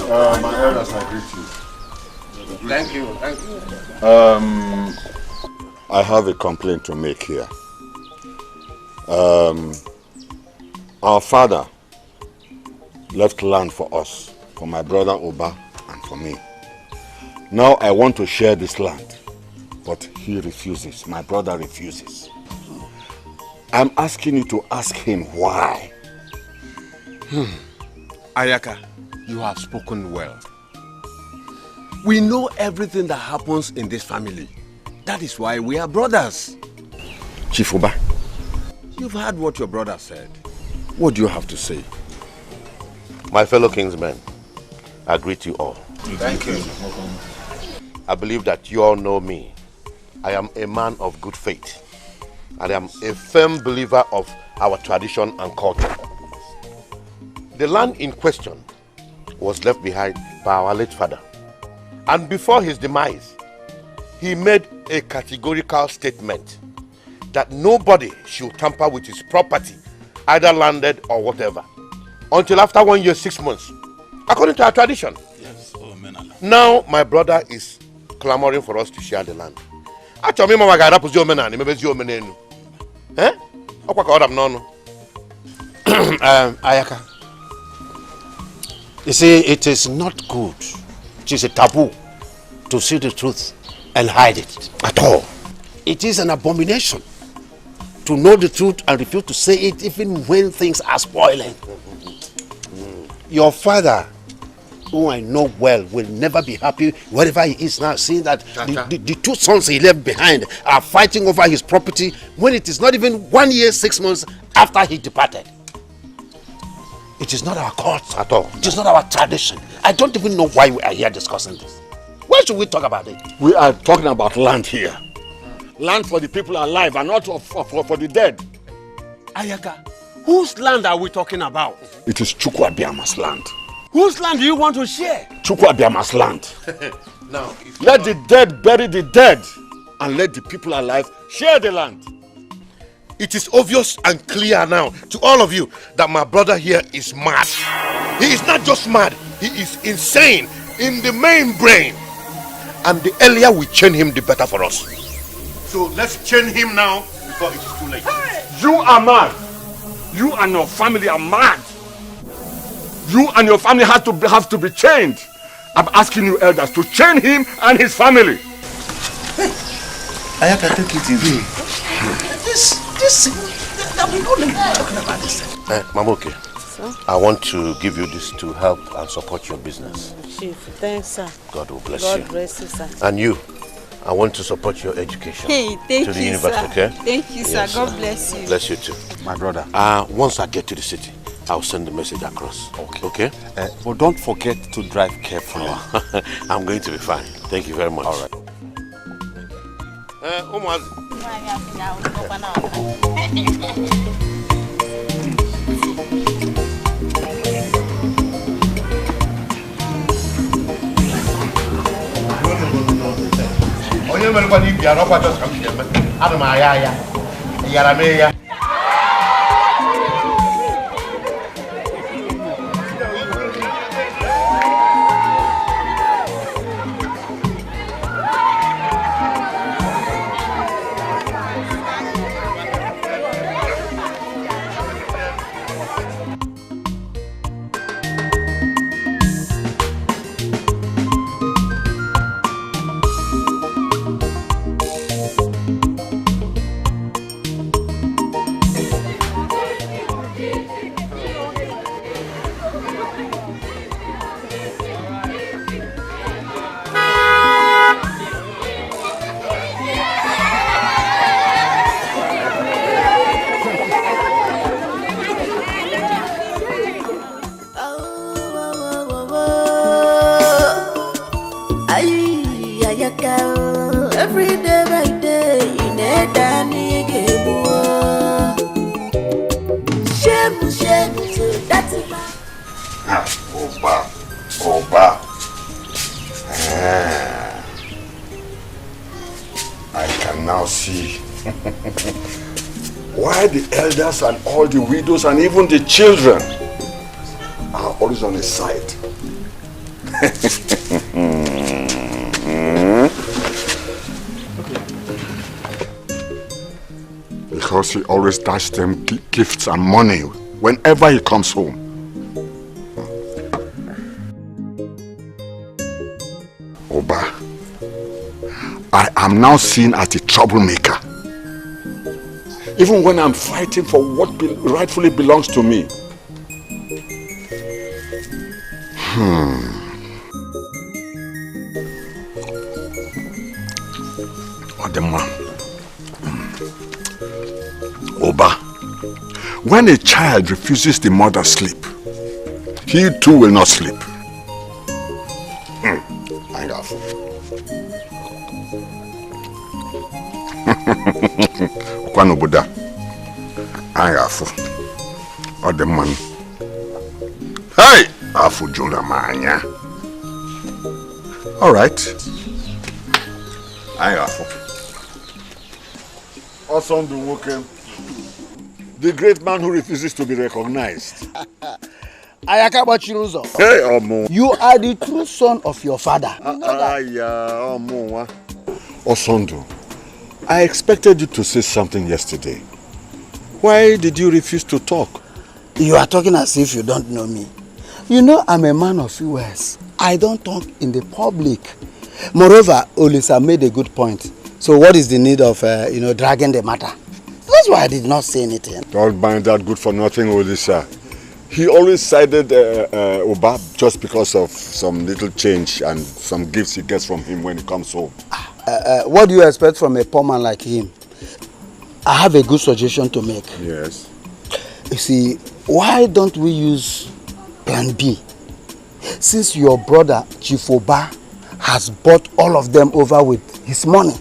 My elders, I greet you. Thank you. I have a complaint to make here. Our father left land for us, for my brother Oba and for me. Now I want to share this land, but he refuses. My brother refuses. I'm asking you to ask him why. Ayaka, you have spoken well. We know everything that happens in this family. That is why we are brothers. Chief Oba, you've heard what your brother said. What do you have to say? My fellow kingsmen, I greet you all. Thank you. I believe that you all know me. I am a man of good faith. And I am a firm believer of our tradition and culture. The land in question was left behind by our late father. And before his demise, he made a categorical statement that nobody should tamper with his property, either landed or whatever, until after 1 year, 6 months, according to our tradition. Yes. Now my brother is clamoring for us to share the land. Ayaka, you see, it is not good. It is a taboo to see the truth and hide it at all. It is an abomination to know the truth and refuse to say it even when things are spoiling. Your father, who I know well, will never be happy wherever he is now, seeing that the two sons he left behind are fighting over his property when it is not even 1 year, 6 months after he departed. It is not our culture at all. It is not our tradition. I don't even know why we are here discussing this. Why should we talk about it? We are talking about land here. Land for the people alive and not for the dead. Ayaka, whose land are we talking about? It is Chukwabiama's land. Whose land do you want to share? Chukwabiama's land. Now, let the dead bury the dead and let the people alive share the land. It is obvious and clear now to all of you that my brother here is mad. He is not just mad, he is insane in the main brain. And the earlier we chain him, the better for us. So let's chain him now before it is too late. You are mad. You and your family are mad. You and your family have to be chained. I'm asking you elders to chain him and his family. Hey, Ayaka, take it easy. We don't know talking about this. Mamoke, sir? I want to give you this to help and support your business. Chief, thanks, sir. God will bless you. God bless you, sir. And you, I want to support your education. Hey, thank to the you, university, sir. okay? Thank you, sir. Yes, God bless you. Bless you too. My brother. Once I get to the city, I'll send the message across. Okay? But don't forget to drive carefully. I'm going to be fine. Thank you very much. All right. Every day by day, in a danny game. Shame, that's it. Oba. I can now see why the elders and all the widows and even the children are always on his side. Because he always dashes them gifts and money whenever he comes home. Oba, I am now seen as a troublemaker. Even when I'm fighting for what rightfully belongs to me. Odema. Oba, when a child refuses the mother's sleep, he too will not sleep. Kwano Buddha, Ayafu, or the man. Hey, Afu Juna Manya. All right, Ayafu. Awesome to welcome the great man who refuses to be recognized. Ayakaba Chiruzo. Hey, Omo. You are the true son of your father. Omo. Osondo, I expected you to say something yesterday. Why did you refuse to talk? You are talking as if you don't know me. You know I'm a man of few words. I don't talk in the public. Moreover, Olisa made a good point. So what is the need of, dragging the matter? That's why I did not say anything. Don't mind that good for nothing, Olisa. He always sided Oba just because of some little change and some gifts he gets from him when he comes home. What do you expect from a poor man like him? I have a good suggestion to make. Yes. You see, why don't we use plan B? Since your brother, Chief Oba, has bought all of them over with his money.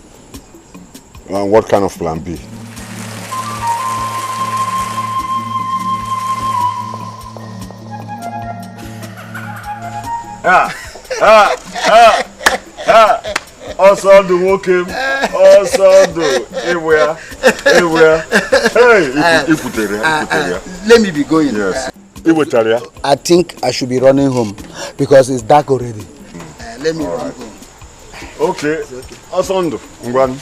What kind of plan B? Also do walking, also do everywhere. Hey, Let me be going. Yes. I think I should be running home because it's dark already. Let me run home. Okay. Also do. Ngwan.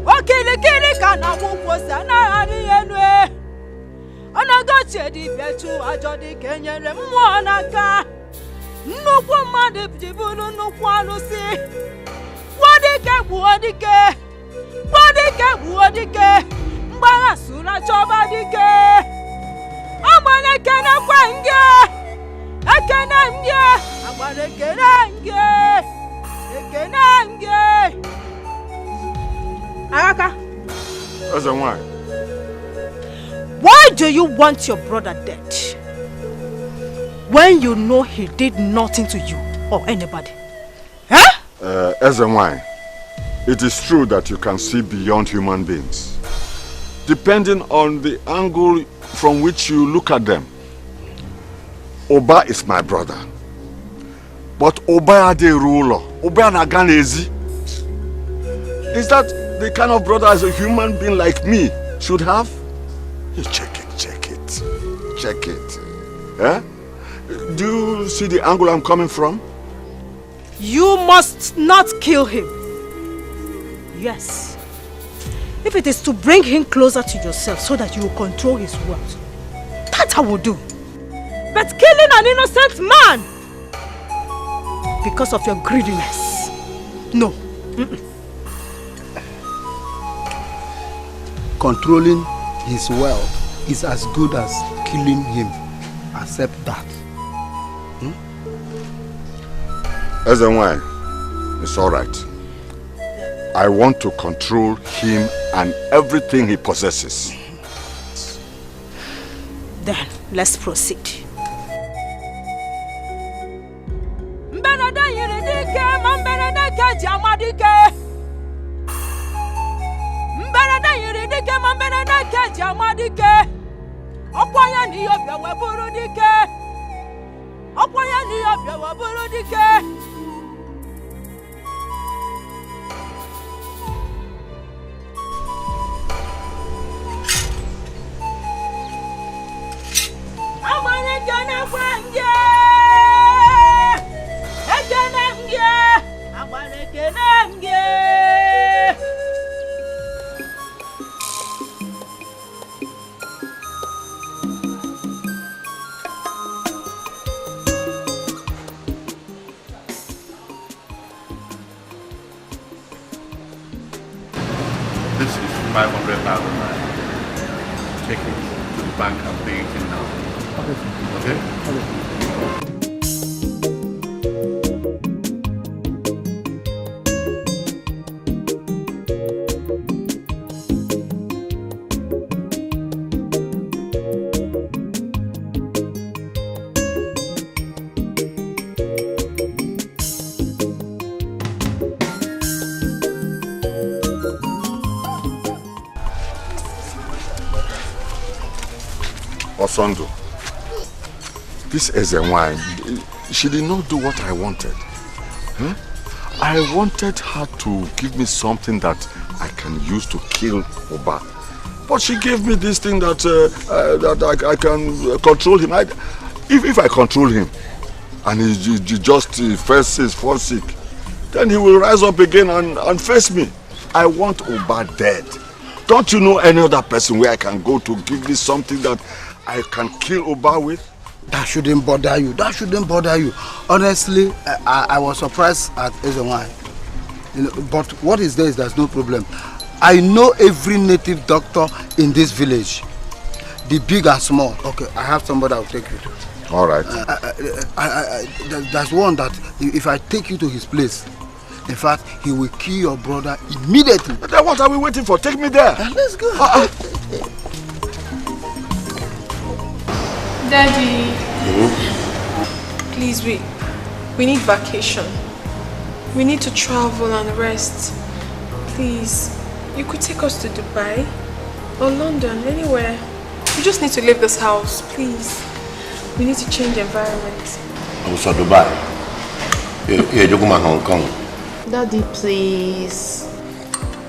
Okirikiri kana mukwosa na ari enwe Onagoche di betu ajodi kenyere mmụọ n'aka Nnukwu mmadụ jiburu nnukwu alụsị Wadike Mgbagha sura chọba dike Agbara ekene kwa nge Ekene nge Agbara ekene nge Araka. As a why? Why do you want your brother dead? When you know he did nothing to you or anybody. Huh? As a why? It is true that you can see beyond human beings. Depending on the angle from which you look at them. Oba is my brother. But Oba is the ruler. Oba is Is that the kind of brother as a human being like me should have? You check it. Eh? Do you see the angle I'm coming from? You must not kill him. Yes. If it is to bring him closer to yourself so that you will control his world, that I will do. But killing an innocent man because of your greediness, no. Controlling his wealth is as good as killing him. Accept that. As and why? It's all right. I want to control him and everything he possesses. Then, let's proceed. 500,000 naira. Take it to the bank and pay it in now. Okay? Osondo, this is a wine. She did not do what I wanted. Huh? I wanted her to give me something that I can use to kill Oba. But she gave me this thing that I can control him. If I control him and he just falls sick, then he will rise up again and face me. I want Oba dead. Don't you know any other person where I can go to give me something that I can kill Oba with? That shouldn't bother you. That shouldn't bother you. Honestly, I was surprised at Ezewine. You know, but what is there's no problem. I know every native doctor in this village, the big and small. Okay, I have somebody I'll take you to. All right. There's one that if I take you to his place, in fact, he will kill your brother immediately. Then what are we waiting for? Take me there. Let's go. Daddy, please, we need vacation. We need to travel and rest. Please, you could take us to Dubai or London, anywhere. We just need to leave this house, please. We need to change environment. Also Dubai. You're Hong Kong. Daddy, please.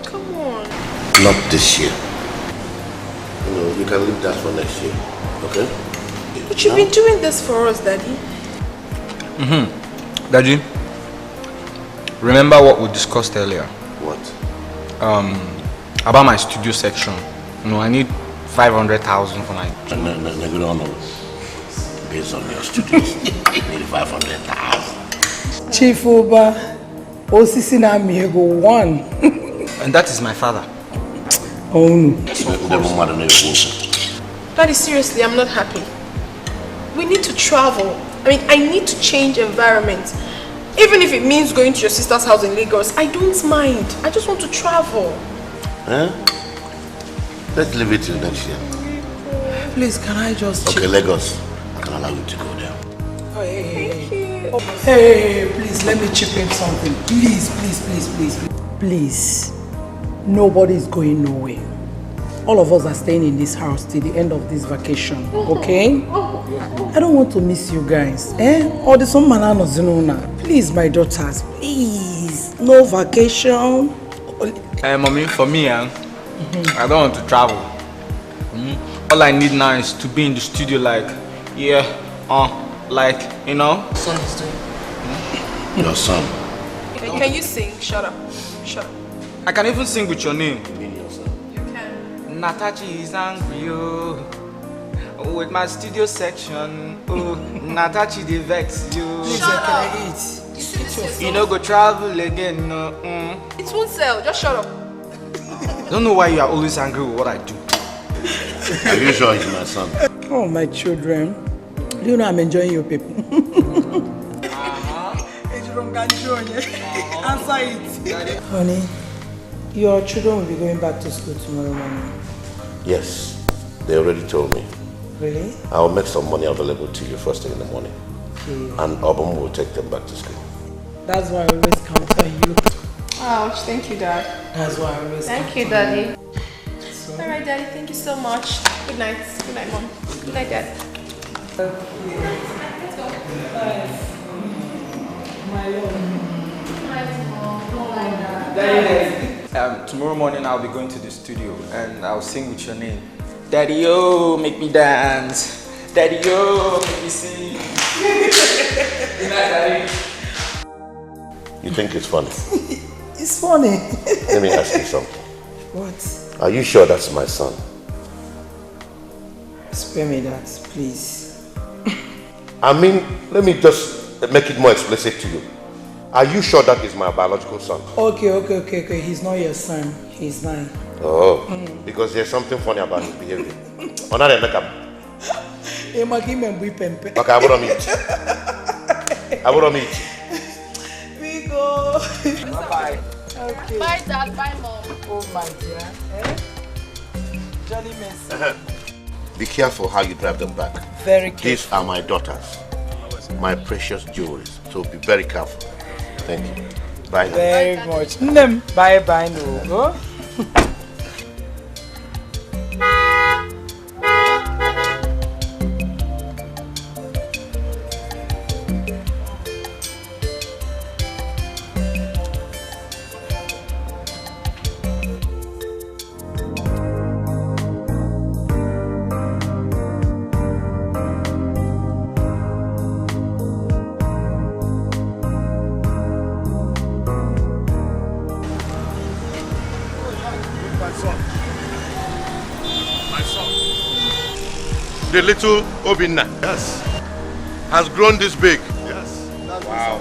Come on. Not this year. You know, you can leave that for next year. Okay? But you've been doing this for us, Daddy. Daddy, remember what we discussed earlier? What? About my studio section. You know, I need 500,000 for my... Based on your studios, you need 500,000. Chief Oba, Osisi na Miego 1. And that is my father. Oh no. Daddy, seriously, I'm not happy. We need to travel. I mean, I need to change environment. Even if it means going to your sister's house in Lagos, I don't mind. I just want to travel. Huh? Let's leave it till next year. Please, can I just... Okay, Lagos. I can allow you to go there. Oh, hey, please, let me chip in something. Please. Please. Nobody's going nowhere. All of us are staying in this house till the end of this vacation, okay? I don't want to miss you guys, Or the some manana zinona. Please, my daughters, please. No vacation. Mommy, for me, I don't want to travel. All I need now is to be in the studio like, you know? Son is doing. Your son. Can you sing? Shut up. I can even sing with your name. Natachi is angry, oh, with my studio section. Oh, Natachi they vex you. Shut up. You know, go travel again. No. It won't sell. Just shut up. I don't know why you are always angry with what I do. Are you sure he's my son? Oh, my children. Do you know I'm enjoying your people? Answer it. Honey, your children will be going back to school tomorrow morning. Yes, they already told me. Really? I'll make some money available to you first thing in the morning. Okay. And Obama will take them back to school. That's why I always count on you. Ouch, thank you, Dad. That's why I always Thank you, Daddy. Alright, Daddy, thank you so much. Good night. Good night, Mom. Good night, Dad. Let's go. Bye. My love. Tomorrow morning I'll be going to the studio and I'll sing with your name. Daddy-o, make me dance. Daddy-o, make me sing. Good night, Daddy. You think it's funny? It's funny. Let me ask you something. What? Are you sure that's my son? Spare me that, please. I mean, let me just make it more explicit to you. Are you sure that is my biological son? Okay. He's not your son. He's mine. Oh, because there's something funny about his behavior. Oh, now they make up. Okay, I wouldn't meet. We go. Bye-bye. Okay. Bye, Dad. Bye, Mom. Oh, my dear. Johnny Messi. Be careful how you drive them back. Very careful. These are my daughters, my precious jewels. So be very careful. Thank you. Bye now. Very much. Bye-bye, no. The little Obinna, yes, has grown this big. Yes. Wow.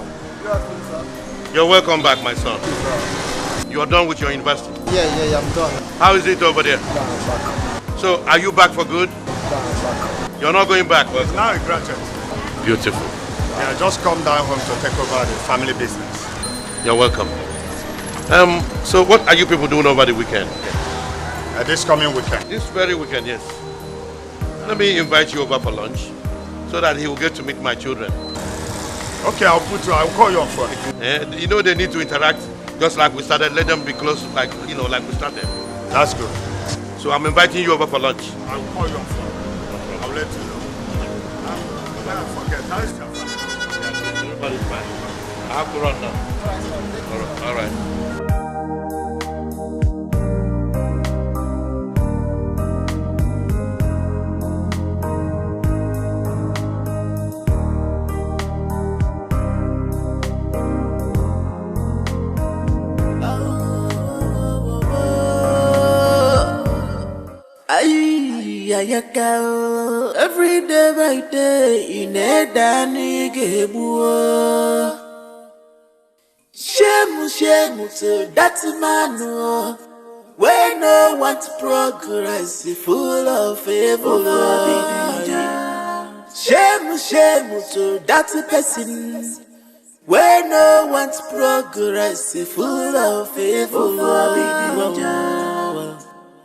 You're welcome back, my son. You're done with your university? Yeah, I'm done. How is it over there? So, are you back for good? You're not going back? Well, now a graduate. Beautiful. Yeah, just come down home to take over the family business. You're welcome. So what are you people doing over the weekend? This coming weekend? This very weekend, yes. Let me invite you over for lunch so that he will get to meet my children. Okay, I'll call you on phone. You know they need to interact just like we started. Let them be close like we started. That's good. So I'm inviting you over for lunch. I'll call you on phone. I'll let you know. Don't forget, nice to have you. Everybody's fine. I have to run now. All right. Every day by day, in a Danny Gebu. Shemu, so that's a man. When no one's progress, full of evil. Shemu, so that's a person. When no one's progress, full of evil.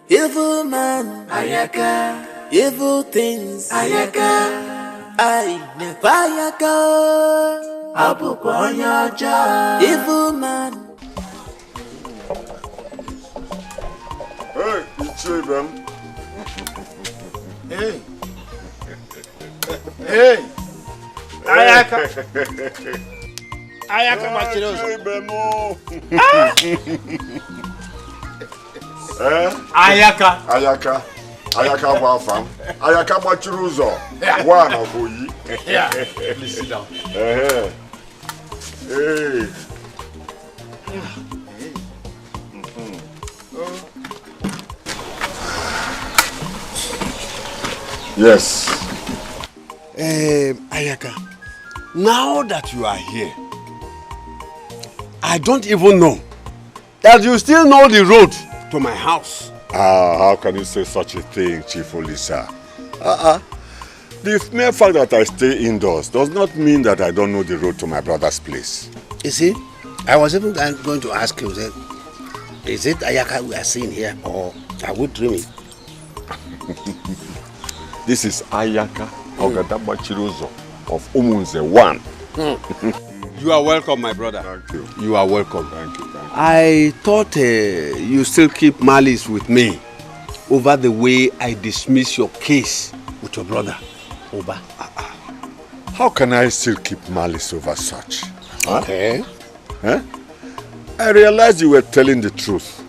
Evil man, Ayaka. Evil things, Ayaka. I never Ayaka. Abukwanya. Evil man. Hey, it's them. Hey. Hey. Ayaka. Ayaka Machiroso. Ayaka Wafam. Ayaka Machiruzo. One of you. Yeah. Please sit down. Hey. Yes. Ayaka, now that you are here, I don't even know that you still know the road to my house. How can you say such a thing, Chief Olisa? The mere fact that I stay indoors does not mean that I don't know the road to my brother's place. You see, I was even going to ask you, is it Ayaka we are seeing here, or are we dreaming? This is Ayaka Ogadaba Chirozo of Umunze 1. You are welcome, my brother. Thank you. You are welcome. Thank you. I thought you still keep malice with me over the way I dismiss your case with your brother, Oba. How can I still keep malice over such? Okay. Huh? I realized you were telling the truth,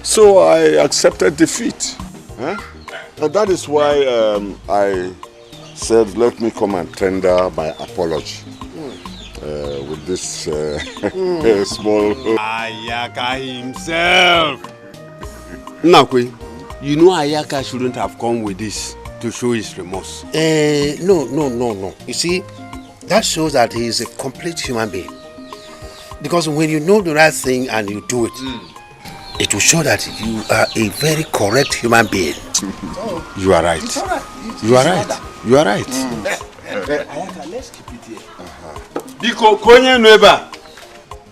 so I accepted defeat. Huh? And that is why I said, let me come and tender my apology. With this small... Ayaka himself! Nakwe, you know Ayaka shouldn't have come with this to show his remorse. No. You see, that shows that he is a complete human being. Because when you know the right thing and you do it, It will show that you are a very correct human being. You are right. You are right. You are right. Let's keep it here. Biko, Konye Nueba,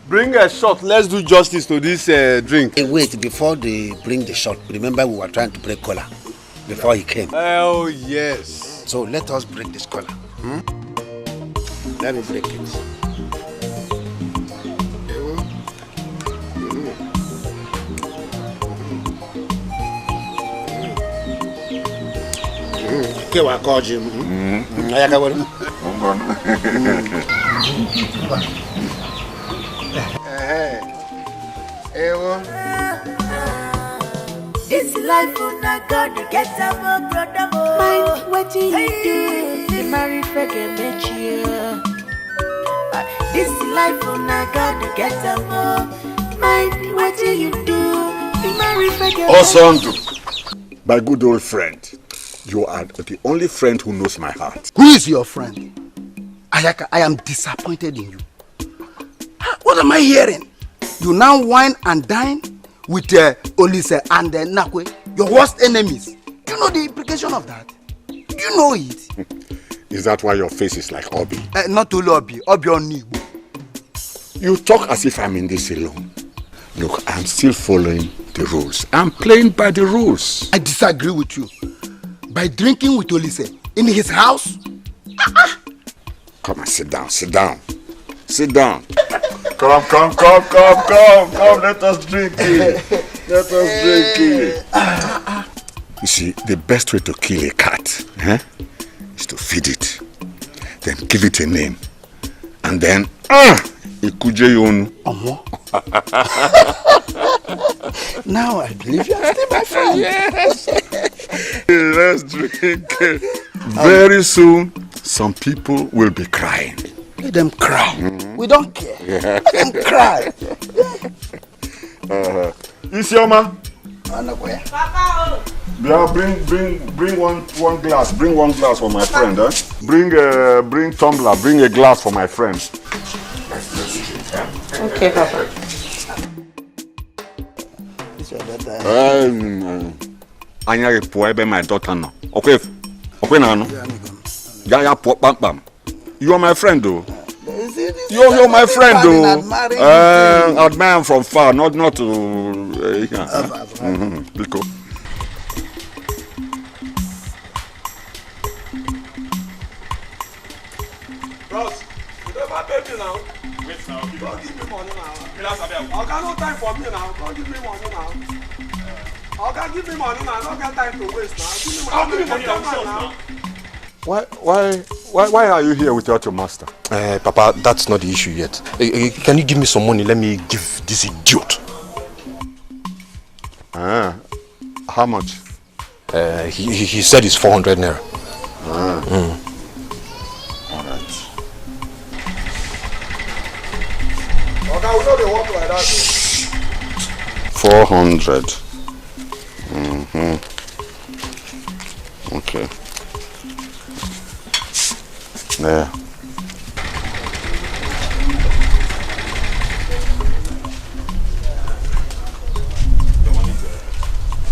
bring a shot. Let's do justice to this drink. Hey, wait, before they bring the shot, remember we were trying to break collar before he came. Oh, yes. So let us break this collar. Let me break it. Okay, I called you. This life on a God get a more brother. Mind what you do. You marry for the This life on a God get a more. Mind what you do. You marry for the Tonto, my good old friend. You are the only friend who knows my heart. Who is your friend? Ayaka, I am disappointed in you. What am I hearing? You now wine and dine with Olise and Nakwe, your worst enemies. Do you know the implication of that? Do you know it? Is that why your face is like Obi? Not only Obi, Obi on Igbo. You talk as if I'm in this alone. Look, I'm still following the rules. I'm playing by the rules. I disagree with you. By drinking with Olise in his house? Come and sit down, sit down. Sit down. Come, let us drink it. Let us drink it. You see, the best way to kill a cat is to feed it, then give it a name, and then Ikuje Yonu. Now I believe you are still my friend. Yes. Let's drink. Very soon, some people will be crying. Let them cry. We don't care. Let them cry. Isioma. Papa. Yeah, bring one glass. Bring one glass for my friend. Bring tumbler. Bring a glass for my friend. Okay, Papa. Anya poebe my daughter now. Okay now. Yeah, pam pam. You are my friend though. You're my friend though. Admire from far, not to. Biko. Bros, you don't have baby now. Wait now. Don't give me money now. I got no time for me now. Don't give me money now. Okay, give me money now. I don't got time to waste now. Give me money now. Why are you here without your master? Papa, that's not the issue yet. Can you give me some money? Let me give this idiot. How much? He said it's 400 naira. All right. Okay, we know they work like that. 400. Okay. Yeah.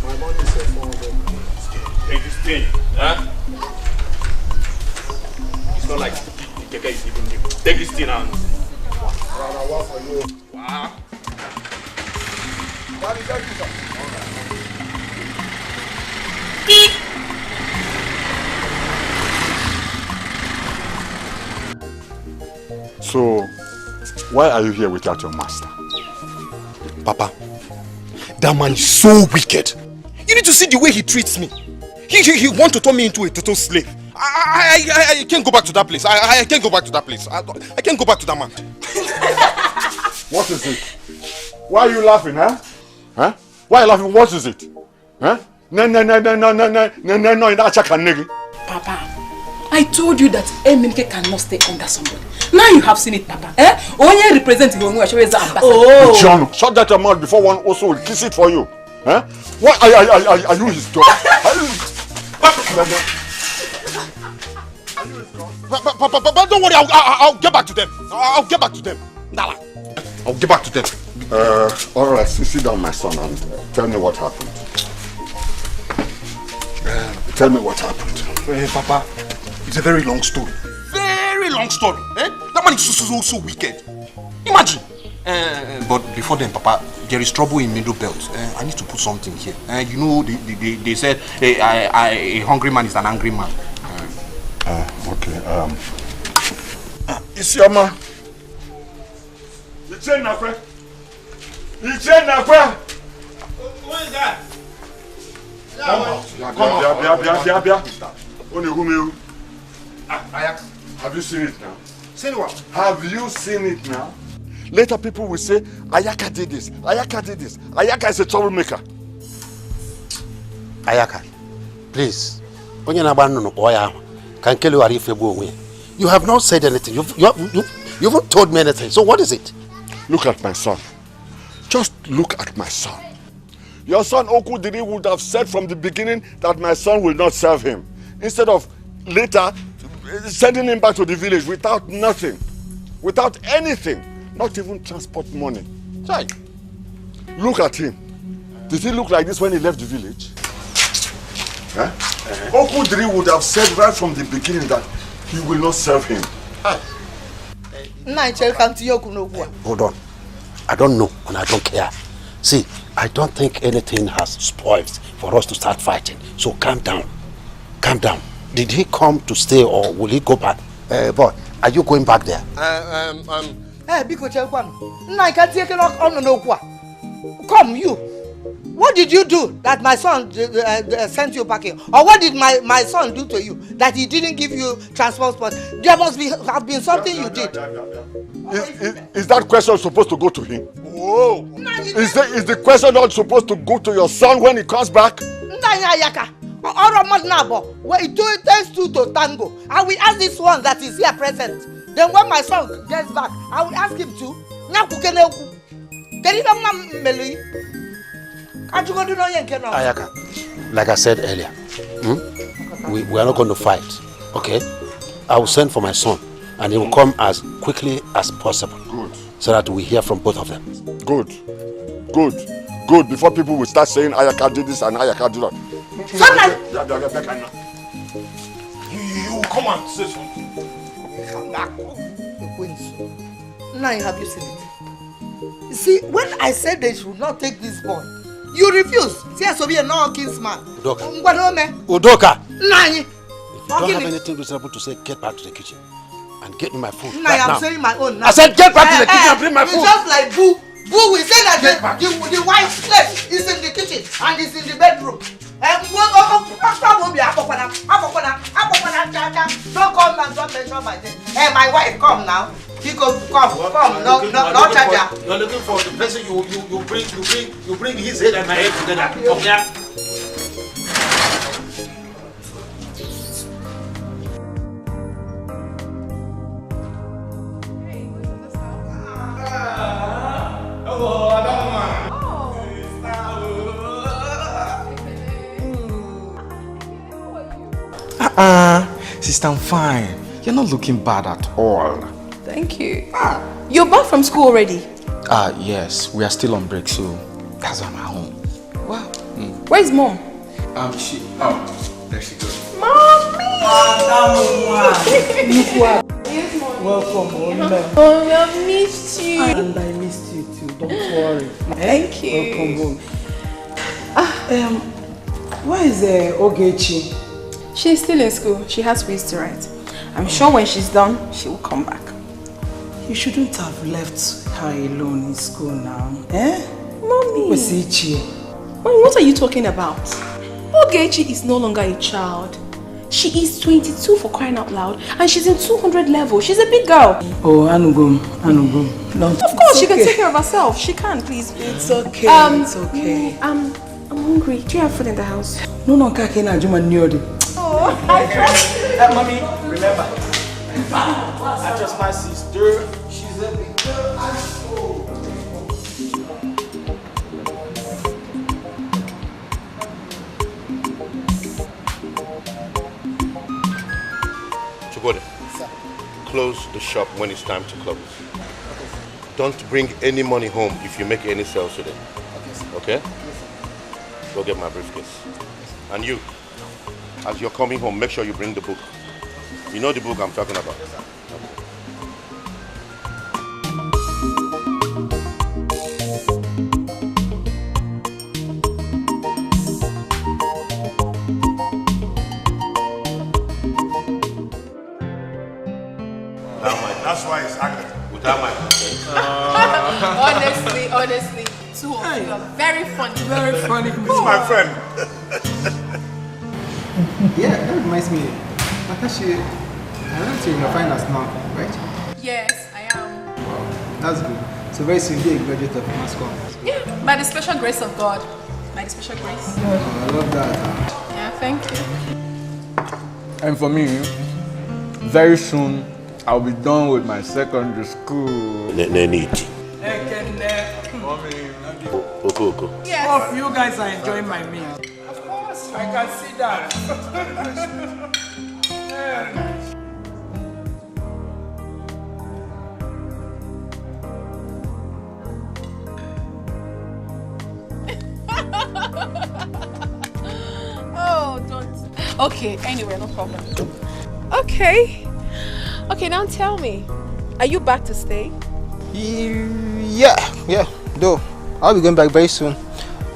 My money is 400. Take this thing, huh? It's not like Dikeh is even new. Take this thing and what for you? Wow. What is that? So, why are you here without your master? Papa, that man is so wicked. You need to see the way he treats me. He wants to turn me into a total slave. I can't go back to that place. I can't go back to that place. I can't go back to that man. What is it? Why are you laughing, huh? Why are you laughing? What is it? Huh? No, Papa, I told you that Eminike cannot stay under somebody. Now you have seen it, Papa. Only representing you as ambassador. Oh, John, shut that mouth before one also will kiss it for you. Huh? What are you his dog? Papa, don't worry. I'll get back to them. I'll get back to them. Nala. I'll get back to them. All right, sit down, my son, and tell me what happened. Tell me what happened. Papa, it's a very long story. Very long story. That man is so wicked. Imagine. But before then, Papa, there is trouble in Middle Belt. I need to put something here. You know, they said a hungry man is an angry man. Okay. Isioma. Who is that? Have you seen it now? Seen what? Have you seen it now? Later people will say, Ayaka did this, Ayaka did this. Ayaka is a troublemaker. Ayaka, please. You have not said anything. You haven't told me anything. So what is it? Look at my son. Just look at my son. Your son Okudiri would have said from the beginning that my son will not serve him. Instead of later sending him back to the village without nothing. Without anything. Not even transport money. Chai. Look at him. Did he look like this when he left the village? Huh? Okudiri would have said right from the beginning that he will not serve him. Hold on. I don't know and I don't care. See, I don't think anything has spoiled for us to start fighting. So calm down. Calm down. Did he come to stay or will he go back? Boy, are you going back there? Come, you. What did you do that my son sent you packing? Or what did my son do to you that he didn't give you transport? There must have been something you did. Is that question supposed to go to him? Whoa! Is the question not supposed to go to your son when he comes back? Well, it takes two to tango. I will ask this one that is here present. Then when my son gets back, I will ask him to. Ayaka, like I said earlier, we are not going to fight, okay? I will send for my son and he will come as quickly as possible. Good. So that we hear from both of them. Good. Good. Good. Before people will start saying Ayaka did this and Ayaka did that. You come and say something. Now have you seen it? You see, when I said they should not take this boy, you refuse. See, I should be a non-kinsman. Udoka! Nani! If you don't have anything reasonable to say, get back to the kitchen and get me my food. Now I'm saying my own now. I said get back to the kitchen and bring my food. It's just like Boo. Boo will say that the wife's place is in the kitchen and is in the bedroom. Don't come and don't mention my name. Hey, my wife, come now. Come. No charger. You're looking for the person you bring his head and my head together. Come here. Sister, I'm fine. You're not looking bad at all. Thank you. You're back from school already? Yes. We are still on break, so that's why I'm at home. Wow. Where's mom? There she goes. Mommy! Welcome, Oh, I missed you. And I missed you too. Don't worry. Thank you. Welcome home. Where is Ogechi? She's still in school. She has quiz to write. I'm sure when she's done, she will come back. You shouldn't have left her alone in school now. Mommy. Mommy, what are you talking about? Ogechi is no longer a child. She is 22 for crying out loud and she's in 200 level. She's a big girl. Oh, Anugum. No. Of course, she can take care of herself. She can, please. It's okay. It's okay. I'm hungry. Do you have food in the house? No, Kakena Juma Nyodi. Oh, Mommy, remember. That's just my sister. She's a big girl. Chubode, close the shop when it's time to close. don't bring any money home if you make any sales today. Okay? Go get my briefcase. And you, as you're coming home, make sure you bring the book. You know the book I'm talking about. That's why it's acting. Without my consent. Honestly, two of you are very funny. Very funny. This is my friend. Yeah, that reminds me. Natashi, I learned you're in your finals now, right? Yes, I am. Wow, that's good. So very soon you'll be a graduate of mass comm. Yeah, by the special grace of God. By the special grace. Oh, I love that. Yeah, thank you. And for me, very soon, I'll be done with my secondary school. Neniti. Yes. All of you guys are enjoying my meal. Of course, I can see that. Oh, don't. Okay, anyway, no problem. Okay. Okay, now tell me, are you back to stay? Yeah. Though, I'll be going back very soon.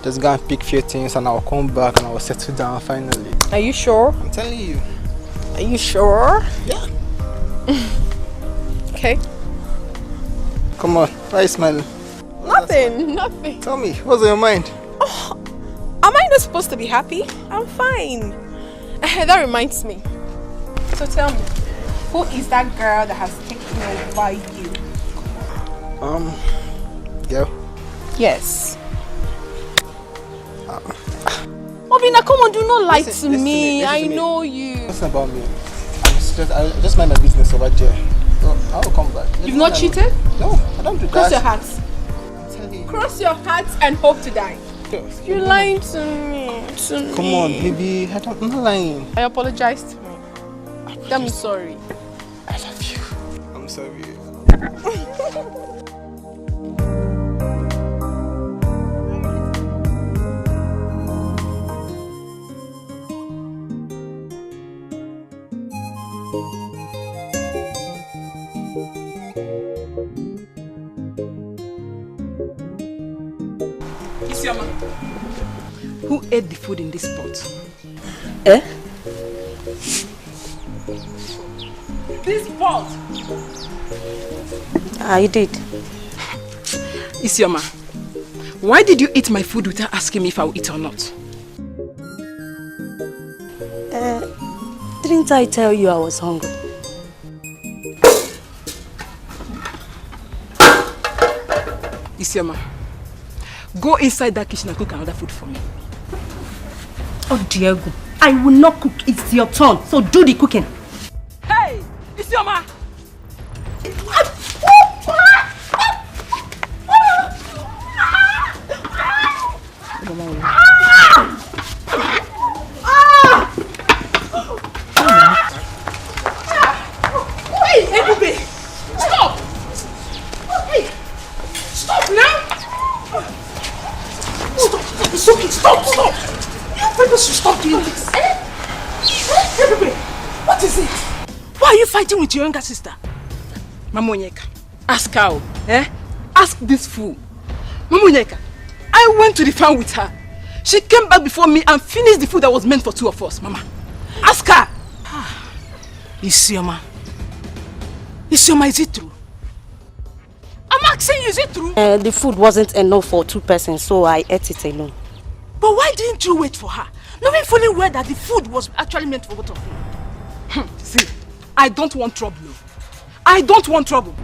Just go and pick few things and I'll come back and I'll settle down finally. Are you sure? I'm telling you. Are you sure? Yeah. Okay. Come on, why are you smiling? Nothing. Tell me, what's on your mind? Oh, am I not supposed to be happy? I'm fine. That reminds me. So tell me, who is that girl that has taken over you? Girl? Yes. Obina, come on, do not lie to me. I know you. Listen about me. I just mind my business over there. So I will come back. You've not cheated? No, I don't do that. Cross your hearts. Cross your hearts and hope to die. You're lying to me. Come on, baby. I'm not lying. I apologize to me. I'm sorry. I love you. I'm sorry. Isioma, who ate the food in this pot? Eh? This pot! I did. Isioma, why did you eat my food without asking me if I will eat or not? Didn't I tell you I was hungry? Isioma, go inside that kitchen and cook another food for me. Oh, Diego, I will not cook. It's your turn, so do the cooking. Hey, Isioma! Hey, Ebube! Stop! Hey! Stop now! Stop! It's okay, stop! You people should stop doing this. Ebube, what is it? Why are you fighting with your younger sister? Mamonyeka, ask her, Ask this fool. Mamonyeka, I went to the farm with her. She came back before me and finished the food that was meant for two of us, Mama. Ask her. Isioma, is it true? I'm asking you, is it true? The food wasn't enough for 2 persons, so I ate it alone. But why didn't you wait for her? Knowing fully well that the food was actually meant for both of you. See, I don't want trouble. I don't want trouble.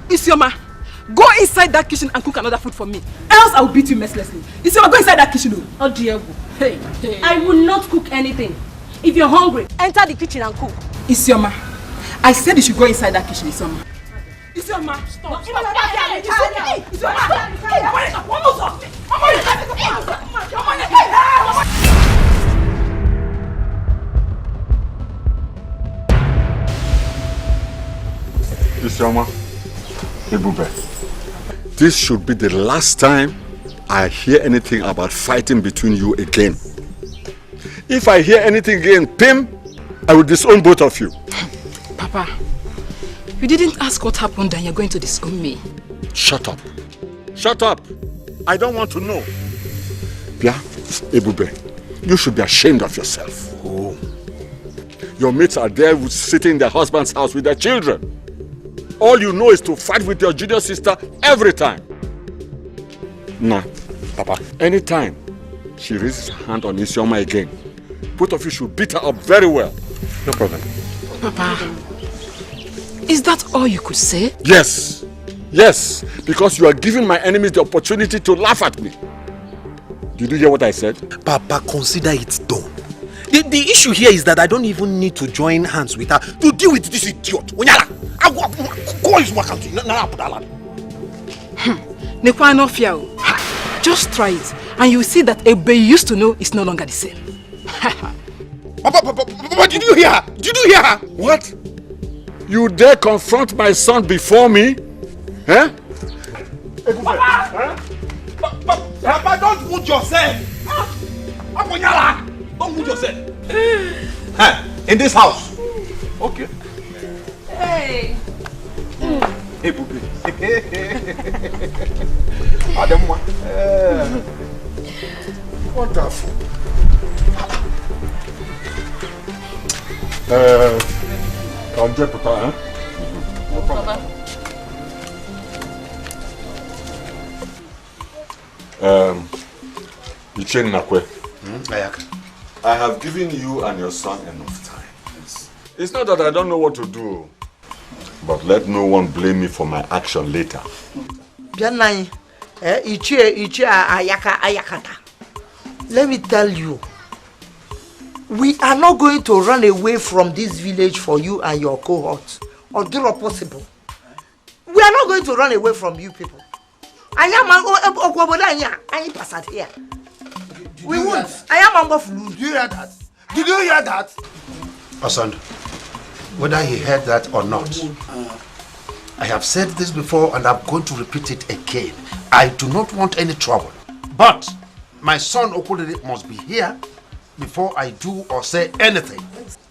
Isioma, go inside that kitchen and cook another food for me. Else I will beat you mercilessly. Isioma, go inside that kitchen. Oh, Diego. Hey. I will not cook anything. If you're hungry, enter the kitchen and cook. Isioma, I said you should go inside that kitchen, Isioma. Isioma, stop. Isioma, Ebube, this should be the last time I hear anything about fighting between you again. If I hear anything again, Pim, I will disown both of you. Papa, you didn't ask what happened and you're going to disown me. Shut up. Shut up. I don't want to know. Pia, Ebube, you should be ashamed of yourself. Oh. Your mates are there sitting in their husband's house with their children. All you know is to fight with your junior sister every time. Nah, Papa, anytime she raises her hand on Isioma again, both of you should beat her up very well. No problem. Papa, is that all you could say? Yes. Yes, because you are giving my enemies the opportunity to laugh at me. Did you hear what I said? Papa, consider it done. The issue here is that I don't even need to join hands with her to deal with this idiot. Just try it, and you will see that Ebe you used to know is no longer the same. Papa, did you hear her? Did you hear her? What? You dare confront my son before me? Huh? Papa! Papa, don't wound yourself! Don't wound yourself! In this house! Okay. Hey! Hey, Bubi. Ademwa. Wonderful. Come get Papa, huh? No problem. Ichen Nakwe. Ayaka. I have given you and your son enough time. It's not that I don't know what to do, but let no one blame me for my action later. Let me tell you, we are not going to run away from this village for you and your cohort, or do not possible. We are not going to run away from you people. I am passed here. We won't. I am of. Did you hear that? Did you hear that? Osand, whether he heard that or not, I have said this before and I'm going to repeat it again. I do not want any trouble. But my son Okulere must be here before I do or say anything.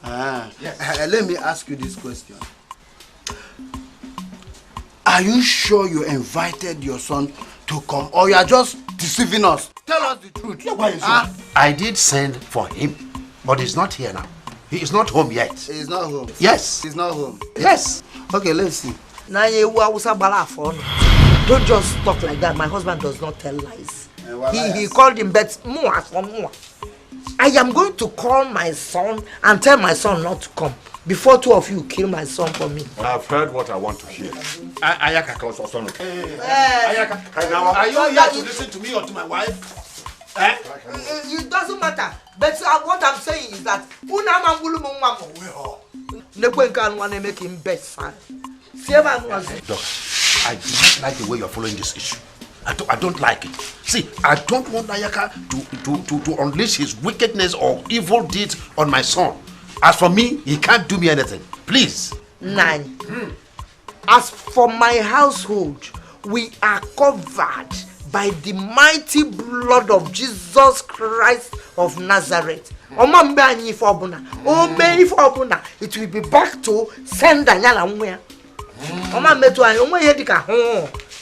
Yes. Let me ask you this question. Are you sure you invited your son to come, or you are just deceiving us? Tell us the truth. I did send for him, but he's not here now. He is not home yet. He's not home? Yes. He's not home? Yes. Okay, let's see. Don't just talk like that. My husband does not tell lies. He called him, but more. I am going to call my son and tell my son not to come before two of you kill my son for me. I've heard what I want to hear. Ayaka, are you here to listen to me or to my wife? It doesn't matter. But what I'm saying is that make him best. Doc, I do not like the way you're following this issue. I don't like it. See, I don't want Ayaka to unleash his wickedness or evil deeds on my son. As for me, he can't do me anything. Please. 9. As for my household, we are covered by the mighty blood of Jesus Christ of Nazareth. It will be back to send Daniela.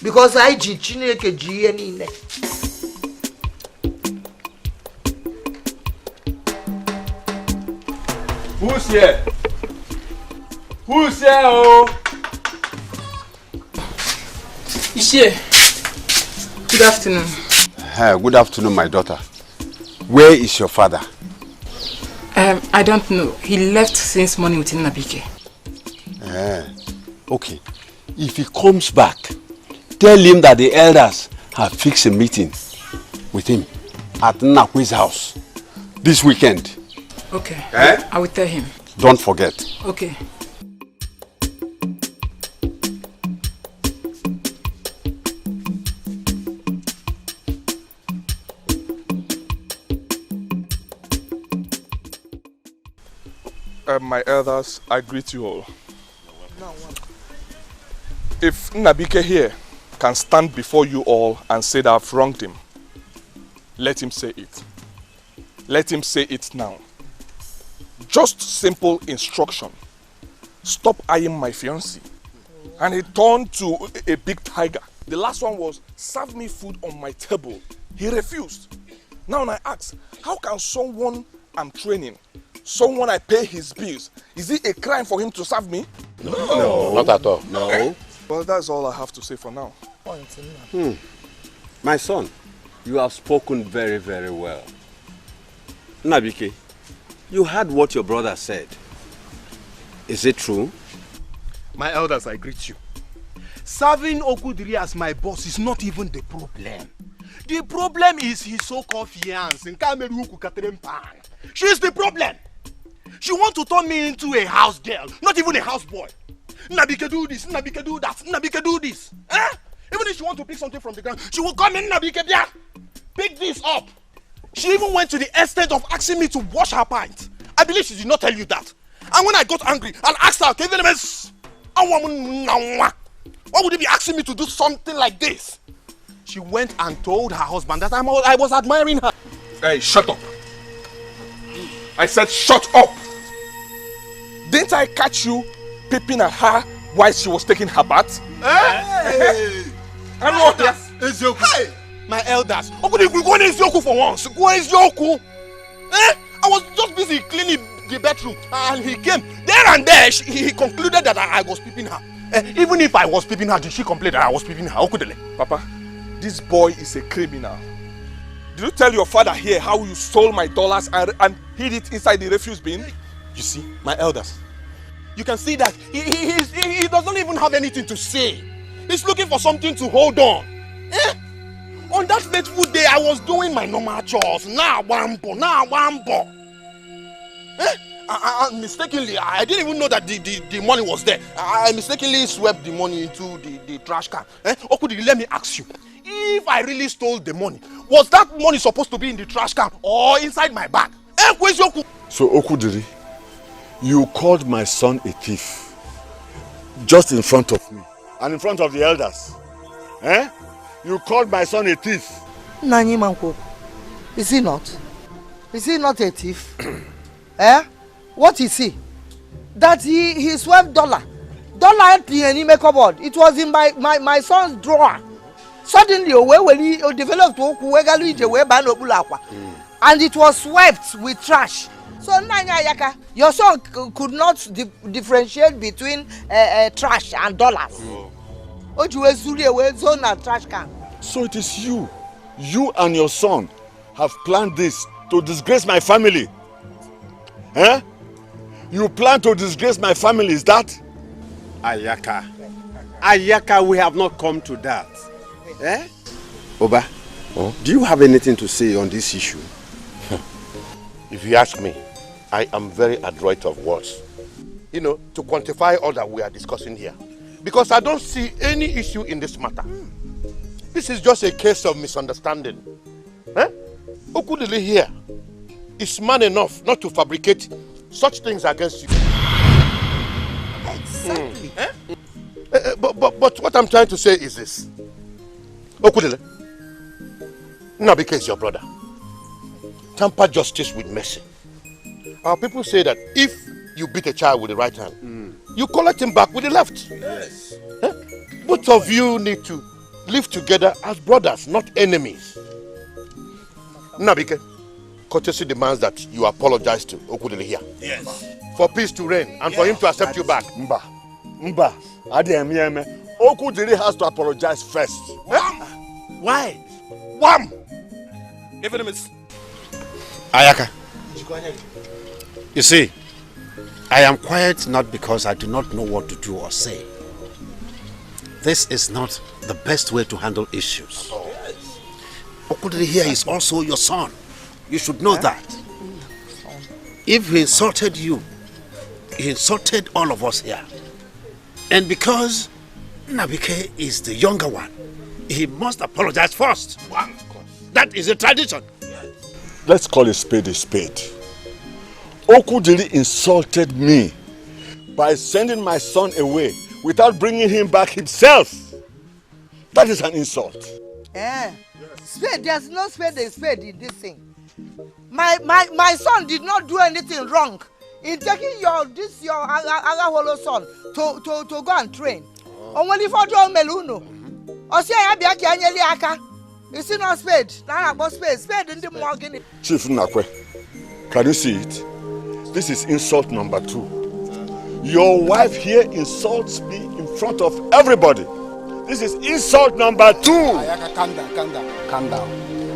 Because I Chineke. Who's here? Who's here? Oh, Is here. Good afternoon. Good afternoon, my daughter. Where is your father? I don't know. He left since morning with Nabike. Okay. If he comes back, tell him that the elders have fixed a meeting with him at Nakwe's house this weekend. Okay. I will tell him. Don't forget. Okay. My elders, I greet you all. If Nabike here can stand before you all and say that I've wronged him, let him say it. Let him say it now. Just simple instruction. Stop eyeing my fiancé. And he turned to a big tiger. The last one was, serve me food on my table. He refused. Now I ask, how can someone I'm training, someone I pay his bills, is it a crime for him to serve me? No, not at all. No. Well, that's all I have to say for now. My son, you have spoken very, very well. Nabike, you heard what your brother said. Is it true? My elders, I greet you. Serving Okudiri as my boss is not even the problem. The problem is his so-called fiancé. She is the problem. She wants to turn me into a house girl, not even a house boy. Nabike do this, Nabike do that, Nabike do this. Even if she wants to pick something from the ground, she will come in, Nabike, pick this up. She even went to the extent of asking me to wash her pint. I believe she did not tell you that. And when I got angry and asked her, why would you be asking me to do something like this? She went and told her husband that I was admiring her. Hey, shut up. I said shut up. Didn't I catch you peeping at her while she was taking her bath? Hey! I'm not there. Hey! My elders. Go for once. I was just busy cleaning the bedroom and he came. There and there, he concluded that I was peeping her. Even if I was peeping her, did she complain that I was peeping her? Papa, this boy is a criminal. Did you tell your father here how you stole my dollars and hid it inside the refuse bin? You see, my elders, you can see that he doesn't even have anything to say. He's looking for something to hold on. On that fateful day, I was doing my normal chores. Wambo. Mistakenly, I didn't even know that the money was there. I mistakenly swept the money into the trash can. Okudiri, let me ask you. If I really stole the money, was that money supposed to be in the trash can or inside my bag? So Okudiri, you called my son a thief just in front of me and in front of the elders. You called my son a thief. Nani Manko, is he not? Is he not a thief? What is he? That he swept dollar in my cupboard. It was in my son's drawer. Suddenly, he developed and it was swept with trash. So Nanya Yaka, your son could not differentiate between trash and dollars. Trash can. So it is you and your son have planned this to disgrace my family. You plan to disgrace my family, is that? Ayaka, we have not come to that. Oba, do you have anything to say on this issue? If you ask me, I am very adroit of words. You know, to quantify all that we are discussing here. Because I don't see any issue in this matter. This is just a case of misunderstanding. Okudili here is man enough not to fabricate such things against you. Exactly. But what I'm trying to say is this. Okudili, Nabike is your brother. Tamper justice with mercy. Our people say that if you beat a child with the right hand, you collect him back with the left. Yes. Both of you need to live together as brothers, not enemies. Nabike, courtesy demands that you apologize to Okudili here. Yes. For peace to reign and for him to accept you back. Mba. Okudili has to apologize first. Why? Wham! Even Miss Ayaka. You see, I am quiet not because I do not know what to do or say. This is not the best way to handle issues. Okudili here is also your son. You should know that. If he insulted you, he insulted all of us here. And because Nabike is the younger one, he must apologize first. That is a tradition. Let's call a spade a spade. Okudili insulted me by sending my son away without bringing him back himself. That is an insult. Spade, there's no spade in this thing. My son did not do anything wrong in taking your Agaholo son to go and train. Only for John Meluno. Osia Biaki Anyeli Aka. It's not spade. Now about spade in the morgan. Chief Nakwe, can you see it? This is insult number 2. Your wife here insults me in front of everybody. This is insult number 2. Ayaka, calm down.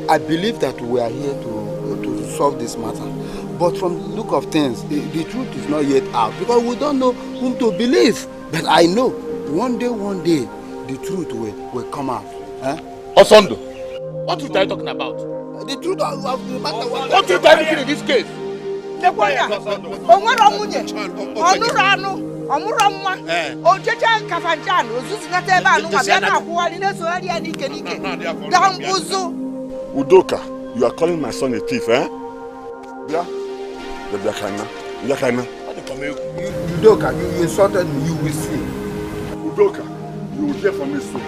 I believe that we are here to solve this matter. But from the look of things, the truth is not yet out because we don't know whom to believe. But I know one day, the truth will come out. Osondo, what truth are you talking about? The truth of the matter. What truth are you looking in this case? Omurama ojeje kafanjan ozuzi tebe anu mabia na akwali na so adi ani kenike dambuzu. Udoka, you are calling my son a thief, eh? Yeah? Udoka, you insulted me, you will see. Udoka, you will hear from me soon.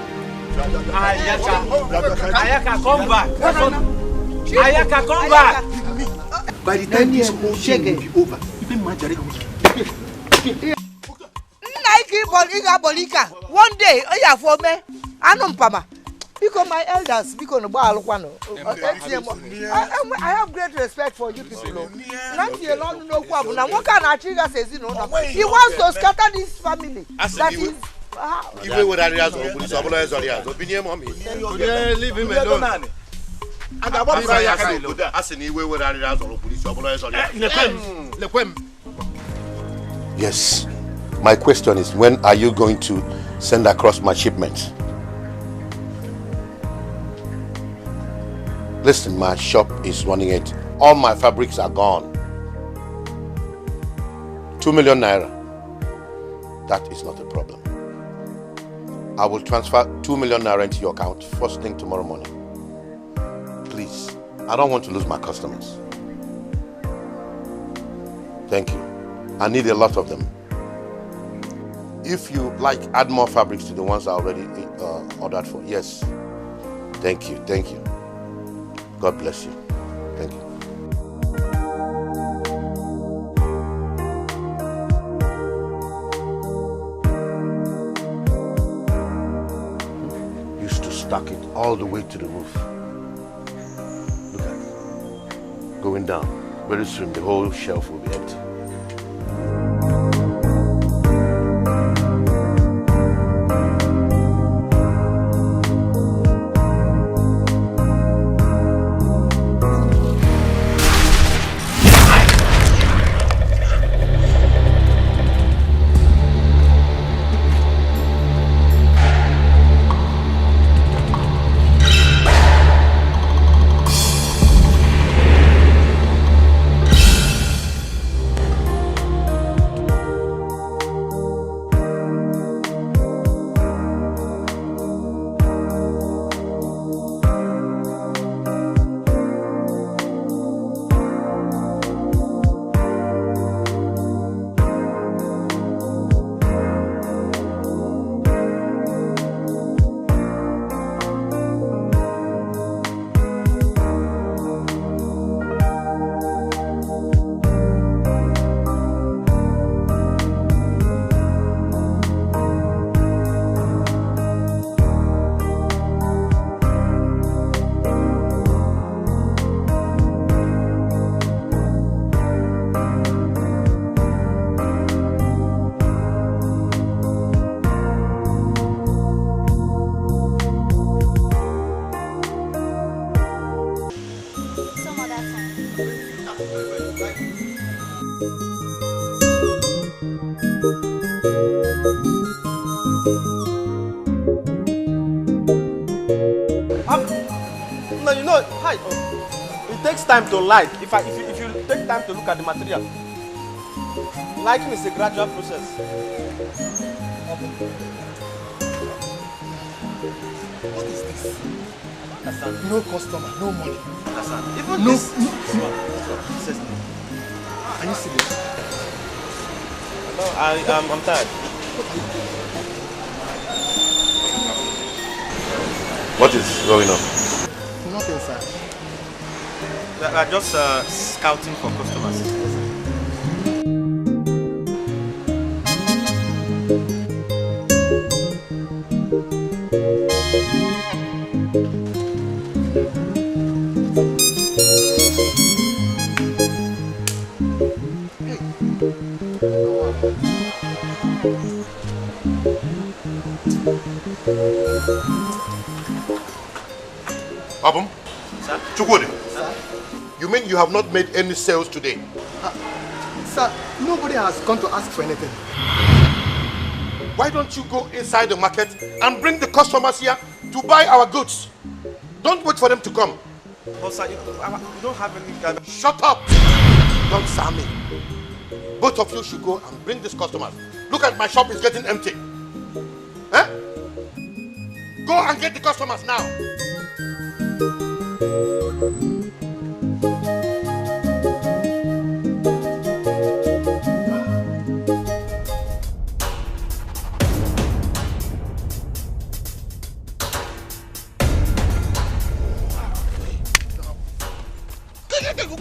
Ayaka, come back. Ayaka, come back. By the time this whole thing will be over, even Majari will one day, for me, Anumpama. Because my elders, because I have great respect for you people. Not you alone, no problem. Now, what can Achiga says, you know, he wants to scatter this family. That is. Even with areas of police, opinion, mommy. Leave him alone. And about as in way with areas of police, yes. My question is, when are you going to send across my shipments? Listen, my shop is running it. All my fabrics are gone. 2 million naira. That is not a problem. I will transfer 2 million naira into your account first thing tomorrow morning. Please, I don't want to lose my customers. Thank you. I need a lot of them. If you like, add more fabrics to the ones I already ordered for. Yes. Thank you. Thank you. God bless you. Thank you. Used to stack it all the way to the roof. Look at it. Going down. Very soon the whole shelf will be empty. No, you know, hi. It takes time to like. If you take time to look at the material, liking is a gradual process. What is this? Understand? No customer, no money. Understand? Even no, this. Are you serious? No, I'm tired. What is going on? Nothing, sir. We are just scouting for customers. Abum? Sir? Chukwudi? Sir? You mean you have not made any sales today? Sir, nobody has come to ask for anything. Why don't you go inside the market and bring the customers here to buy our goods? Don't wait for them to come. But sir, you don't have any... Shut up! Don't sir me. Both of you should go and bring these customers. Look at my shop is getting empty. Eh? Go and get the customers now.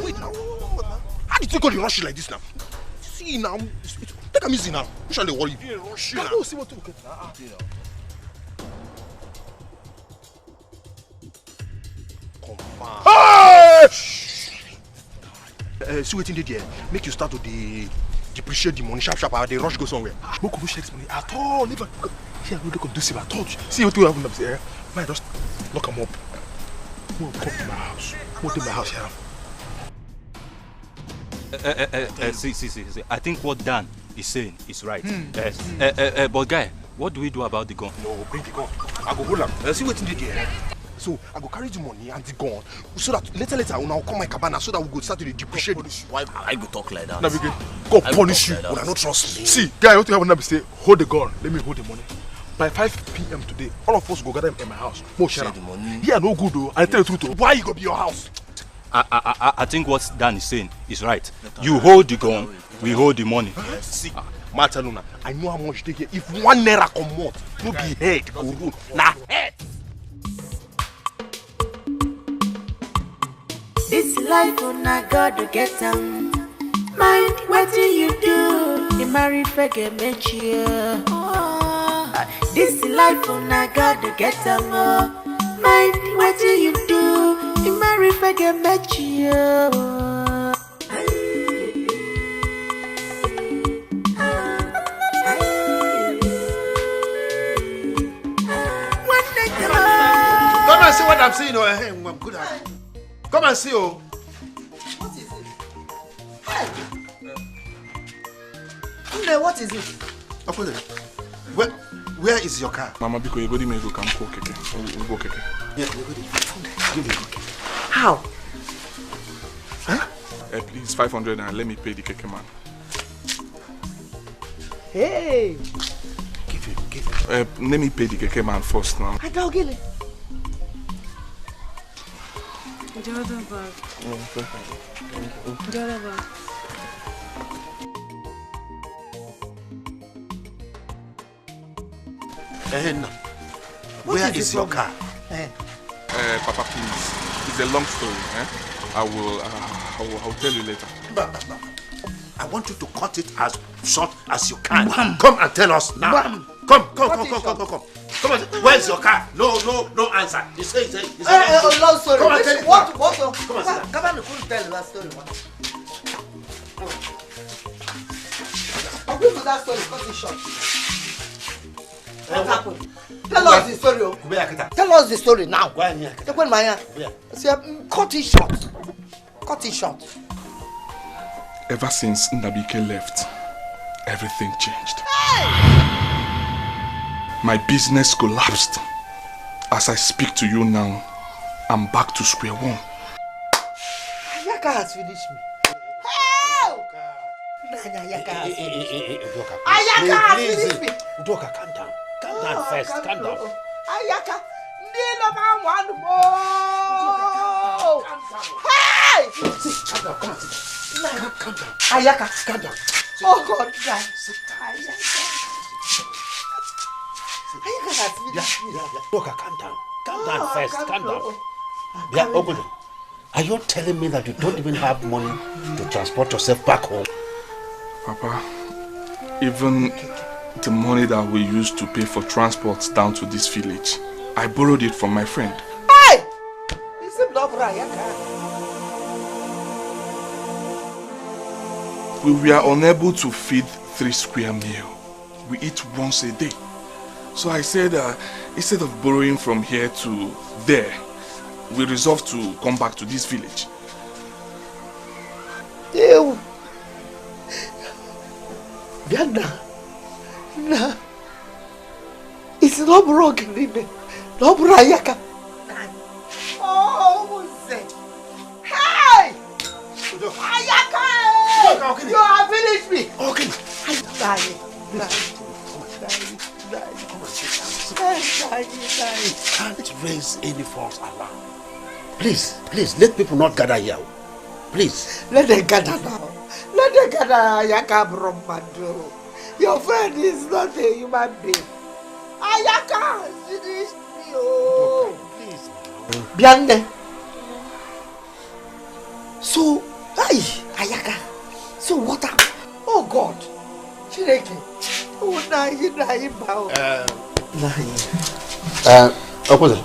Wait now. How did you go to rush like this now? See now. Take a easy now. You shall worry. You rush now. Go see what you get. See what you did here. Make you start to depreciate the money sharp. The rush go somewhere. No could shake money at all. Never. Here we go do see at all. See what you have in there. Why just lock them up? Come to my house. Come to my house here. See. I think what Dan is saying is right. Yes. But guy, what do we do about the gun? No, bring the gun. I go hold am. See what you did here. So I go carry the money and the gun, so that later I will come my cabana so that we go start to depreciate. Why I go talk like that? Now we go punish you. When I don't trust me. See, guy, what you have to say? Hold the gun. Let me hold the money. By 5 p.m. today, all of us go gather in my house. More share the money. Yeah, no good though. I tell you the truth. Why you go be your house? I think what Dan is saying is right. You hold the gun, we hold the money. See, Martaluna, I know how much they get. If 1 naira come out, no be head go roll. Nah, head. This life I gotta get them. Mind what do you do? You marry forget me cheer. This life I gotta get them. Mind what do you do? You marry forget me cheer. Come and see what I'm seeing. I'm good at it. Come and see, oh. What is it? Hey! What is it? Where is your car? Mama, because your body may go come go keke. We'll go keke. Yeah, give me keke. How? Huh? Please, 500 and let me pay the keke man. Hey! Give him. Let me pay the keke man first now. I don't get it. The other bag. The other bag. Where is your car? Papa, please. It's a long story. I will tell you later. I want you to cut it as short as you can. Come and tell us now. Come. Come on, where's your car? No answer. You say. Long story. Come and tell it. What? Come on, come on, couldn't tell that story. I'll give you that story. Cut it short. What happened? Tell us the story. Tell us the story now. Cut it short. Cut it short. Ever since Nabike left, everything changed. My business collapsed. As I speak to you now, I'm back to square one. Ayaka has finished me. Help! Ayaka has finished me. Udoka, calm down. Calm down first. Calm down. Ayaka, one more. Hey! Calm down. Come on. Calm down. Ayaka, calm down. Oh God, guys. Ayaka has finished me. Udoka, calm down. Calm down first, calm down. Yeah, Ogude, are you telling me that you don't even have money to transport yourself back home? Papa, even the money that we used to pay for transport down to this village, I borrowed it from my friend. Hey! We were unable to feed 3 square meals. We eat once a day. So I said, instead of borrowing from here to there, we resolved to come back to this village. Ew. Bianna. Nah. It's not broken, Ribe. No Brayaka. Oh, Mose. Hey! Ayaka! You have finished me. Okay. Can't raise any false alarm. Please, let people not gather here. Please. Let them gather now. Let them gather, Ayaka Bromado. Your friend is not a human being. Ayaka, finish me, oh. Please. Bianne. So, Ayaka. So what happened? Oh God. Chireke. Oh, Opposite.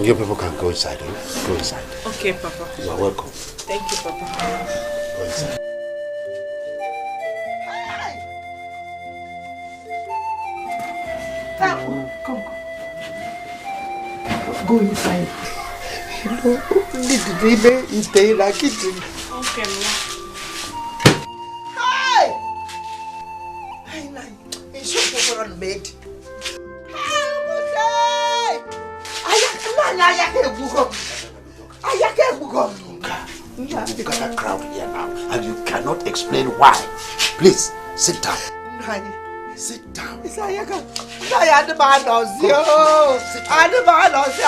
You people can go inside. Go inside. Okay, Papa. You are welcome. Thank you, Papa. Go inside. Come. Go inside. You know, need to be in the kitchen. Okay, Ma. Made. You've got a crowd here now, and you cannot explain why. Please, sit down. Sit down. It's Ayaka. I had the man on you. I had the man on you.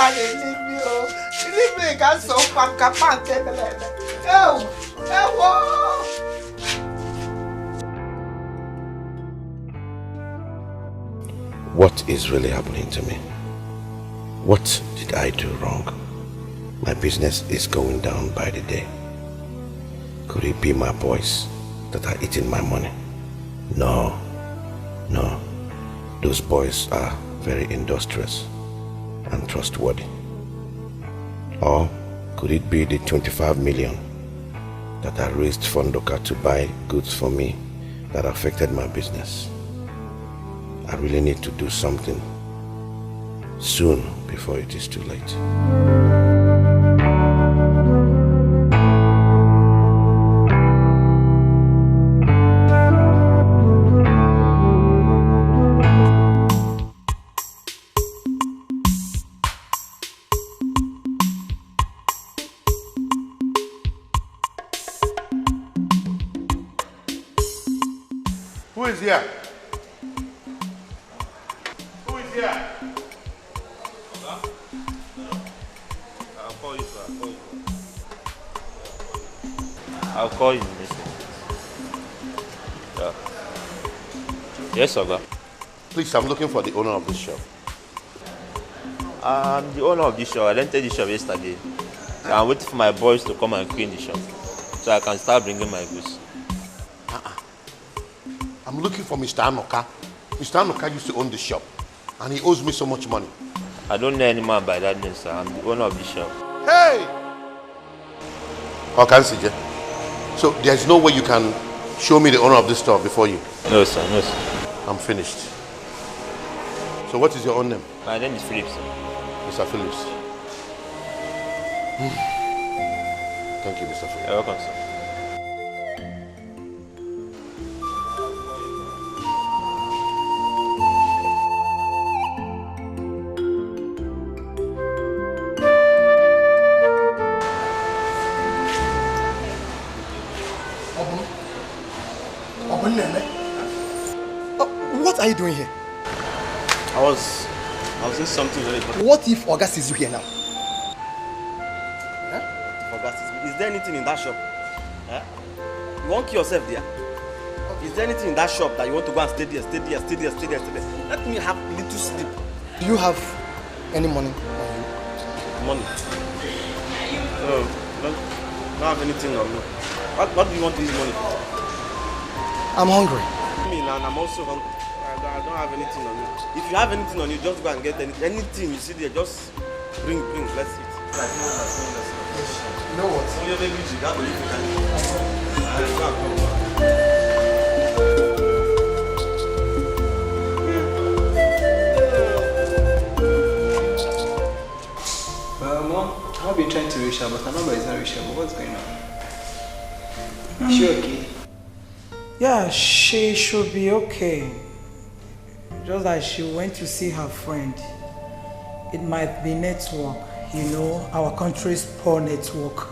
Leave me, can so panka. Oh. What is really happening to me? What did I do wrong? My business is going down by the day. Could it be my boys that are eating my money? No. Those boys are very industrious and trustworthy. Or could it be the 25 million that I raised for Ndoka to buy goods for me that affected my business? I really need to do something soon before it is too late. Who is here? Who is here? I'll call you, sir. I'll call you, mister. Yeah. Yes, Oga. Please, I'm looking for the owner of this shop. I'm the owner of this shop. I rented this shop yesterday. So I'm waiting for my boys to come and clean the shop so I can start bringing my goods. I'm looking for Mr. Anoka. Mr. Anoka used to own the shop and he owes me so much money. I don't know any man by that name, sir. I'm the owner of this shop. Hey! Okansije. So there's no way you can show me the owner of this store before you? No, sir. No, sir. I'm finished. So what is your own name? My name is Philip, sir. Mr. Phillips. Thank you, Mr. Phillips. You're welcome, sir. What are you doing here? I was doing something very important. What if Oga sees you here now? Oga sees me. Is there anything in that shop? You won't kill yourself there? Is there anything in that shop that you want to go and stay there? Let me have a little sleep. Do you have Any money? Money? No, don't have anything on me. What do you want this money for? I'm hungry. Me and I'm also hungry. I don't have anything on me. If you have anything on you, just go and get anything you see there. Just bring. Let's eat. You know what? So you're baby, you got to leave Mom, I've been trying to reach her, but her number is not reachable. What's going on? Is she okay? Yeah, she should be okay. Just like she went to see her friend. It might be network, you know, our country's poor network.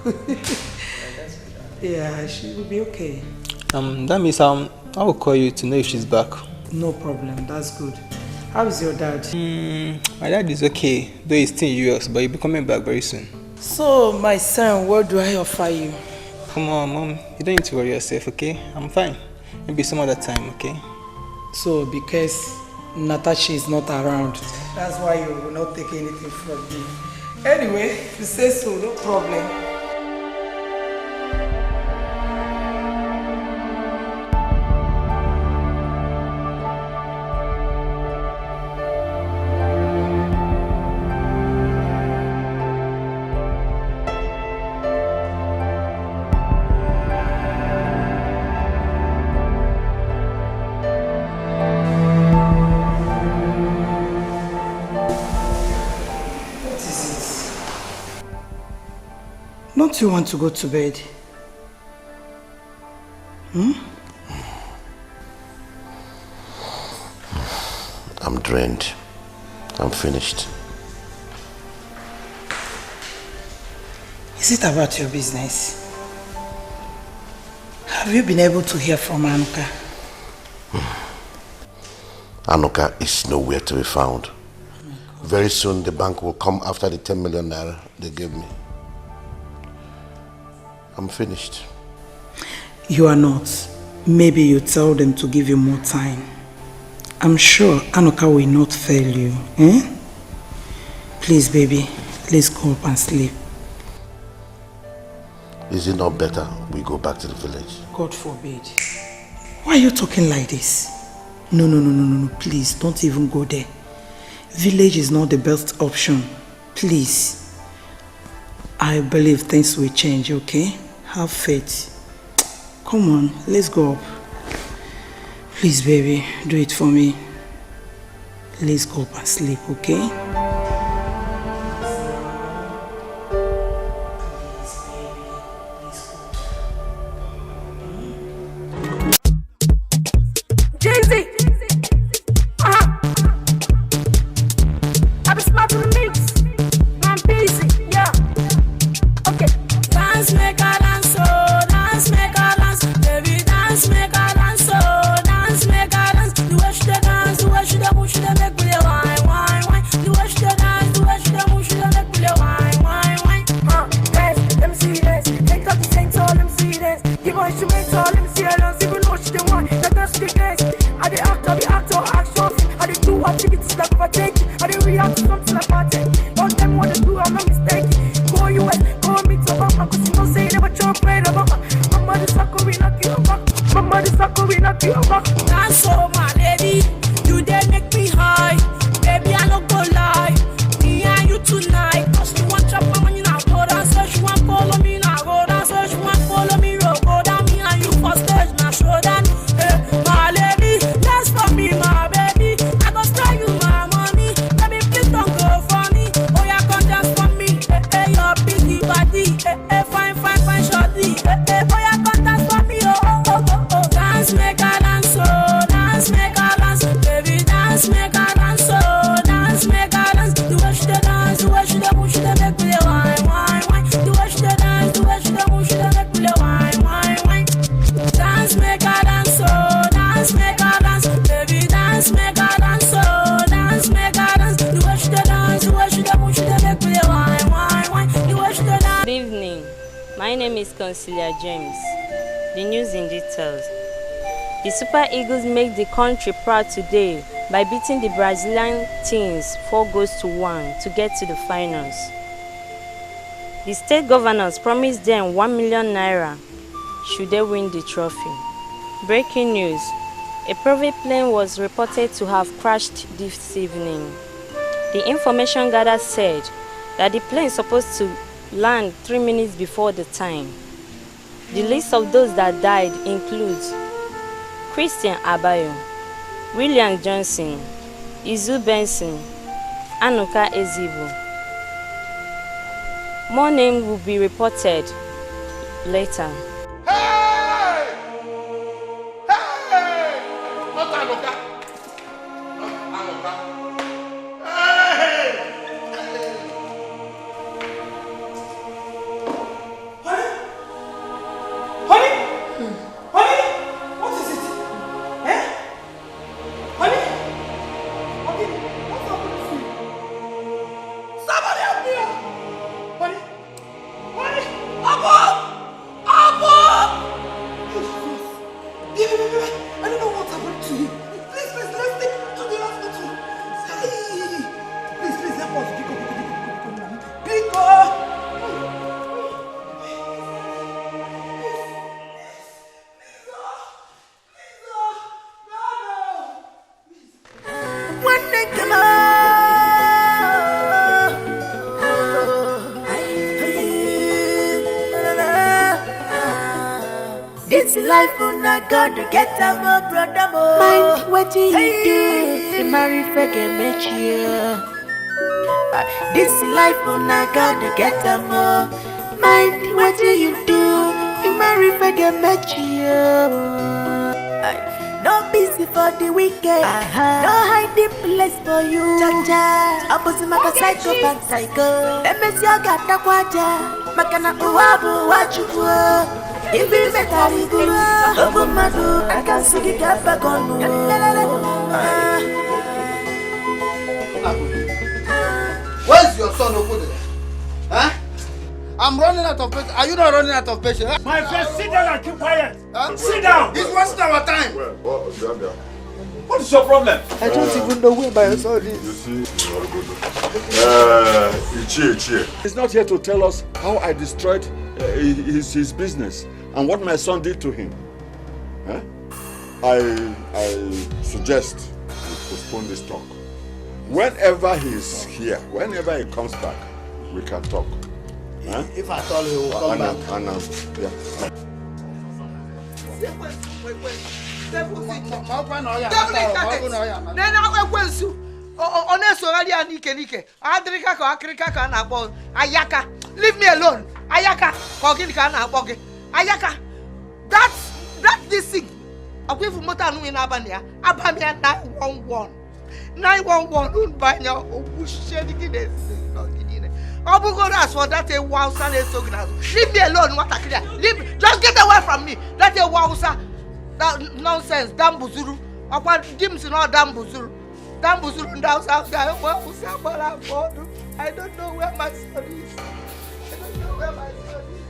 Yeah, she will be okay. That means I will call you to know if she's back. No problem, that's good. How is your dad? My dad is okay, though he's still in US, but he'll be coming back very soon. So, my son, what do I offer you? Come on, Mom. You don't need to worry yourself, okay? I'm fine. Maybe some other time, okay? So, because Natasha is not around, that's why you will not take anything from me. Anyway, if you say so, no problem. Don't you want to go to bed? I'm drained. I'm finished. Is it about your business? Have you been able to hear from Anuka? Anuka is nowhere to be found. Very soon the bank will come after the 10 million naira they gave me. I'm finished. You are not. Maybe you tell them to give you more time. I'm sure Anuka will not fail you. Please, baby, let's go up and sleep. Is it not better we go back to the village? God forbid. Why are you talking like this? No, please, don't even go there. Village is not the best option. Please. I believe things will change, okay? Have faith. Come on, let's go up. Please, baby, do it for me. Let's go up and sleep, okay? The Super Eagles make the country proud today by beating the Brazilian teams 4-1 to get to the finals. The state governors promised them 1 million naira should they win the trophy. Breaking news: a private plane was reported to have crashed this evening. The information gathered said that the plane is supposed to land 3 minutes before the time. The list of those that died includes Christian Abayo, William Johnson, Izu Benson, Anuka Ezibu. More names will be reported later. Life on a God to get a more brother more. Mind what you do, you marry forget me. This life on a God to get a more. Mind what you do, you marry forget me. No busy for the weekend, no hiding place for you. Opposite maka psycho and psycho. Let me see you got the quaja. Makana uwabu wachuwa. If we met a rigula, Obumadu, I can see the gap back on. Where's your son over there? Huh? I'm running out of patience. Are you not running out of patience? My friend, sit down and keep quiet. Sit down. He's wasting our time. What is your problem? I don't even know where my son is. You see, he's not here to tell us how I destroyed his business and what my son did to him. Huh? I suggest we postpone this talk. Whenever he's here, whenever he comes back, we can talk. Huh? If I told you he will come back. Yeah. Leave me alone. Ayaka, Ayaka, that's this thing. I'm going for motor in Abania. Abania 911. 911 by now. I'm going to ask for that a wow son is so good. Leave me alone, what I clear. Just get away from me. That a wow, that nonsense, damn buzuru. I want dims in all damn buzuru. Damn buzuru down south. I don't know where my son is. I don't know where my son is.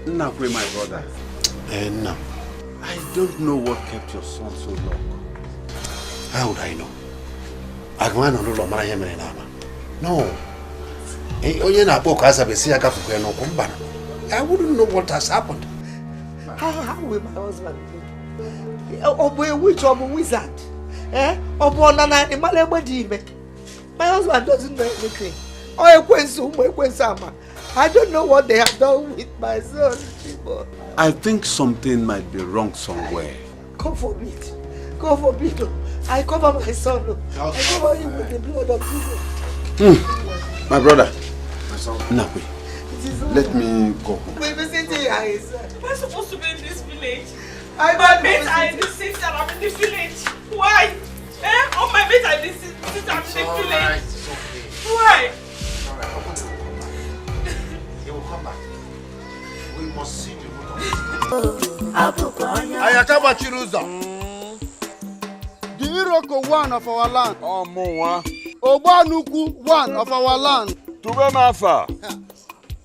Nakwe, my brother. No. I don't know what kept your son so long. How would I know? No. I wouldn't know what has happened. How will my husband do? A witch or a wizard? My husband doesn't know anything. I don't know what they have done with my son. I think something might be wrong somewhere. God forbid. God forbid. I cover my son. I cover him with the blood of Jesus. My brother, Nakwe, let me go home. Wait, listen to your eyes. Am I supposed to be in this village? My mates are in the city and I'm in the village. Why? All my mates are in the city and I'm in the village. Why? He will come back. We must see the root of it. Ayakaba Chiruza. The Iroko one of our land. Obanuku one of our land. Tubemafa.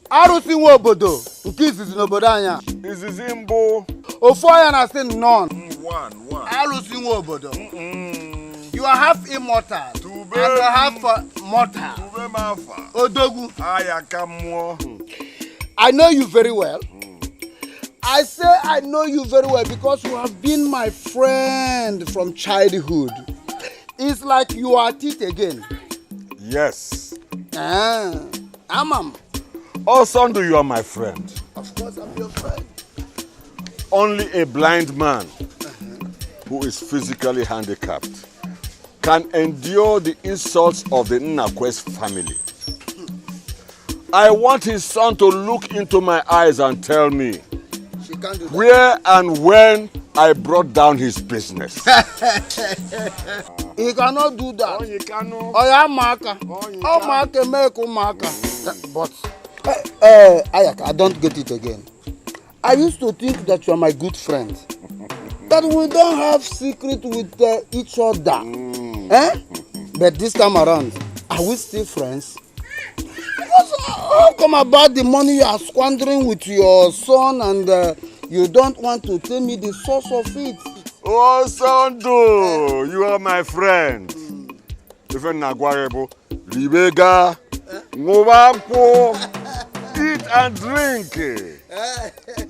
Arusi Wobodo. Ukisi Zinobodanya. Izizimbo. Ofoya na sin none. You are half immortal. And you are half mortal. Odogu. I know you very well. I say I know you very well because you have been my friend from childhood. It's like you are at it again. Yes. Amam. Oh, Sunday, you are my friend. Of course, I'm your friend. Only a blind man who is physically handicapped can endure the insults of the Nnakwe's family. I want his son to look into my eyes and tell me where and when I brought down his business. He cannot do that. But Ayaka, I don't get it again. I used to think that you are my good friend. That we don't have secret with each other. But this time around, are we still friends? Because how come about the money you are squandering with your son and you don't want to tell me the source of it? Oh, Sando, you are my friend. Even Nagwarebo, Libega, Mwampo, eat and drink.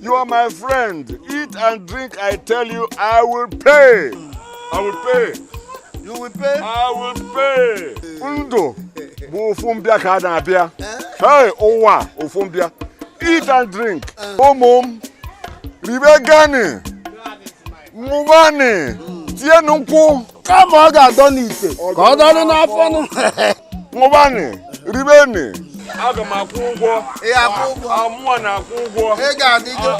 You are my friend. Eat and drink, I tell you, I will pay. I will pay. You will pay? I will pay. Undo, Bufumbia Kadabia. Hey, Owa, Ufumbia. Eat and drink. Omom, Libegani, Mugani, Tienunku. Come on, I don't eat it. God, I don't have fun. Mugani, Ribeni. Aga makwugwo. Amwa na kwugwo. Ega digo.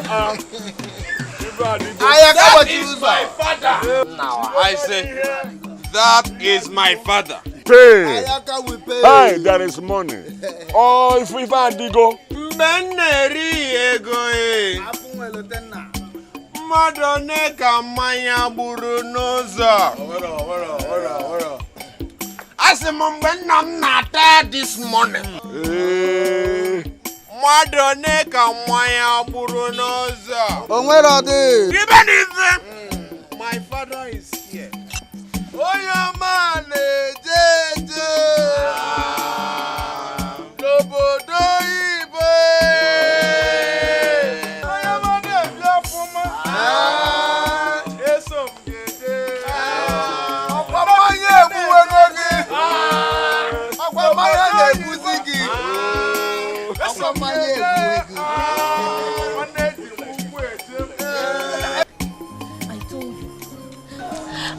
That is my father. Now I say that is my father. Pay. Ayaka will pay. Hey, there is money. Oh, if I digo. Beneri ego e. Madone ka manya buru noza. Ora. Asimombe nam nata this morning. Madone ka manya buru noza. Onwero de. Even if my father is here. Oya mane jeje. Lobodo ibe. Oya mane biafuma. Esom jeje. Ọ̀pọ̀mọye ebuwe n'oge. Ọ̀pọ̀mọye na-ebuzi gị. Ọ̀pọ̀mọye ebuwe gị.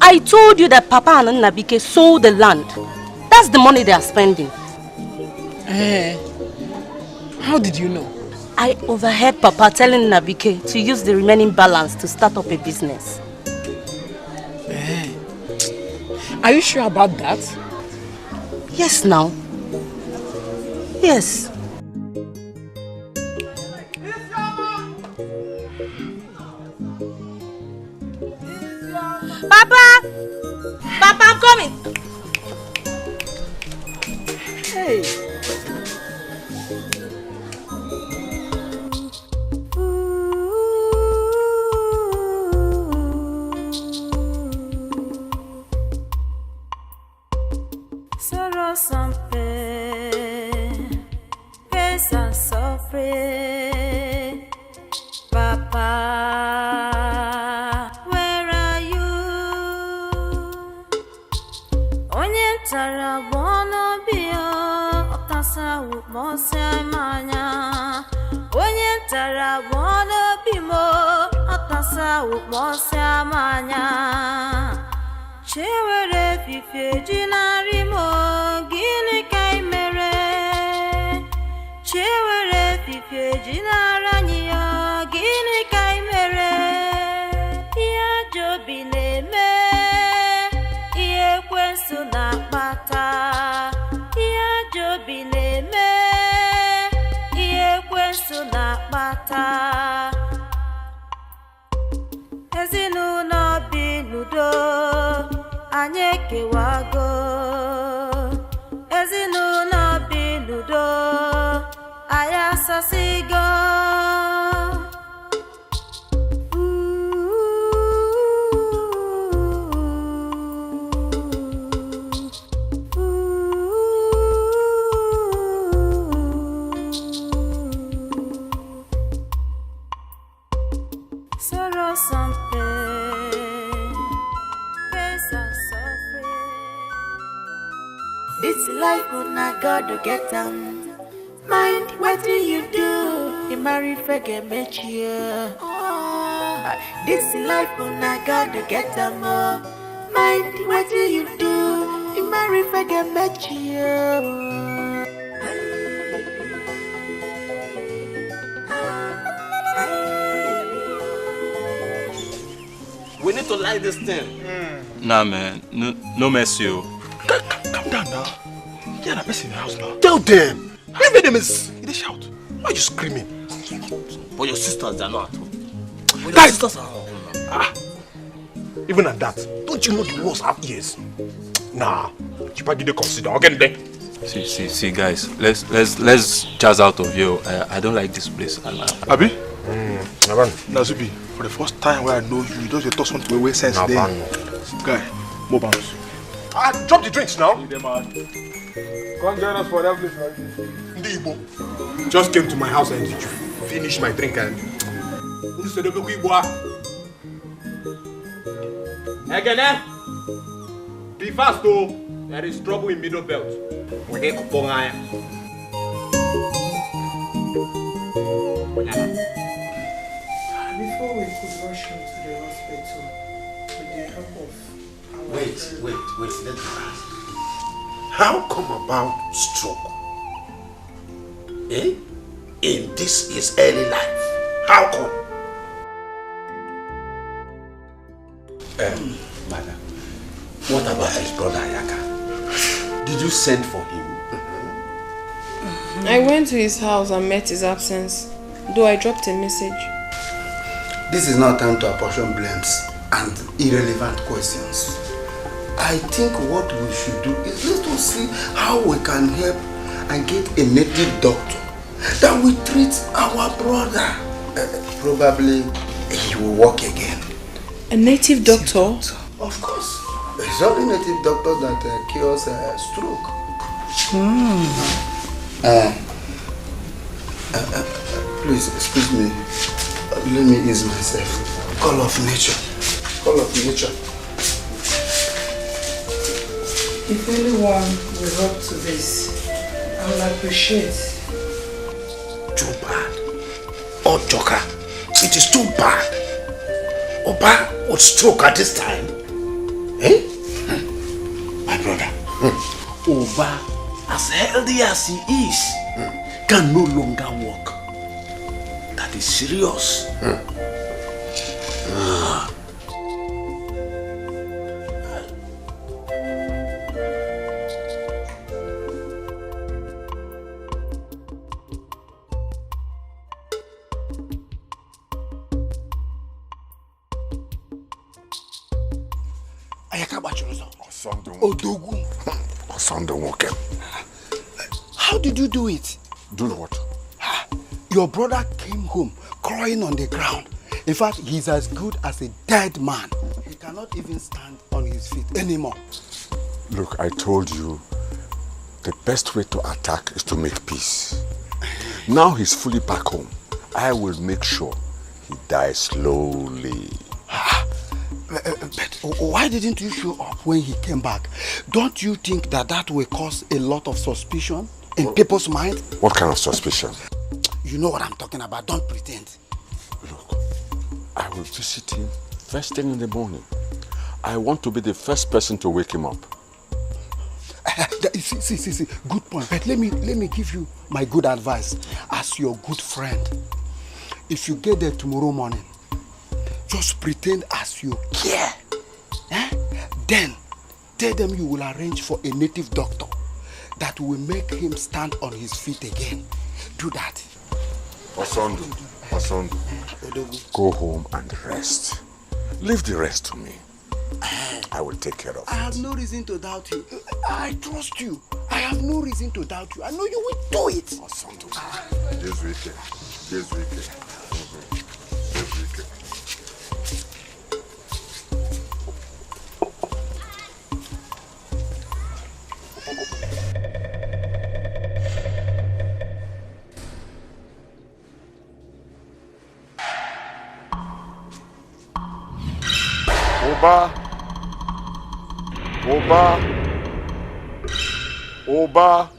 I told you that Papa and Nnabike sold the land. That's the money they are spending. How did you know? I overheard Papa telling Nnabike to use the remaining balance to start up a business. Are you sure about that? Yes, now. Yes. Papa! Papa, I'm coming! Hey! Sorrow and pain, pain and suffering. Papa, where are you? Onye tara bono bio, otasa ukmose manya. Onye tara bono bimo, otasa ukmose manya. Chewere fife jinari mo gini kai mere. Chewere fife jinara niyo gini kai mere. Iya jobi neme, iye kwensu na pata. Iya jobi neme, iye kwensu na pata. Ezinu no binudo. Anyị kewago ezinụlọ bi n'udo anyị asasigo una God to get them. Mind what do you do? You marry forget me cheer. This life una God to get them. Mind what do you do? You marry forget me cheer. We need to like this thing. Nah, man. No mercy. Calm down now. You're not person in the house now. Tell them. Every them is they shout. Why are you screaming? But your sisters, they're not at home. But your Guys! sisters are home now. Even at that, don't you know the walls have ears? Nah. You probably didn't consider. I'll get there. See, guys. Let's jazz out of here. I don't like this place. Abi? Nazubi, for the first time where I know you, don't you talk something way sense there. Guy, more bounce. Drop the drinks now. Come join us for that place, right? Ndibo just came to my house and finished my drink and Again, be fast though. There is trouble in middle belt. Before we could rush him to the hospital with the help of our Wait, let me ask. How come about stroke? Eh? In this his early life. How come? Madam, what about his brother Ayaka? Did you send for him? I went to his house and met his absence, though I dropped a message. This is not time to apportion blames and irrelevant questions. I think what we should do is let us see how we can help and get a native doctor that will treat our brother. Probably he will walk again. A native doctor? Of course. It's only native doctor that cures stroke. Please, excuse me. Let me ease myself. Call of nature. Call of nature. If anyone will help to this, I will appreciate. Too bad. Oh, Joker, it is too bad. Oba would stroke at this time. Eh? My brother. Oba, as healthy as he is, can no longer walk. That is serious. How did you do it? Do what? Your brother came home crying on the ground. In fact, he's as good as a dead man. He cannot even stand on his feet anymore. Look, I told you, the best way to attack is to make peace. Now he's fully back home. I will make sure he dies slowly. But why didn't you show up when he came back? Don't you think that will cause a lot of suspicion in people's mind? What kind of suspicion? You know what I'm talking about. Don't pretend. Look, I will visit him first thing in the morning. I want to be the first person to wake him up. See, good point. But let me give you my good advice as your good friend. If you get there tomorrow morning, just pretend as you care. Then tell them you will arrange for a native doctor that will make him stand on his feet again. Do that. Osondu, go home and rest. Leave the rest to me. I will take care of it. I have no reason to doubt you. I trust you. I have no reason to doubt you. I know you will do it. Osondu, this weekend. This weekend. Oba.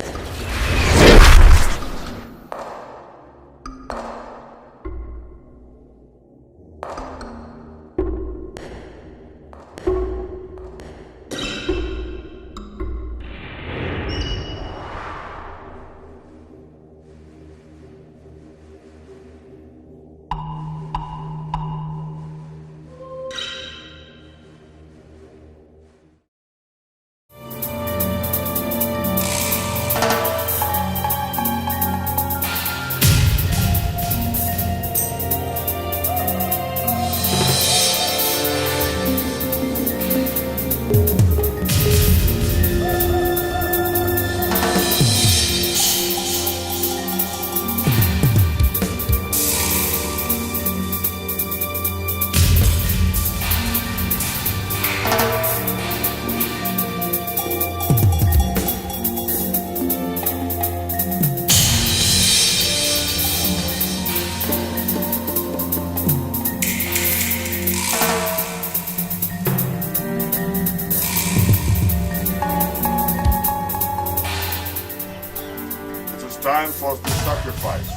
Time for the sacrifice.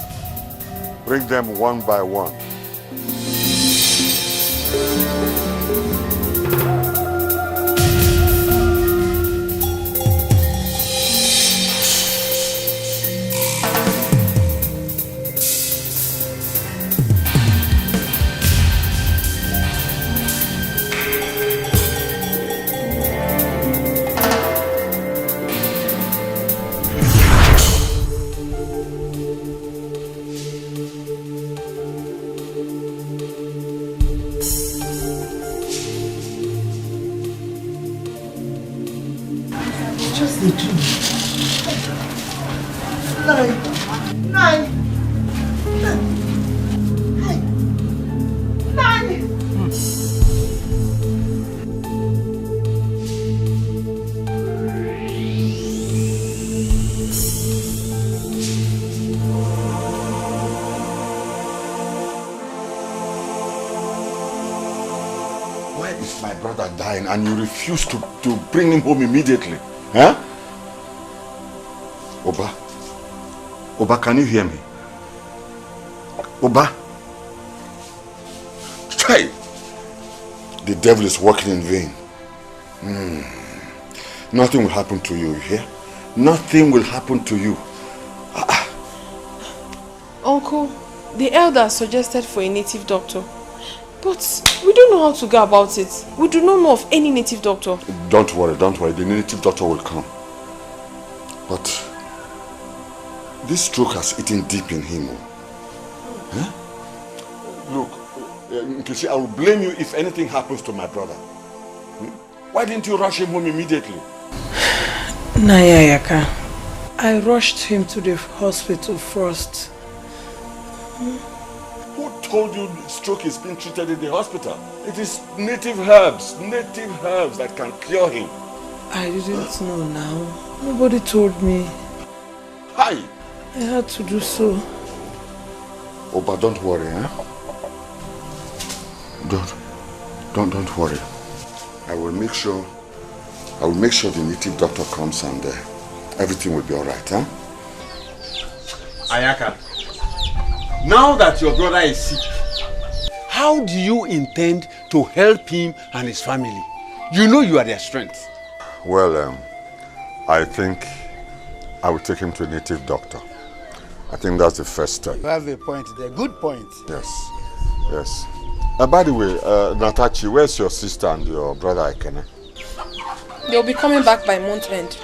Bring them one by one. And you refuse to bring him home immediately. Huh? Oba, can you hear me? Oba? Try. The devil is working in vain. Nothing will happen to you, you hear? Nothing will happen to you. Uncle, the elder suggested for a native doctor. But we don't know how to go about it. We do not know of any native doctor. Don't worry. The native doctor will come. But this stroke has eaten deep in him. Huh? Look, Nkechi, I will blame you if anything happens to my brother. Why didn't you rush him home immediately? Nayayaka, I rushed him to the hospital first. Who told you stroke is being treated in the hospital? It is native herbs that can cure him. I didn't know now. Nobody told me. Hi! I had to do so. Oh, but don't worry, huh? Don't worry. I will make sure the native doctor comes and everything will be alright, huh? Ayaka. Now that your brother is sick, how do you intend to help him and his family? You know you are their strength. Well, I think I will take him to a native doctor. I think that's the first step. You have a point there. Good point. Yes. By the way, Natachi, where's your sister and your brother Ikene? They'll be coming back by month end.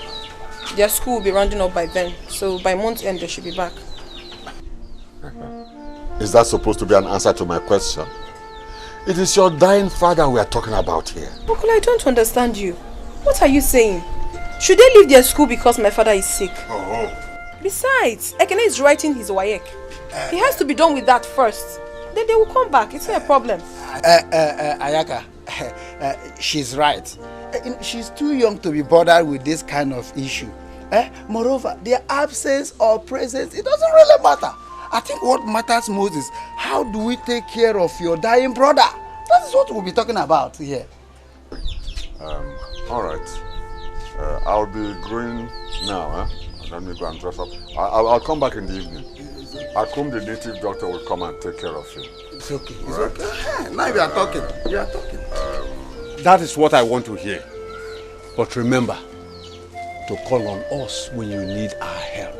Their school will be rounding up by then. So by month end, they should be back. Is that supposed to be an answer to my question? It is your dying father we are talking about here. Uncle, I don't understand you. What are you saying? Should they leave their school because my father is sick? Oh. Besides, Ekene is writing his WAEC. He has to be done with that first. Then they will come back. It's not a problem. Ayaka, she's right. She's too young to be bothered with this kind of issue. Moreover, their absence or presence, it doesn't really matter. I think what matters most is how do we take care of your dying brother? That is what we'll be talking about here. All right. I'll be going now, huh? Let me go and dress up. I'll come back in the evening. Akum, the native doctor, will come and take care of you. It's okay. It's okay. Now you are talking. You are talking. That is what I want to hear. But remember to call on us when you need our help.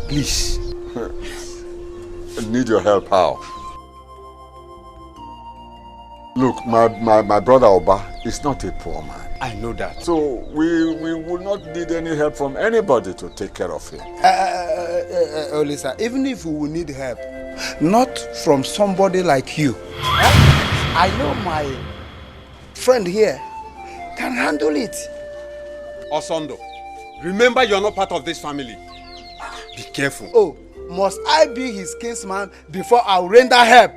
Please. I need your help, how? Look, my brother Oba is not a poor man. I know that. So we will not need any help from anybody to take care of him. Olisa, even if we will need help, not from somebody like you. I know my friend here can handle it. Osondo, remember you are not part of this family. Be careful. Oh, must I be his kinsman before I will render help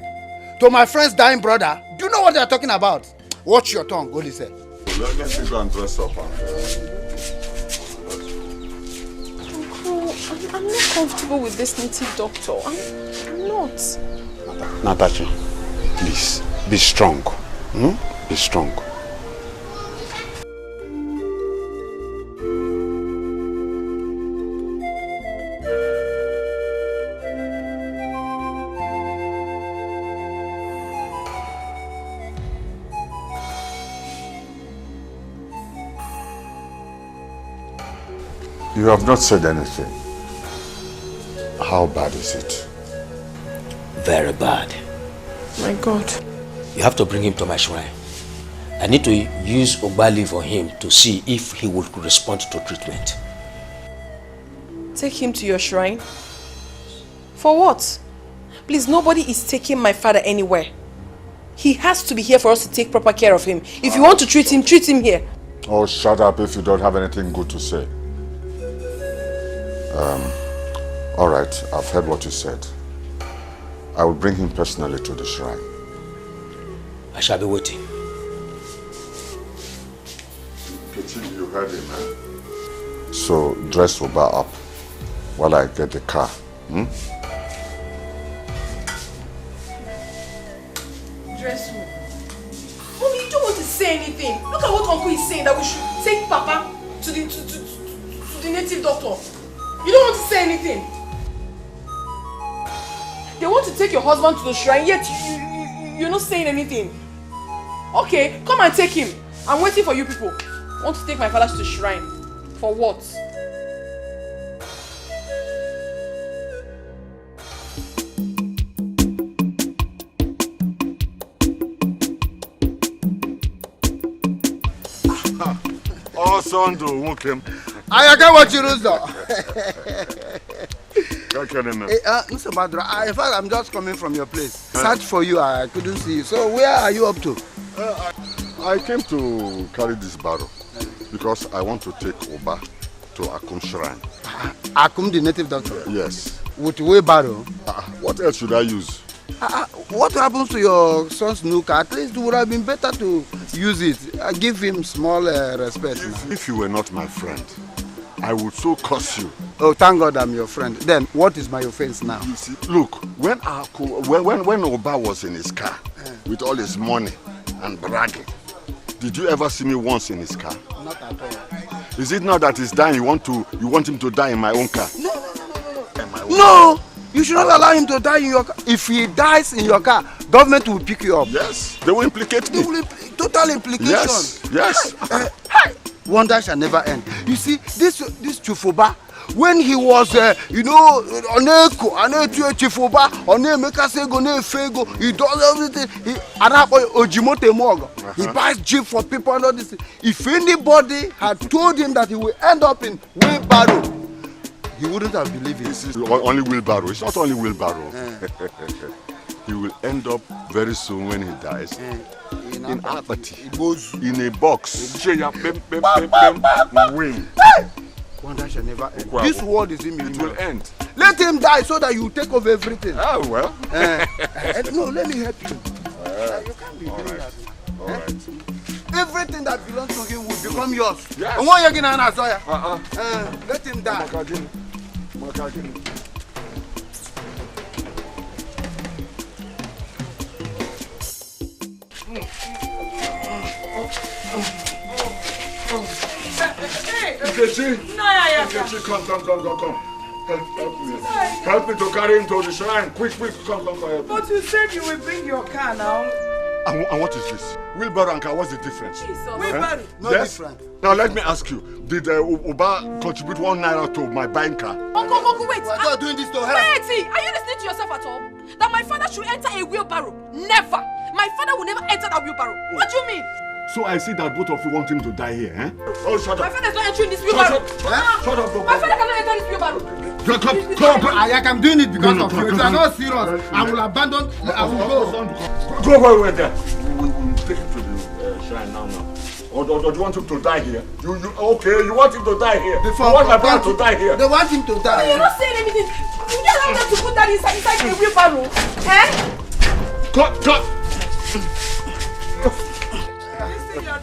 to my friend's dying brother? Do you know what they are talking about? Watch your tongue, Olisa. Let me go and dress up. Uncle, I'm not comfortable with this native doctor. I'm not. Natasha, please, be strong. Be strong. You have not said anything. How bad is it? Very bad. My God. You have to bring him to my shrine. I need to use Ogbali for him to see if he will respond to treatment. Take him to your shrine? For what? Please, nobody is taking my father anywhere. He has to be here for us to take proper care of him. If you want to treat him here. Oh, shut up if you don't have anything good to say. All right, I've heard what you said. I will bring him personally to the shrine. I shall be waiting. You heard him, eh? So, dress Oba up while I get the car. Dress who? Mommy, you don't want to say anything. Look at what Uncle is saying, that we should take Papa to the native doctor. You don't want to say anything. They want to take your husband to the shrine, yet you're not saying anything. Okay, come and take him. I'm waiting for you people. I want to take my father to the shrine. For what? Oh, Sondo, welcome. I get what you lose though. Mr. Badra, in fact, I'm just coming from your place. Search for you, I couldn't see you. So where are you up to? I came to carry this barrow because I want to take Oba to Akum shrine. Akum, the native doctor? Yes. With wheelbarrow? What else should I use? What happens to your son's nuka? At least it would have been better to use it. Give him small respect. If you were not my friend, I would so curse you. Oh, thank God I'm your friend. Then, what is my offense now? You see, look, when Oba was in his car with all his money and bragging, did you ever see me once in his car? Not at all. Is it now that he's dying, you want him to die in my own car? No! You should not allow him to die in your car. If he dies in your car, government will pick you up. Yes, they will implicate me. Total implication. Yes. Wonder shall never end. You see, this Chufuba, when he was, Chufuba, he does everything. He buys jeep for people and all this. If anybody had told him that he will end up in wheelbarrow, he wouldn't have believed it. This is only wheelbarrow. It's not only wheelbarrow. He will end up very soon when he dies in apathy, in a box. Wing. Wonder shall never end. This world is immutable. It will end. Let him die so that you take over everything. Oh, well. No, let me help you. You can't be doing that. All right. Everything that belongs to him will become yours. Yes. Let him die. Nkechi! Nkechi, come. Help me to carry him to the shrine. Quick, come, help me. But you said you will bring your car now. And what is this? Wheelbarrow and car, what's the difference? Wheelbarrow? No different. Now let me ask you, did Uba contribute 1 naira to my buying car? Uncle, wait. We're not doing this to her. Wait, are you listening to yourself at all? That my father should enter a wheelbarrow? Never! My father will never enter that wheelbarrow. What do you mean? So I see that both of you want him to die here, eh? Oh, shut My up. father is not entering this wheelbarrow. Shut up. My father cannot enter this wheelbarrow. Come. I'm doing it because of you. If you are not serious, I will abandon. I will go. Go away there. We will take him to the shrine now. Or do you want him to die here? Okay, you want him to die here. You want my brother to die here. They want him to die. You're not saying anything. You just allow them to put that inside the wheelbarrow. Eh? Come.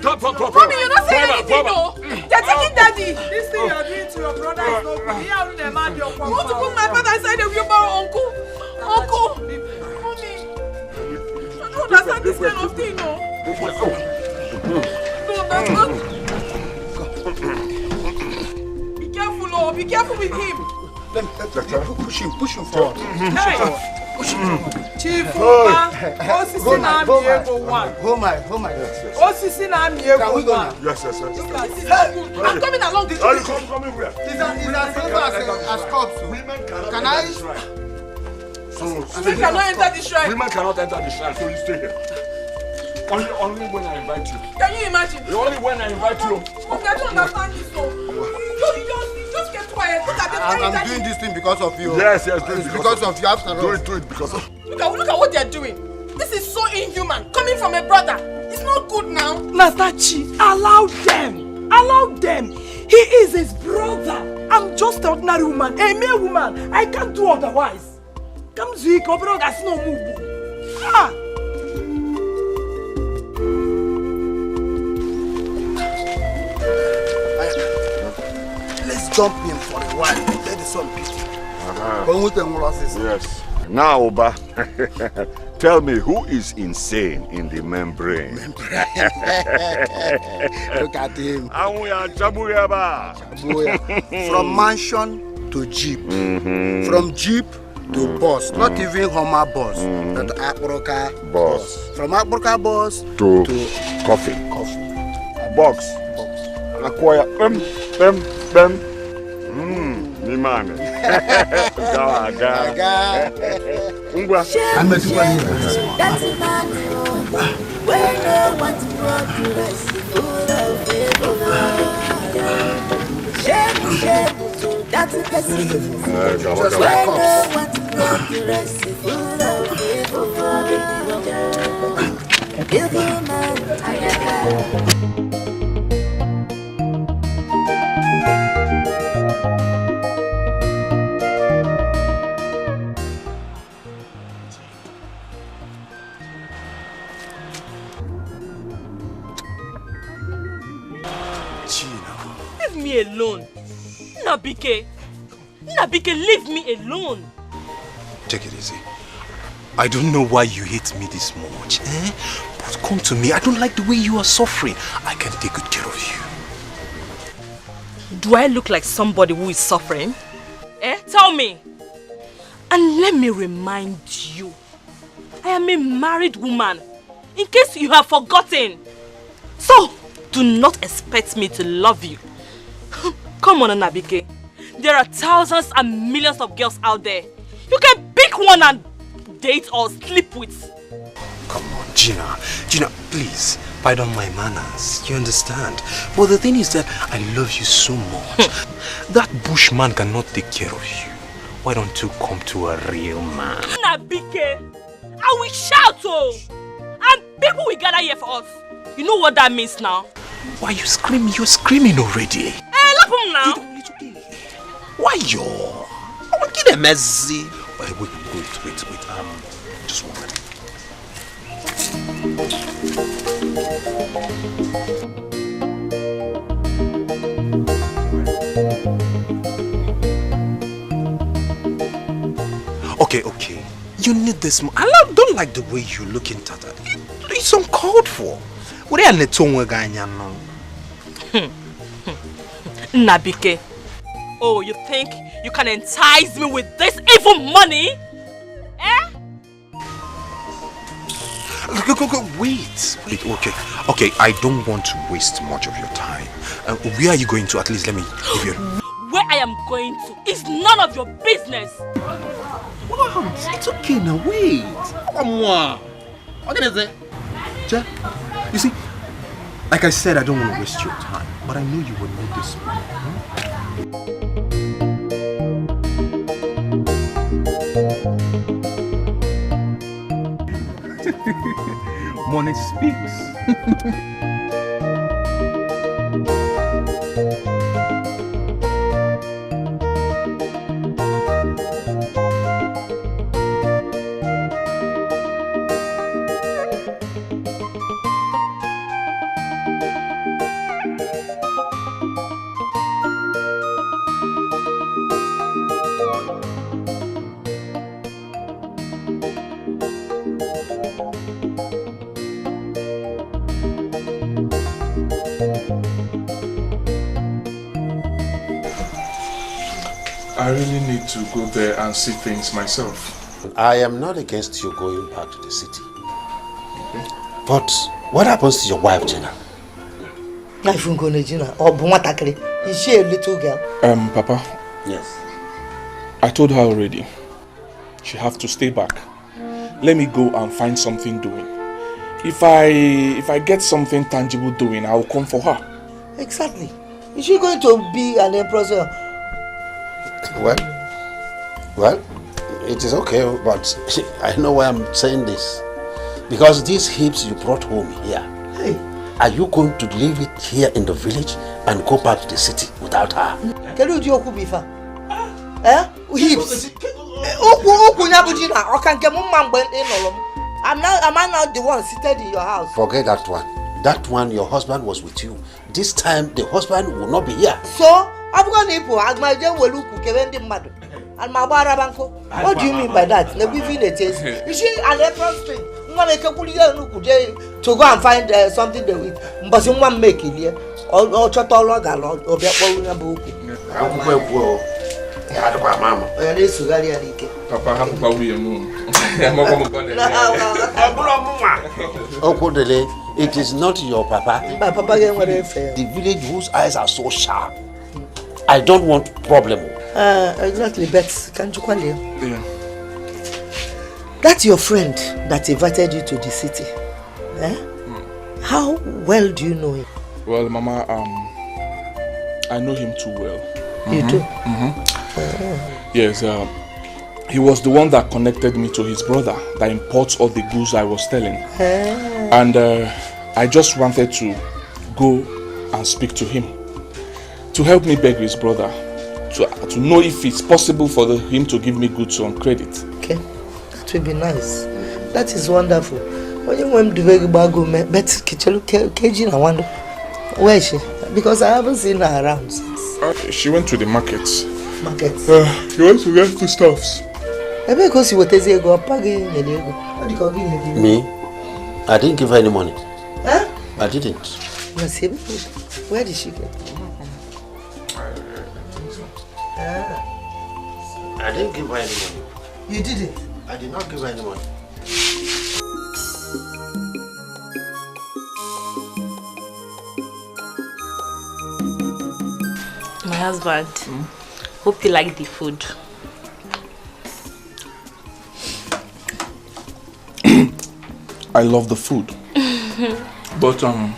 Mommy, you're not saying anything, no. They're taking daddy. This thing you're doing to your brother is not good. You want to put my father inside the wheelbarrow, uncle? Mommy, I don't understand this kind of thing, no. No, that's not. Be careful, oh. Be careful with him. Push him forward. Hey. Chief Uba, Osisi na Amiego 1. Oh my. Osisi na Amiego 1. Yes. I'm coming along this way. Are you coming where? He's as cops. Can I? So We cannot enter the shrine. Women cannot enter the shrine, so you stay here. Only when I invite you. Can you imagine? Only when I invite you. Okay, I don't understand this, so. You just get quiet. Look at them. I'm doing this thing because of you. Yes, do it because of you. After all. Do it because of. Look at what they're doing. This is so inhuman. Coming from a brother. It's not good now. Natachi, allow them. He is his brother. I'm just an ordinary woman, a mere woman. I can't do otherwise. Come to your brother, that's no move. Let's jump in for a while. Let the sun beat. Yes. Now, Oba, tell me who is insane in the membrane? Look at him. From mansion to jeep. From jeep to bus. Not even Hummer bus. But Akburoka bus. From Akburoka bus to coffee. Box. Acquire. Me man. I'm a man. Where no one's progress. That's a person. Where no one's progress. Leave me alone. Nabike, leave me alone. Take it easy. I don't know why you hate me this much, But come to me. I don't like the way you are suffering. I can take good care of you. Do I look like somebody who is suffering? Tell me. And let me remind you, I am a married woman, in case you have forgotten. So, do not expect me to love you. Come on, Nabike. There are thousands and millions of girls out there. You can pick one and date or sleep with. Come on, Gina, please, pardon my manners. You understand? But the thing is that I love you so much. That bushman cannot take care of you. Why don't you come to a real man? Nabike, I will shout, and people will gather here for us. You know what that means now? Why are you screaming? You're screaming already. Hey, look him now. Why you? I want to get a messy. Wait. Just 1 minute. Okay. You need this more. I don't like the way you're looking at it. It's uncalled for. Nabike. Oh, you think you can entice me with this evil money? Eh? Wait, okay, I don't want to waste much of your time. Where are you going to? At least let me give you Where I am going to is none of your business. What? It's okay now, wait. Come on. What is it? You see, like I said, I don't want to waste your time, but I know you will need this money. Money speaks. I really need to go there and see things myself. I am not against you going back to the city. Okay. But what happens to your wife, Jenna? Is she a little girl? Papa. Yes. I told her already. She have to stay back. Let me go and find something doing. If I get something tangible doing, I will come for her. Exactly. Is she going to be an empress? Well, it is okay, but I know why I'm saying this. Because these hips you brought home here, are you going to leave it here in the village and go back to the city without her? Can you do Bifa? Hips. Am I not the one seated in your house? Forget that one. That one, your husband was with you. This time, the husband will not be here. So, I'm going to put my dear will look mad. And my barabanko. What do you mean by that? Let me feel it is. You see, an apron string. To go and find something to eat. But you want make it here. Or Chatologa or Beapola. Papa, it is not your papa. The village whose eyes are so sharp. I don't want problem. Exactly, but can't you call him? Yeah. That's your friend that invited you to the city. Eh? How well do you know him? Well, Mama, I know him too well. You do? Yes, he was the one that connected me to his brother that imports all the goods I was selling. And I just wanted to go and speak to him to help me beg his brother to know if it's possible for him to give me goods on credit. Okay, that would be nice. That is wonderful. When you went to Vegabago, but Keji, I wonder where is she? Because I haven't seen her around since. She went to the markets. Markets? She went to get foodstuffs. Because you were telling me, me? I didn't give her any money. Huh? I didn't. Where did she get? I didn't give her any money. You didn't? I did not give her any money. My husband, hope you like the food. I love the food. But you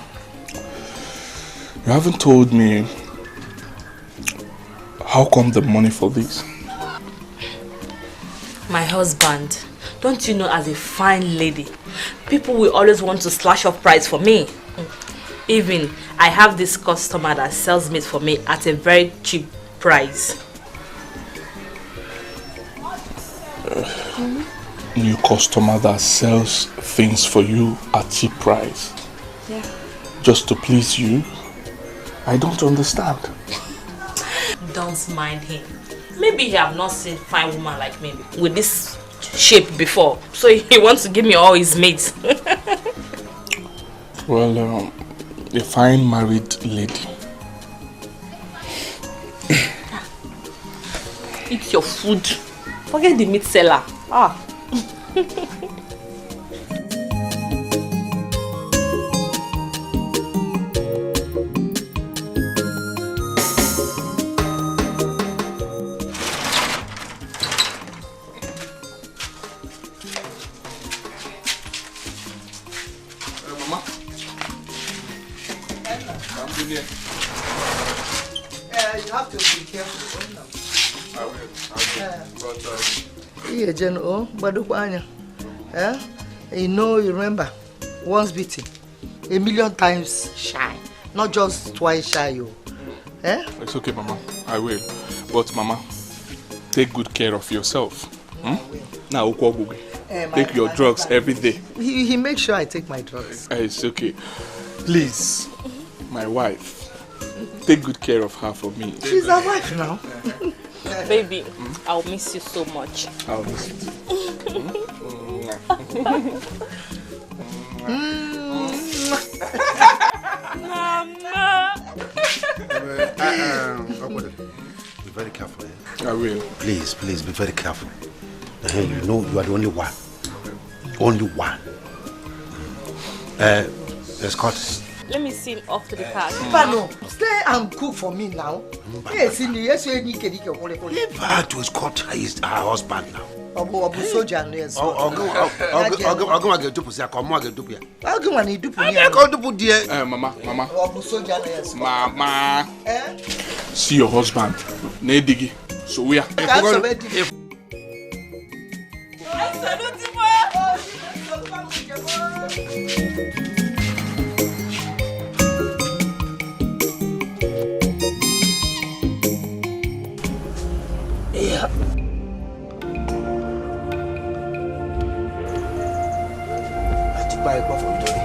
haven't told me how come the money for this? My husband, don't you know, as a fine lady, people will always want to slash off price for me. Even I have this customer that sells meat for me at a very cheap price. New customer that sells things for you at cheap price. Yeah. Just to please you? I don't understand. Don't mind him. Maybe he have not seen a fine woman like me with this shape before, so he wants to give me all his mates. Well, a fine married lady. eat your food. Forget the meat seller. Ah. You have to be careful. I will. But you remember, once beaten, a million times shy, not just twice shy. It's okay, Mama. I will. But Mama, take good care of yourself. Now, take your drugs every day. He makes sure I take my drugs. It's okay. Please, my wife, take good care of her for me. She's a wife now. Baby, I'll miss you so much. I'll miss you. Mama. Be very careful. I will. Please, be very careful. You know you are the only one. Only one. Escort. Let me see him off to the car. Pano, stay and cook for me now. Yes, you need to escort her husband now. Abu soldier yes. Mama. Abu soldier yes. Mama. See your husband. Nedigi. So we are. Yeah. I took my call from Tony.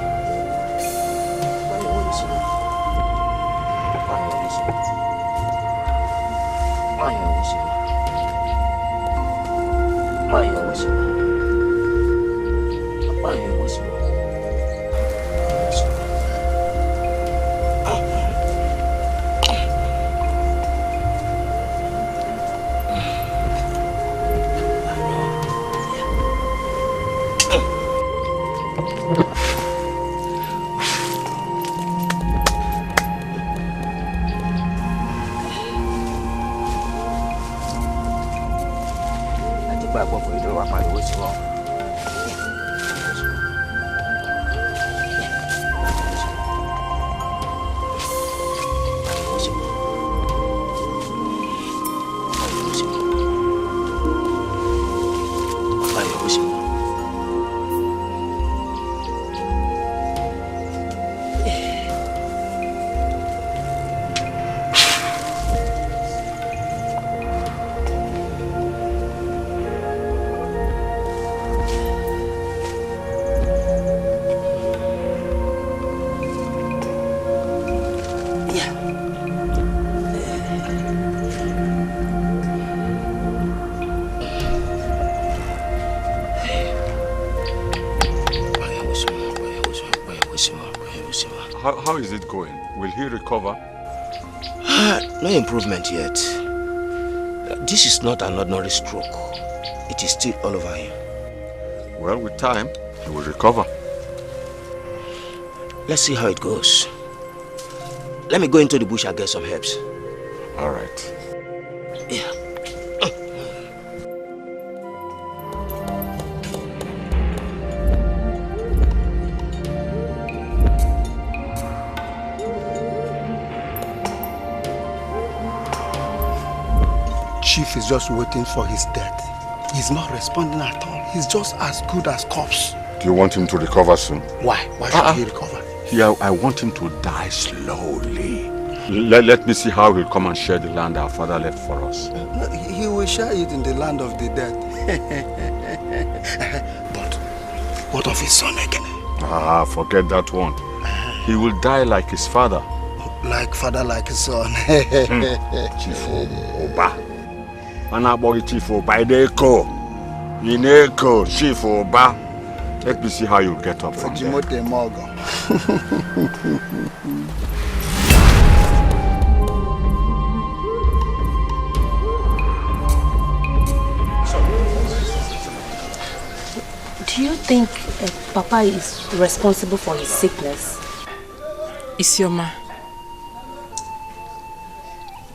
How is it going? Will he recover? No improvement yet. This is not an ordinary stroke. It is still all over him. Well, with time, he will recover. Let's see how it goes. Let me go into the bush and get some herbs. All right. Yeah. Chief is just waiting for his death. He's not responding at all. He's just as good as corpse. Do you want him to recover soon? Why? Why should he recover? Yeah, I want him to die slowly. Let me see how he'll come and share the land our father left for us. He will share it in the land of the dead. But what of his son again? Forget that one. He will die like his father. Like father, like his son. Chief Oba. Anabori Chief Oba. Ineko Chief Oba. Let me see how you get up from there. Do you think Papa is responsible for his sickness? Isioma,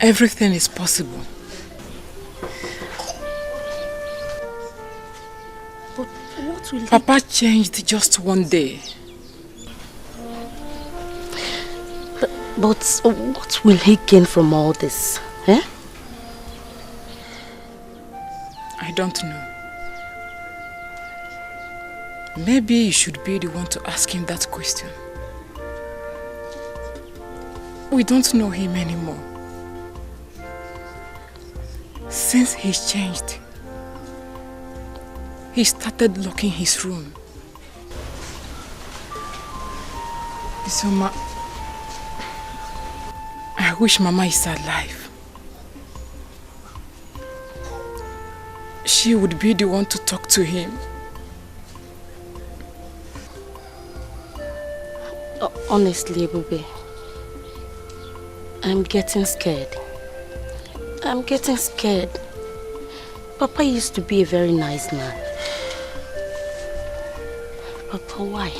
everything is possible. But what will Papa changed just one day. But what will he gain from all this? Eh? I don't know. Maybe you should be the one to ask him that question. We don't know him anymore. Since he's changed, he started locking his room. Isioma, I wish Mama is alive. She would be the one to talk to him. Honestly, Ebube, I'm getting scared. I'm getting scared. Papa used to be a very nice man. Papa, why?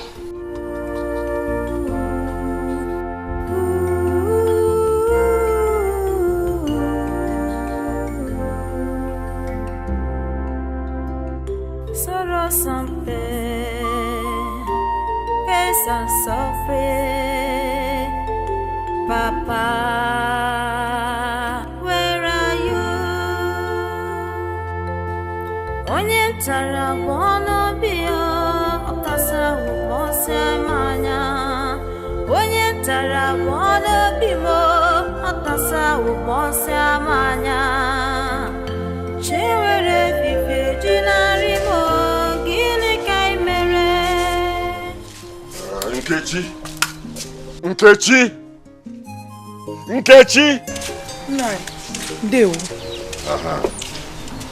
Sorrow sampe, pesa sofre, Papa, where are you? Onye tara wono bio, okasa umose manya. Onye tara wono bimo, okasa umose manya. Chewere fife jinari mo, gini kai mere. Nkechi! Nkechi! No, Deo.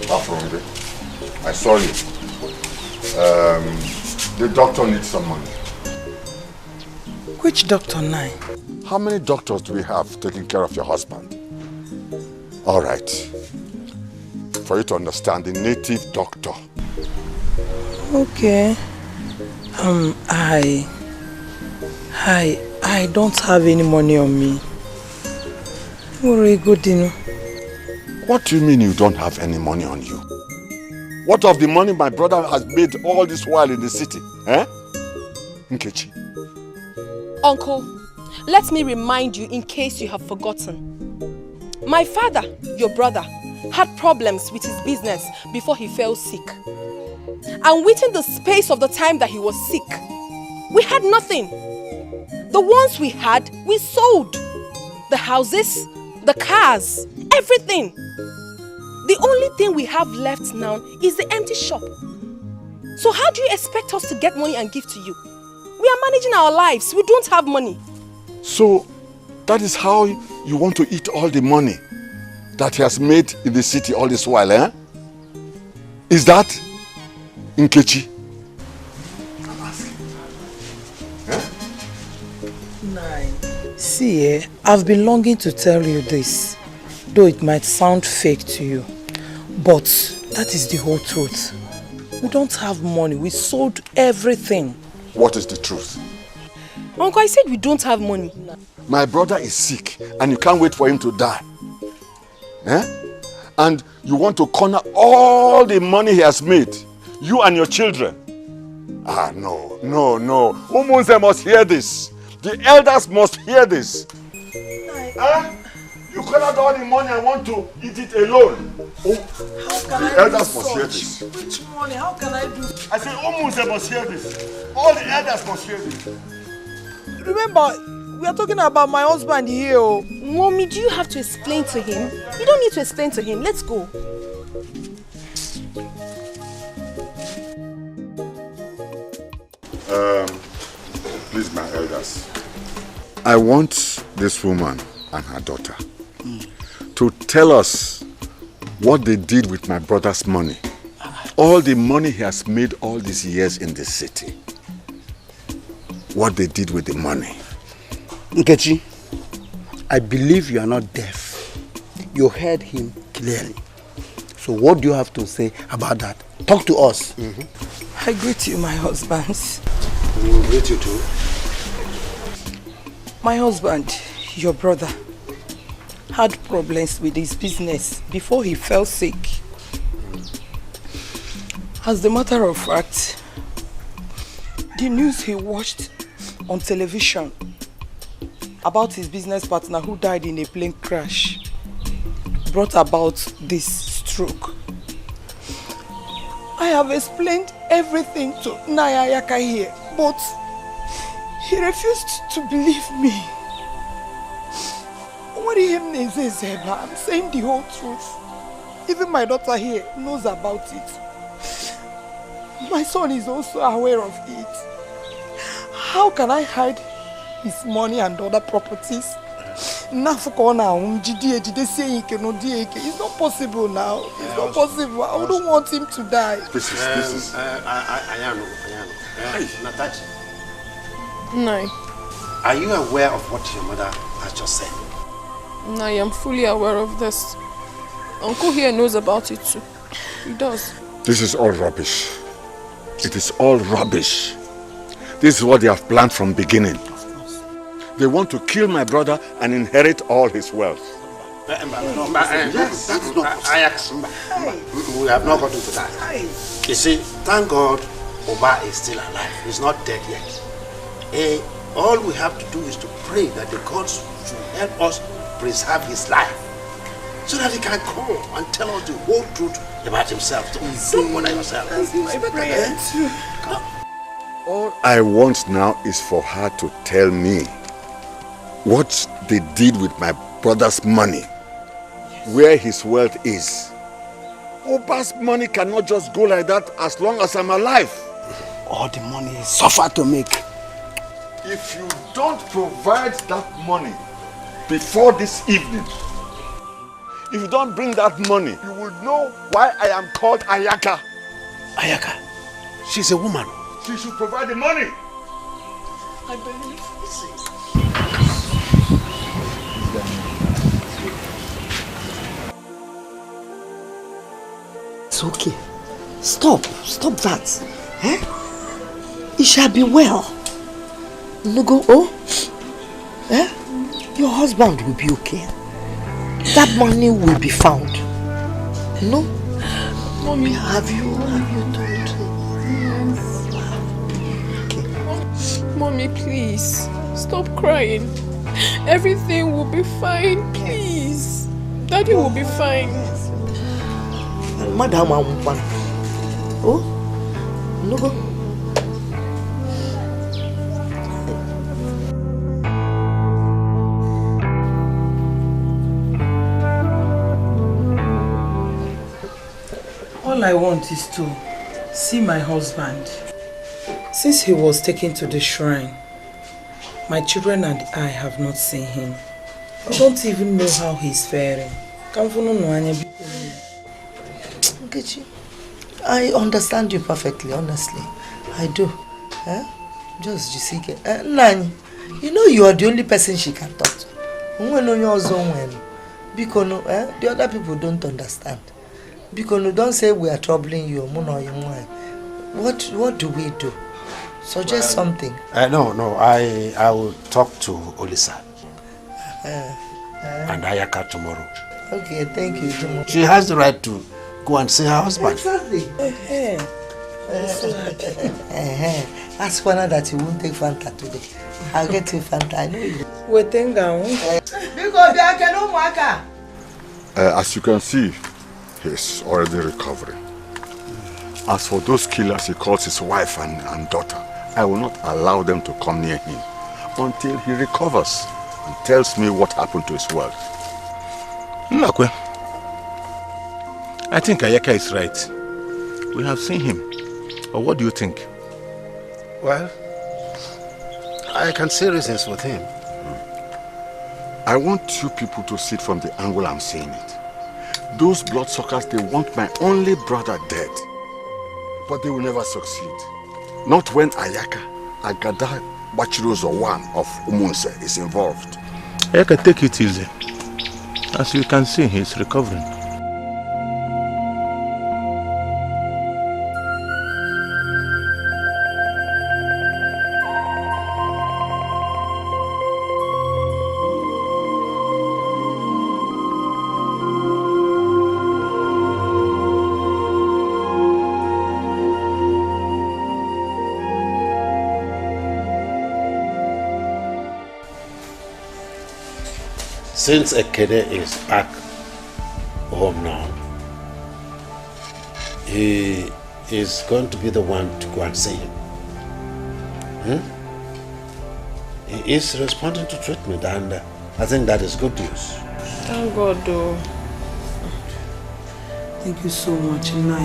Afronde, I saw you. The doctor needs some money. Which doctor now? How many doctors do we have taking care of your husband? All right. For you to understand, the native doctor. Okay. I don't have any money on me. What do you mean you don't have any money on you? What of the money my brother has made all this while in the city? Eh? Nkechi. Uncle, let me remind you in case you have forgotten. My father, your brother, had problems with his business before he fell sick. And within the space of the time that he was sick, we had nothing. The ones we had, we sold. The houses, the cars, everything. The only thing we have left now is the empty shop. So how do you expect us to get money and give to you? We are managing our lives. We don't have money. So, that is how you want to eat all the money that he has made in the city all this while, eh? Is that Nkechi? See, I've been longing to tell you this, though it might sound fake to you, but that is the whole truth. We don't have money. We sold everything. What is the truth? Uncle, I said we don't have money. My brother is sick and you can't wait for him to die. Eh? And you want to corner all the money he has made, you and your children. Ah, no. Umunze must hear this. The elders must hear this. You cornered all the money, I want to eat it alone. The elders must hear this. Which money? How can I do? I said Umunze must hear this. All the elders must hear this. Remember, we are talking about my husband here. Mommy, do you have to explain to him? You don't need to explain to him. Let's go. Please, my elders. I want this woman and her daughter to tell us what they did with my brother's money. All the money he has made all these years in the city. What they did with the money. Nkechi, I believe you are not deaf. You heard him clearly. So what do you have to say about that? Talk to us. I greet you, my husbands. We greet you too. My husband, your brother, had problems with his business before he fell sick. As a matter of fact, the news he watched on television about his business partner who died in a plane crash brought about this stroke. I have explained everything to Nayayaka here, but he refused to believe me. What do you mean, Zeba? I'm saying the whole truth. Even my daughter here knows about it. My son is also aware of it. How can I hide his money and other properties? It's not possible now. It's not possible. I wouldn't want him to die. This is. Ayano. Natachi. No. Are you aware of what your mother has just said? No, I am fully aware of this. Uncle here knows about it too. He does. This is all rubbish. It is all rubbish. This is what they have planned from beginning. They want to kill my brother and inherit all his wealth. That's not possible. We have not gotten to that. You see, thank God Oba is still alive. He's not dead yet. All we have to do is to pray that the gods should help us preserve his life, so that he can come and tell us the whole truth about himself. Don't bother yourself. My prayer too. All I want now is for her to tell me what they did with my brother's money, where his wealth is. Oba's money cannot just go like that as long as I'm alive. All the money is suffer to make. If you don't provide that money before this evening, if you don't bring that money, you will know why I am called Ayaka. Ayaka? She's a woman. She should provide the money. I believe. It's okay. Stop that. It shall be well. Nugo, your husband will be okay. That money will be found. No? Mommy, have you told? Okay. Mommy, please. Stop crying. Everything will be fine, please. Daddy will be fine. Madam, oh? Nugo. All I want is to see my husband. Since he was taken to the shrine, my children and I have not seen him. I don't even know how he's faring. Nkechi, I understand you perfectly, honestly. I do. Just Jisike. Nani, you know you are the only person she can talk to. Because the other people don't understand. Because don't say we are troubling you. What do we do? Suggest something. No. I will talk to Olisa and Ayaka tomorrow. Okay, thank you. She has the right to go and see her husband. Exactly. Ask Wana that you won't take Fanta today. I'll get you Fanta. I know you. As you can see, he's already recovering. As for those killers he calls his wife and daughter, I will not allow them to come near him until he recovers and tells me what happened to his wealth. Nakwe, I think Ayaka is right. We have seen him. Or what do you think? Well, I can see reasons with him. I want you people to see it from the angle I'm seeing it. Those bloodsuckers, they want my only brother dead. But they will never succeed. Not when Ayaka, Agada, Bachirozo one of Umunse is involved. Ayaka, take it easy. As you can see, he's recovering. since Ekene is back home now, he is going to be the one to go and see him. He is responding to treatment, and I think that is good news. Thank God, though. Thank you so much, Nai.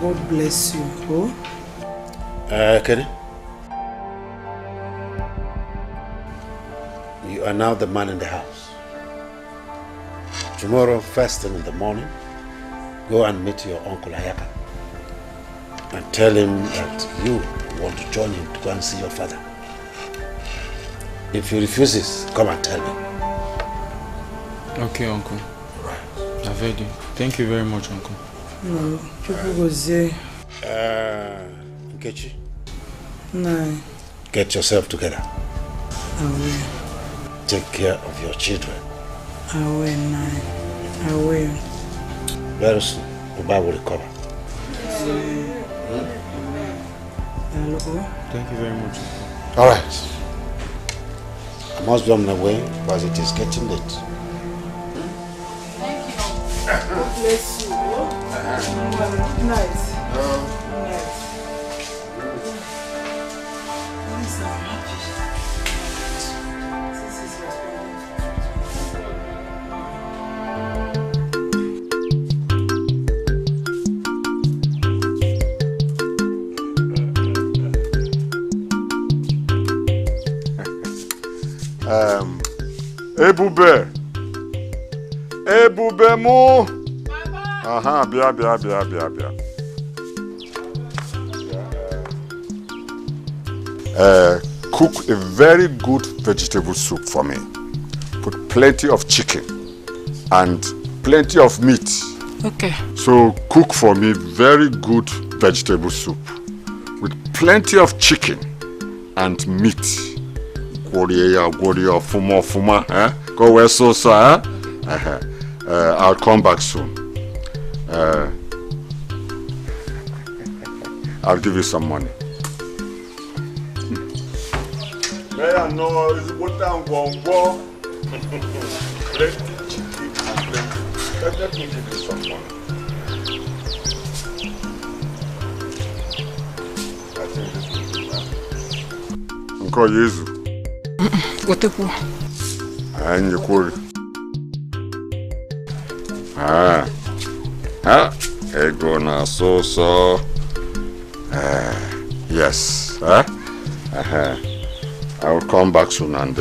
God bless you. Oh? Kenny? You are now the man in the house. Tomorrow, first thing in the morning, go and meet your uncle Ayaka and tell him that you want to join him to go and see your father. If he refuses, come and tell me. Okay, Uncle. Right. I've heard you. Thank you very much, Uncle. No, people go say. Nkechi? No. Get yourself together. I will. Take care of your children. I will, Nai. I will. Very soon, Uba will recover. Hello? Thank you very much. All right. I must be on my way because it is getting late. Thank you. God bless you. Good night. Good night. Please, I'm happy. This is Ebube. Ebube mu. Aha, bia. Cook a very good vegetable soup for me. Put plenty of chicken and plenty of meat. Okay. So cook for me very good vegetable soup with plenty of chicken and meat. Goria, fuma, eh? Go where so, eh? I'll come back soon. I'll give you some money. May I know is what I'm going to plenty chicken and plenty. Let me give you some money. I think this will be bad. Uncle Yezu. What the poor? And you could. Ego na so. Yes. I will come back soon and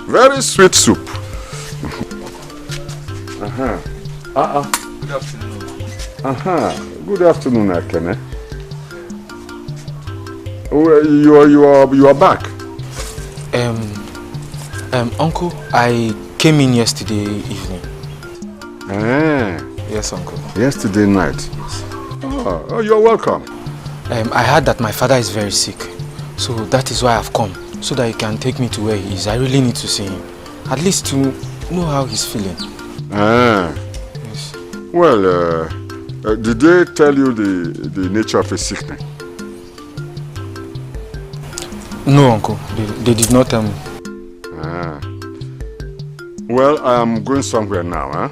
very sweet soup. Good afternoon. Good afternoon, Ekene. You are back. Uncle, I came in yesterday evening. Yes, Uncle. Yesterday night? Yes. Oh, you're welcome. I heard that my father is very sick. So that is why I've come. So that you can take me to where he is. I really need to see him. At least to know how he's feeling. Yes. Well, did they tell you the nature of his sickness? No, Uncle. They did not tell me. Well, I'm going somewhere now,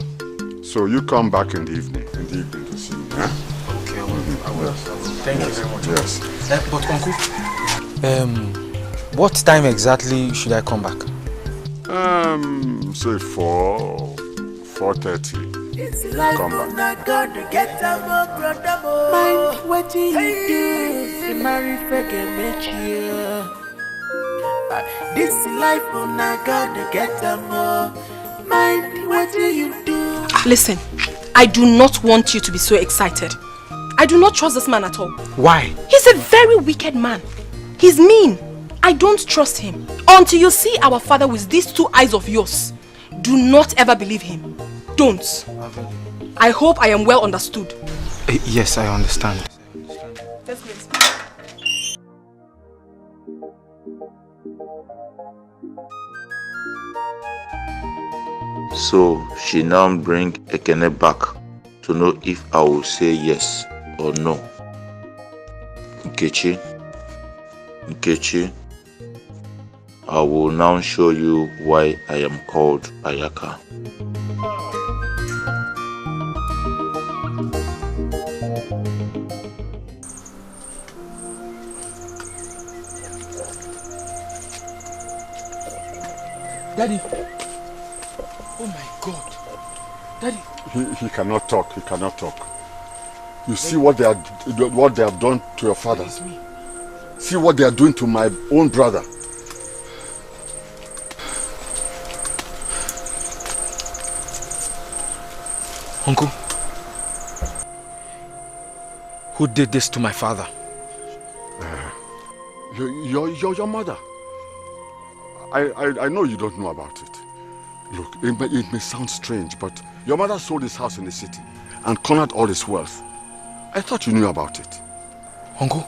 So you come back in the evening to see me, Okay, I will. Thank you very much. Yes. But Uncle, what time exactly should I come back? Say 4:30. Come back. Mind what you do, you marry forget this life on I gotta get more. Mind what you do. Listen, I do not want you to be so excited. I do not trust this man at all. Why? He's a very wicked man. He's mean. I don't trust him. Until you see our father with these two eyes of yours, do not ever believe him. Don't. I hope I am well understood. Yes, I understand. Yes, please. So she now bring Ekene back to know if I will say yes or no. Nkechi, I will now show you why I am called Ayaka. Daddy. Oh my God. Daddy. He cannot talk. He cannot talk. You see what they have done to your father. See what they are doing to my own brother. Uncle, who did this to my father? Your mother. I know you don't know about it. Look, it may sound strange, but your mother sold his house in the city and cornered all his wealth. I thought you knew about it. Uncle,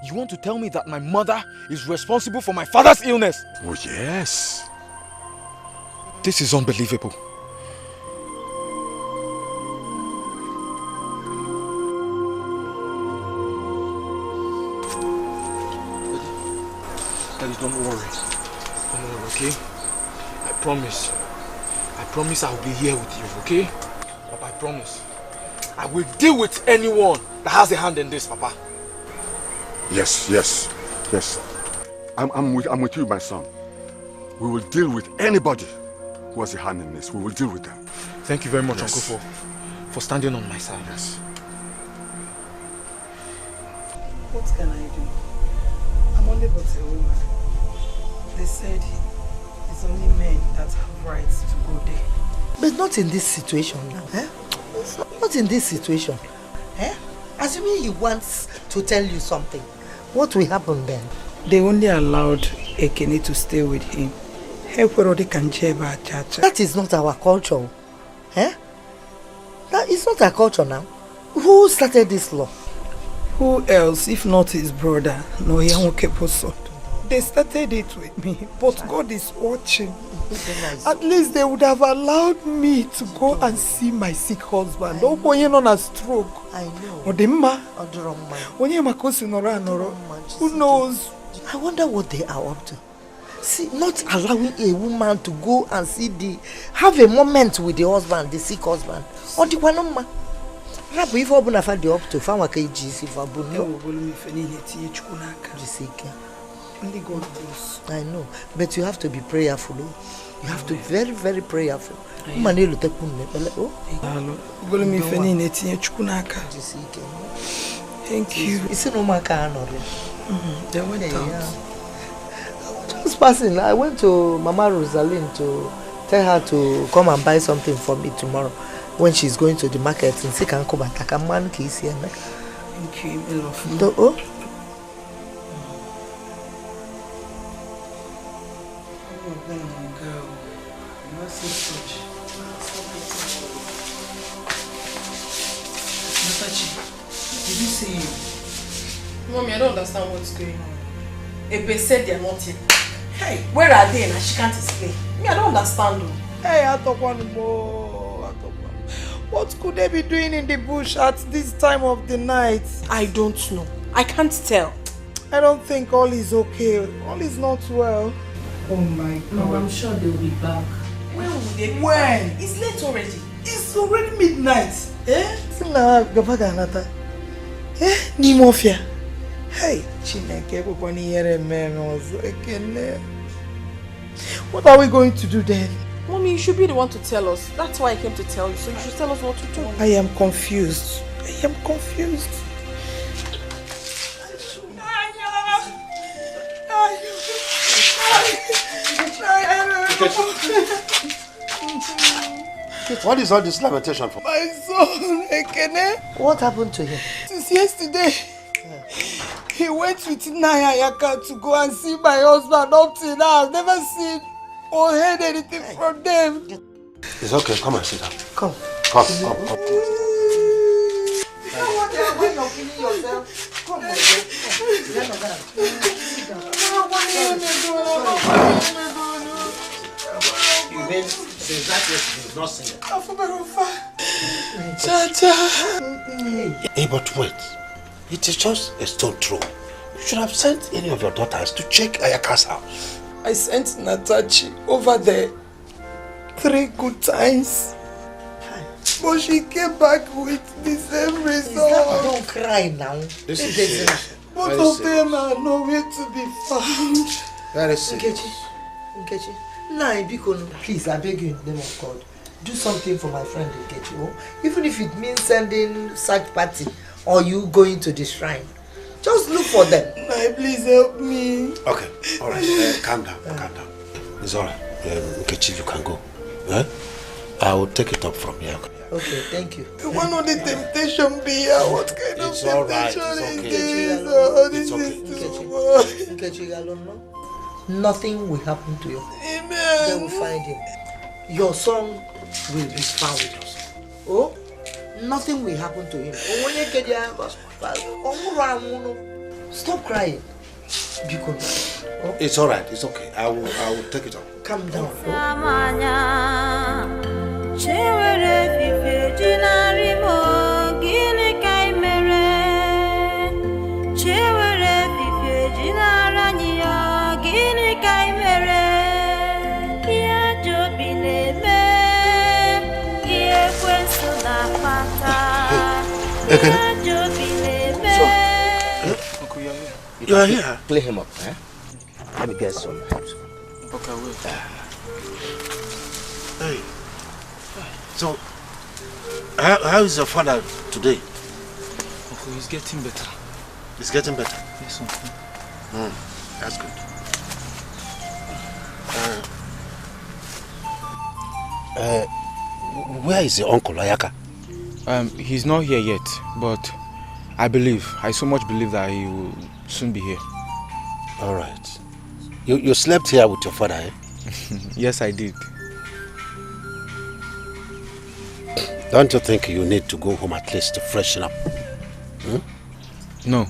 you want to tell me that my mother is responsible for my father's illness? Oh, yes. This is unbelievable. Daddy, don't worry. Don't worry, okay? I promise I'll be here with you, okay? Papa, I promise. I will deal with anyone that has a hand in this, Papa. Yes. I'm with you, my son. We will deal with anybody who has a hand in this. We will deal with them. Thank you very much, Uncle, for standing on my side. Yes. What can I do? I'm only but a woman. They said it's only men that have rights to go there. But not in this situation now, eh? Not in this situation, eh? Assuming he wants to tell you something, what will happen then? They only allowed Ekene to stay with him. That is not our culture, eh? That is not our culture now. Who started this law? Who else, if not his brother? No, they started it with me, but God is watching. At least they would have allowed me to go and see my sick husband. Don't go in on a stroke. I know. Who knows? I wonder what they are up to. See, not allowing a woman to go and have a moment with the husband, the sick husband. Or the one man. If you open a fan, the up to Fama KGC for only God knows. I know, but you have to be prayerful. You have to be very, very prayerful. Thank you. They went out. Just passing, I went to Mama Rosalind to tell her to come and buy something for me tomorrow when she's going to the market in Sikanko. Thank you, I love you. Did you see him? Mommy, I don't understand what's going on. Ebe said they're not here. Hey, where are they? And she can't explain. Me, I don't understand. Hey, what could they be doing in the bush at this time of the night? I don't know. I can't tell. I don't think all is okay. All is not well. Oh my God. No, I'm sure they'll be back. When will they be When? back? It's late already. It's already midnight. Eh? Nimofia. Hey, Chineke, what are we going to do then? Mommy, you should be the one to tell us. That's why I came to tell you. So you should tell us what to do. I am confused. I am confused. What is all this lamentation for? My son, Ekene. What happened to him? Since yesterday, he went with Nayaka to go and see my husband. Up till now, I've never seen or heard anything from them. It's okay, come and sit down. Come. Come. You know what they are going to killing yourself? Come on, you mean since that yesterday he's not singing? Cha-cha. Hey, but wait. It is just a stone throw. You should have sent any of your daughters to check Ayaka's house. I sent Natachi over there 3 good times. But she came back with the same result. Don't cry now. This is serious. Both of them are nowhere to be found. Very serious. Nkechi. Nah, please, I beg you in the name of God. Do something for my friend Nkechi. Oh? Even if it means sending search party or you going to the shrine. Just look for them. Nah, please help me. Okay, alright. Calm down, calm down. It's alright. Nkechi, you can go. I will take it up from here. Okay, thank you. One of the temptation be here. What kind of temptation is this? Oh, this is too much. Nkechi, alone, nothing will happen to you. Amen. They will find him. Your son will be found with us. Oh, nothing will happen to him. Stop crying. It's alright, it's okay. I will take it up. Calm down. You are here. Play him up, eh? Let me get some help. Okay, wait. Hey. So, how is your father today? Uncle, he's getting better. He's getting better? Yes, Uncle. That's good. Where is your uncle, Ayaka? He's not here yet, but I so much believe that he will soon be here. All right. You slept here with your father, eh? Yes, I did. Don't you think you need to go home at least to freshen up? No.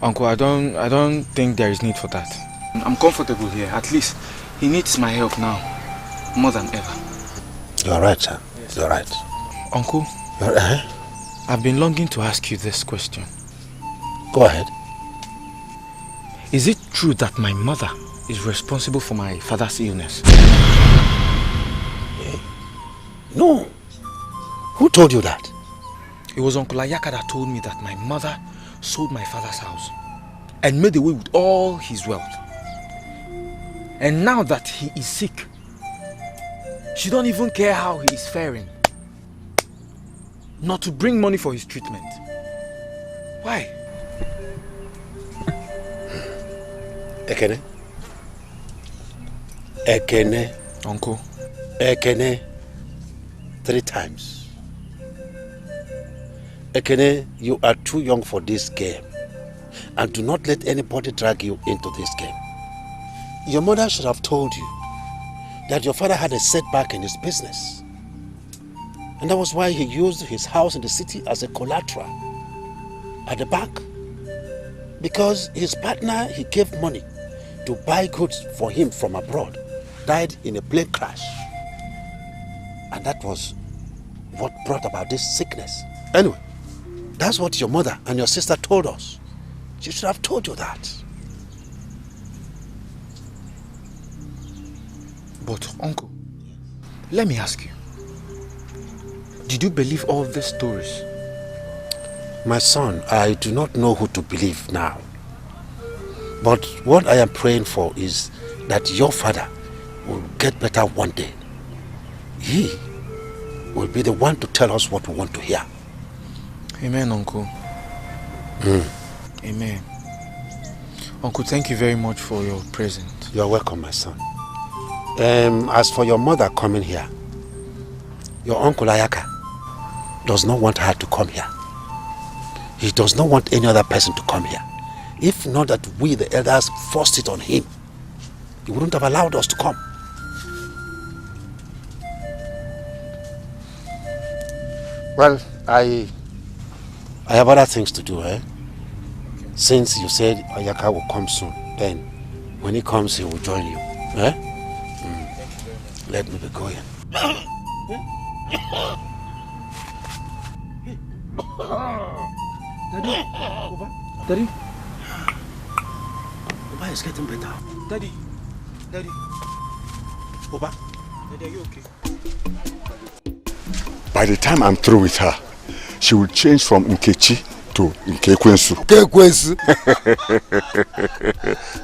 Uncle, I don't think there is need for that. I'm comfortable here. At least he needs my help now, more than ever. You're right, sir. Yes. You're right. Uncle, I've been longing to ask you this question. Go ahead. Is it true that my mother is responsible for my father's illness? No. Who told you that? It was Uncle Ayaka that told me that my mother sold my father's house and made away with all his wealth. And now that he is sick, she don't even care how he is faring. Not to bring money for his treatment. Why? Ekene? Ekene? Uncle? Ekene? 3 times. Ekene, you are too young for this game. And do not let anybody drag you into this game. Your mother should have told you that your father had a setback in his business. And that was why he used his house in the city as a collateral at the bank. Because his partner he gave money to buy goods for him from abroad died in a plane crash. And that was what brought about this sickness. Anyway, that's what your mother and your sister told us. She should have told you that. But uncle, let me ask you. Did you believe all these stories? My son, I do not know who to believe now. But what I am praying for is that your father will get better one day. He will be the one to tell us what we want to hear. Amen, Uncle. Amen. Uncle, thank you very much for your present. You are welcome, my son. As for your mother coming here, your uncle Ayaka does not want her to come here. He does not want any other person to come here. If not that we, the elders, forced it on him, he wouldn't have allowed us to come. Well, I have other things to do, eh? Since you said Ayaka will come soon, then when he comes, he will join you, eh? Let me be going. Daddy? Oba is getting better. Daddy. Oba. Daddy, are you okay? By the time I'm through with her, she will change from Nkechi to Nkekwensu. Nkekwensu?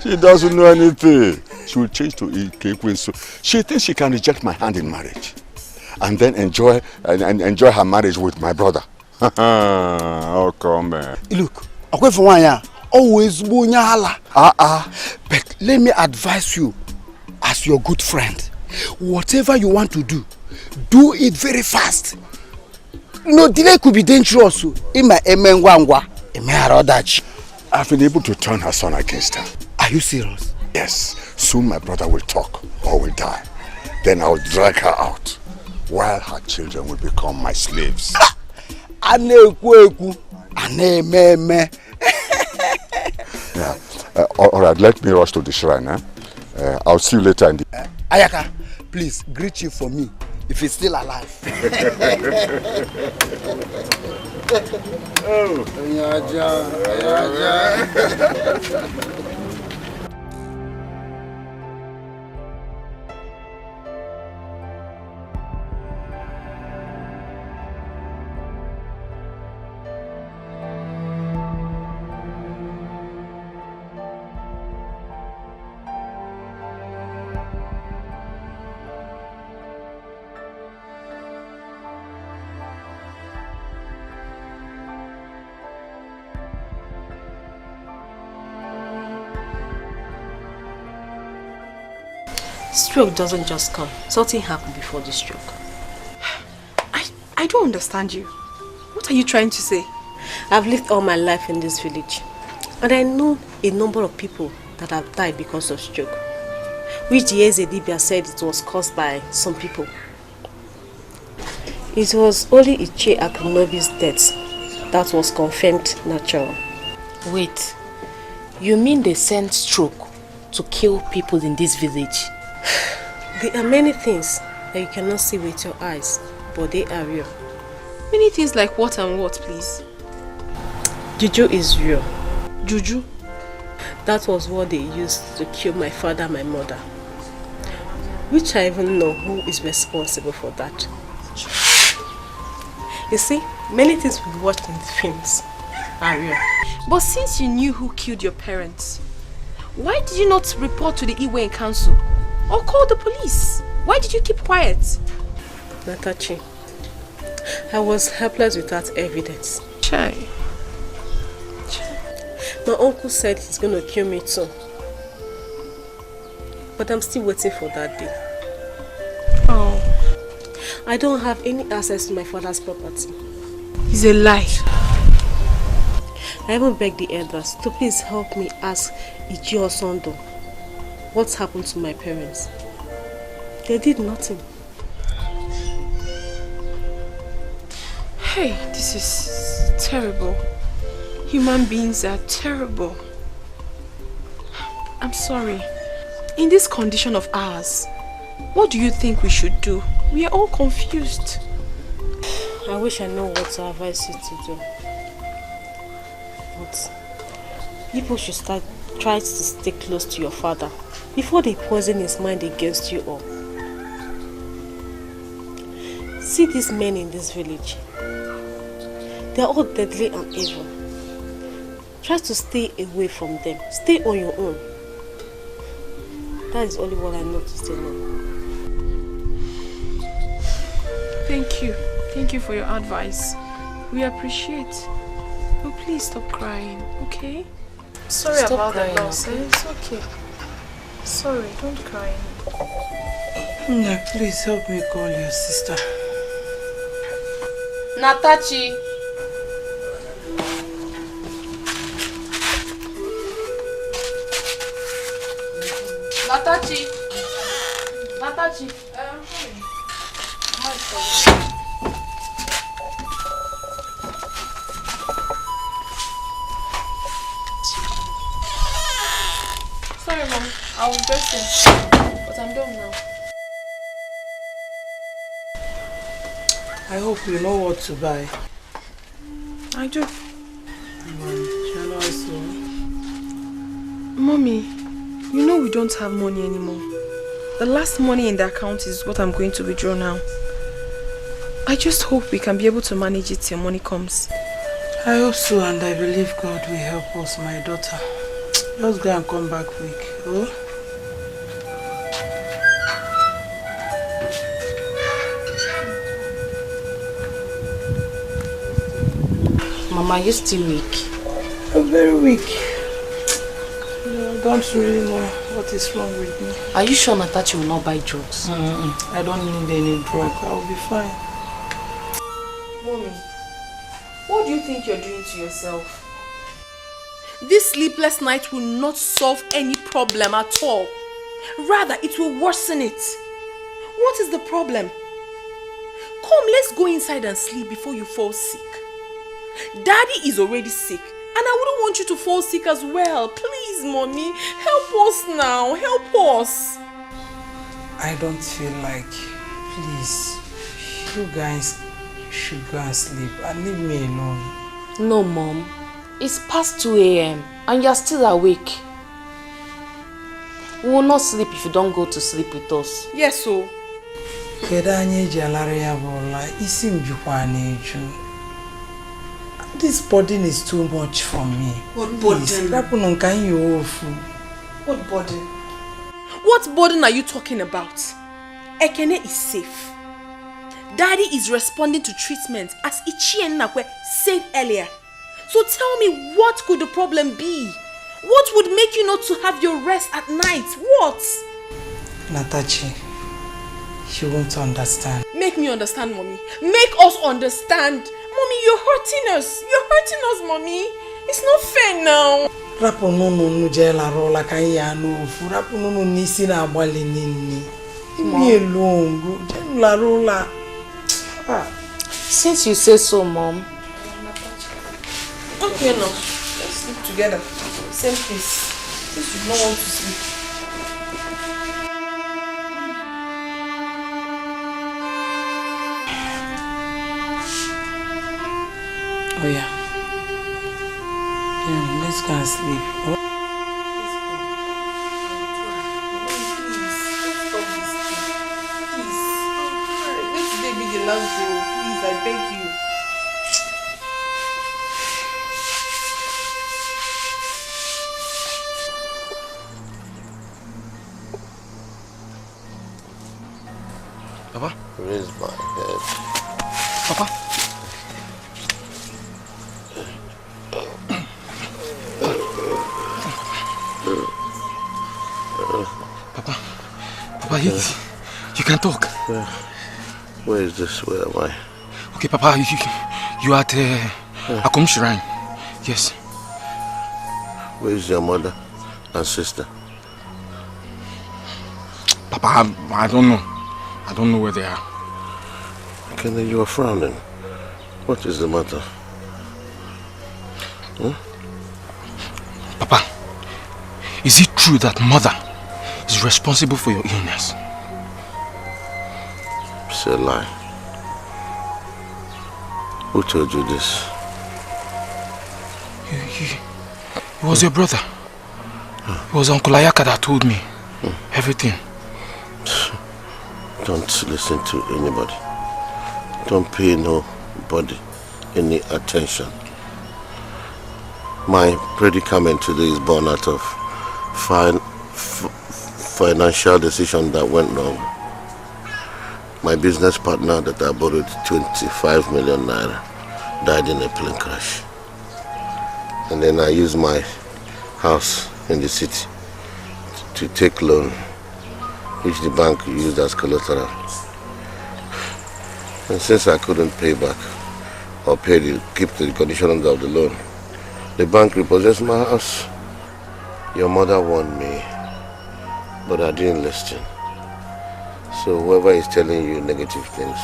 She doesn't know anything. She will change to Nkekwensu. She thinks she can reject my hand in marriage and then enjoy her marriage with my brother. Oh, come on. Look, always but let me advise you as your good friend. Whatever you want to do it very fast. No delay could be dangerous. I've been able to turn her son against her. Are you serious? Yes. Soon my brother will talk or will die. Then I'll drag her out while her children will become my slaves. Yeah. All right, let me rush to the shrine. I'll see you later in the... Ayaka, please greet you for me if he's still alive. Oh. Stroke doesn't just come. Something happened before the stroke. I don't understand you. What are you trying to say? I've lived all my life in this village. And I know a number of people that have died because of stroke. Which the Ezedibia said it was caused by some people. It was only Iche Akunobi's death that was confirmed natural. Wait. You mean they sent stroke to kill people in this village? There are many things that you cannot see with your eyes, but they are real. Many things like what and what, please? Juju is real. Juju? That was what they used to kill my father and my mother. Which I even know who is responsible for that. You see, many things we watched in the films are real. But since you knew who killed your parents, why did you not report to the Iwe Council? Or call the police? Why did you keep quiet? Natachi, I was helpless without evidence. Chai. My uncle said he's going to kill me too. But I'm still waiting for that day. Oh. I don't have any access to my father's property. It's a lie. I even begged the elders to please help me ask Ichi or Sondo what's happened to my parents. They did nothing. Hey, this is terrible. Human beings are terrible. I'm sorry. In this condition of ours, what do you think we should do? We are all confused. I wish I know what to advise you to do. But people should try to stay close to your father before they poison his mind against you all. See these men in this village. They are all deadly and evil. Try to stay away from them. Stay on your own. That is only what I know to say now. Thank you. Thank you for your advice. We appreciate. But please stop crying, okay? Sorry Stop about crying, the loss. okay? It's okay. Sorry, don't cry. No, please help me call your sister. Natachi. Natachi. Natachi. Sorry, Mom. I was dressing, but I'm done now. I hope you know what to buy. I do. Shall I also? Mommy, You know we don't have money anymore. The last money in the account is what I'm going to withdraw now. I just hope we can be able to manage it till money comes. I hope so, and I believe God will help us, my daughter. Just go and come back quick, oh? Mama, you're still weak. I'm very weak. I don't really know what is wrong with me. Are you sure Natachi will not buy drugs? I don't need any drug. I'll be fine. Mommy, what do you think you're doing to yourself? This sleepless night will not solve any problem at all. Rather, it will worsen it. What is the problem? Come, let's go inside and sleep before you fall sick. Daddy is already sick, and I wouldn't want you to fall sick as well. Please, Mommy, help us now. Help us. I don't feel like. Please, you guys should go and sleep and leave me alone. No, Mom. It's past 2 a.m. and you're still awake. We will not sleep if you don't go to sleep with us. Yes, so. This burden is too much for me. What burden? What burden? What burden are you talking about? Ekene is safe. Daddy is responding to treatment as Ichi and Nakwe said earlier. So tell me, what could the problem be? What would make you not to have your rest at night? What? Natachi, she won't understand. Make me understand, Mommy. Make us understand. Mommy, you're hurting us. You're hurting us, Mommy. It's not fair now. Since you say so, Mom. Okay, now. Let's sleep together. Same place. Since you don't want to sleep. Oh yeah. Let's go and sleep. Oh. Let today be the last day. Please, I beg you. Papa? Raise my head. Papa? Papa, you can talk. Where is this? Where am I? Okay, Papa, you are at Akom Shrine. Yes. Where is your mother and sister? Papa, I don't know. I don't know where they are. Okay, you are frowning. What is the matter? Huh? Papa, is it true that mother is responsible for your illness? It's a lie. Who told you this? It was your brother. It was Uncle Ayaka that told me everything. Don't listen to anybody. Don't pay nobody any attention. My predicament today is born out of financial decision that went wrong. My business partner that I borrowed 25 million naira died in a plane crash. And then I used my house in the city to take loan, which the bank used as collateral. And since I couldn't pay back or keep the conditions of the loan, the bank repossessed my house. Your mother warned me, but I didn't listen. So whoever is telling you negative things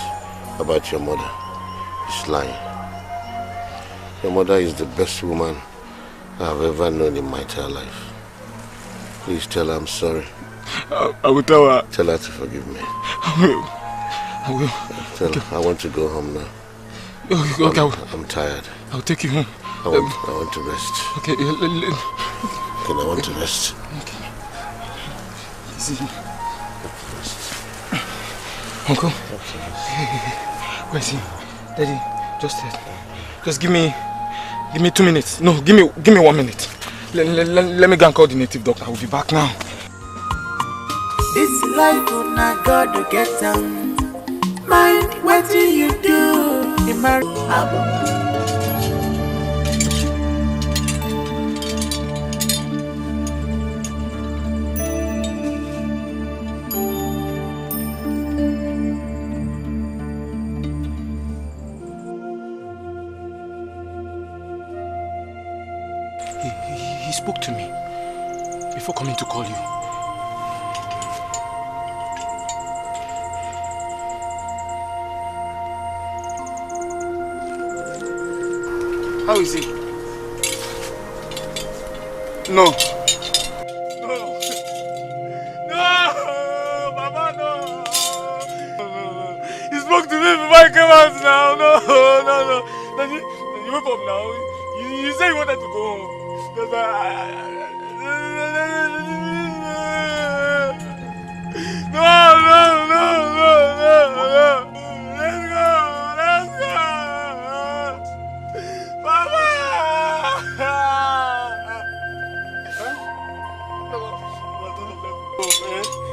about your mother is lying. Your mother is the best woman I've ever known in my entire life. Please tell her I'm sorry. I will tell her. Tell her to forgive me. I will. Tell her I want to go home now. Okay, I'm tired. I'll take you home. I want to rest. Okay. Okay, I want to rest. Okay. See. Uncle. Where's he? Daddy, just give me 2 minutes. No, give me 1 minute. Let me go and call the native doctor. I will be back now. This life will not go to get down. Mind what do you do? You marry He spoke to me before coming to call you. How is he? No. No, Mama, no. He spoke to me before I came out now. No. Daddy, you wake up now. You said you wanted to go home. No. Let's go. Mama.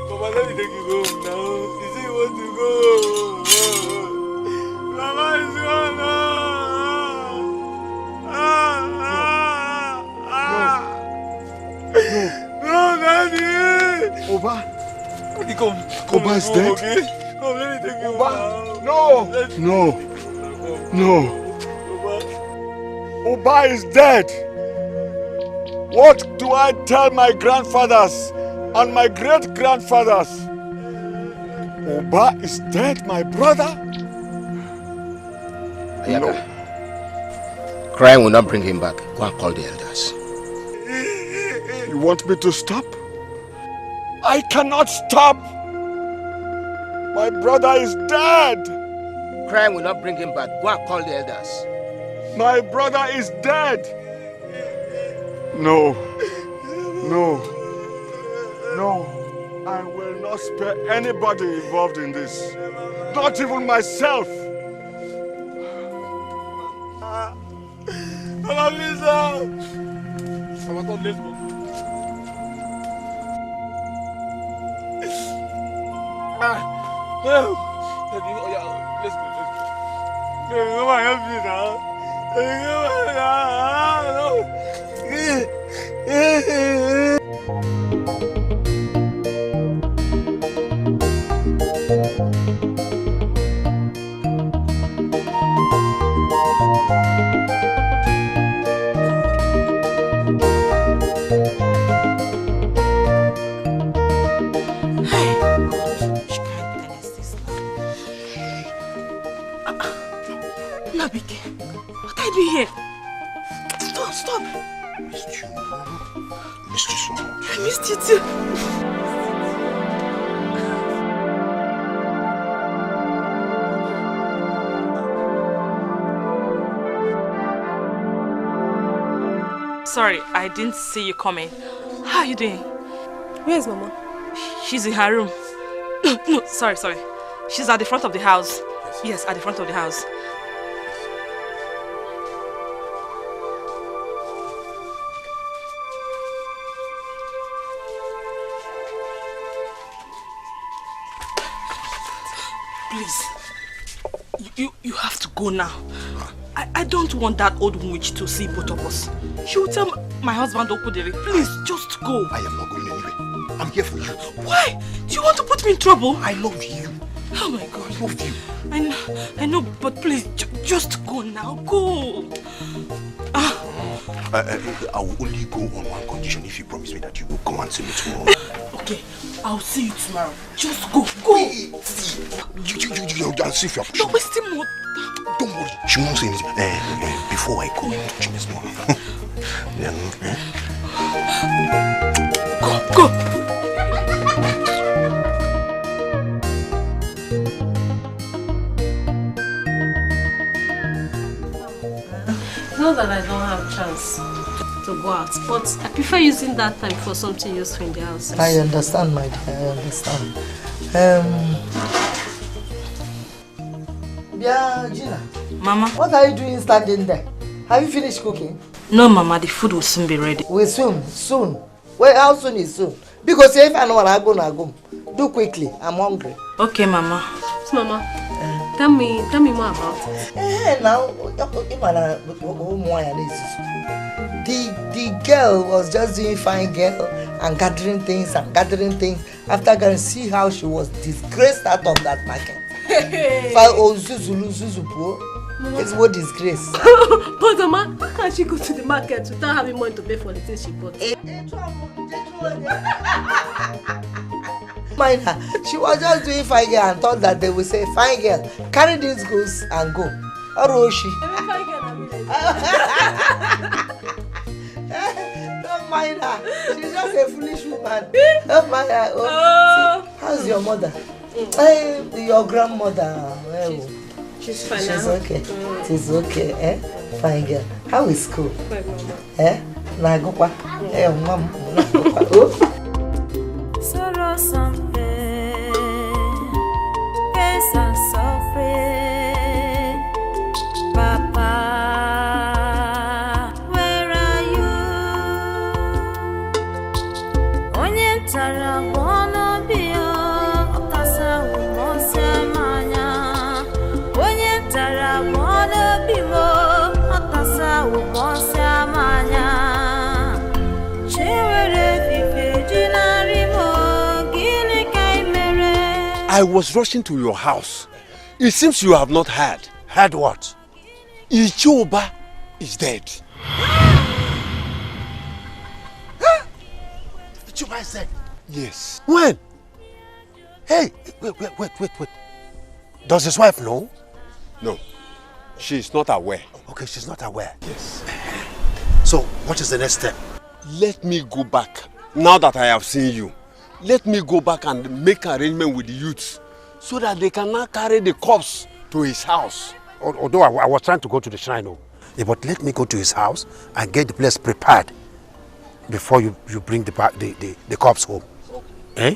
Mama, let me take you home now. You say you want to go. Mama is gone now. No, Daddy. Oba. Come, Oba is dead? Okay? Come, let me take you Oba. No. No. Oba is dead. What do I tell my grandfathers and my great-grandfathers? Oba is dead, my brother? Ayaka, crying will not bring him back. Go and call the elders. You want me to stop? I cannot stop. My brother is dead. Crying will not bring him back. Go and call the elders. My brother is dead. No. I will not spare anybody involved in this. Not even myself. Mama, please now. Mama, come, let's go. Let's go. Come on, help me now. Nabike, what are you doing here? Stop. Missed you. Missed you so much. I missed you too. Sorry, I didn't see you coming. How are you doing? Where's Mama? She's in her room. No, sorry. She's at the front of the house. Yes, at the front of the house. Please, you have to go now. I don't want that old witch to see both of us. She will tell my husband Okudere. Please, just go. I am not going anywhere. I'm here for you. Why? Do you want to put me in trouble? I love you. Oh my God. I love you. I know, but please, just go now. Go. I will only go on one condition if you promise me that you will come and see me tomorrow. Okay, I'll see you tomorrow. Just go. Go. I'll see if you're Don't waste more. Don't worry. She won't say anything. Before I go, touch me small. Go. It's not that I don't have a chance. to go out, but I prefer using that time for something useful in the house. I understand, my dear. I understand. Yeah, Gina. Mama. What are you doing standing there? Have you finished cooking? No, Mama. The food will soon be ready. Will soon. Soon. Well, how soon is soon? Because if I know what I'm going to do quickly. I'm hungry. Okay, Mama. So, Mama, tell me more about it. Now, the girl was just doing fine girl and gathering things. After I can see how she was disgraced out of that market. It's what disgrace. But Mama, how can she go to the market without having money to pay for the things she bought? Mind her, she was just doing fine girl and thought that they would say, fine girl, carry these goods and go. Or was she? Don't mind her, she's just a foolish woman. Don't mind her. See, how's your mother? Your grandmother? She's fine. She's okay. She's okay, eh? Fine girl. How is school? Fine, Mama. Eh? Na go kwa. Mom. Sorrow something, pesa suffering. Papa, where are you? Onye tara bono bio, okasa umose manya. Onye tara bono bio, okasa umose manya. I was rushing to your house. It seems you have not heard. Heard what? Ichoba is dead. Ichoba is dead? Yes. When? Hey, wait. Does his wife know? No. She is not aware. Okay, she's not aware. Yes. So, what is the next step? Let me go back. Now that I have seen you, let me go back and make arrangement with the youths so that they can now carry the corpse to his house. Although I was trying to go to the shrine, but let me go to his house and get the place prepared before you bring the corpse home. Okay. Eh?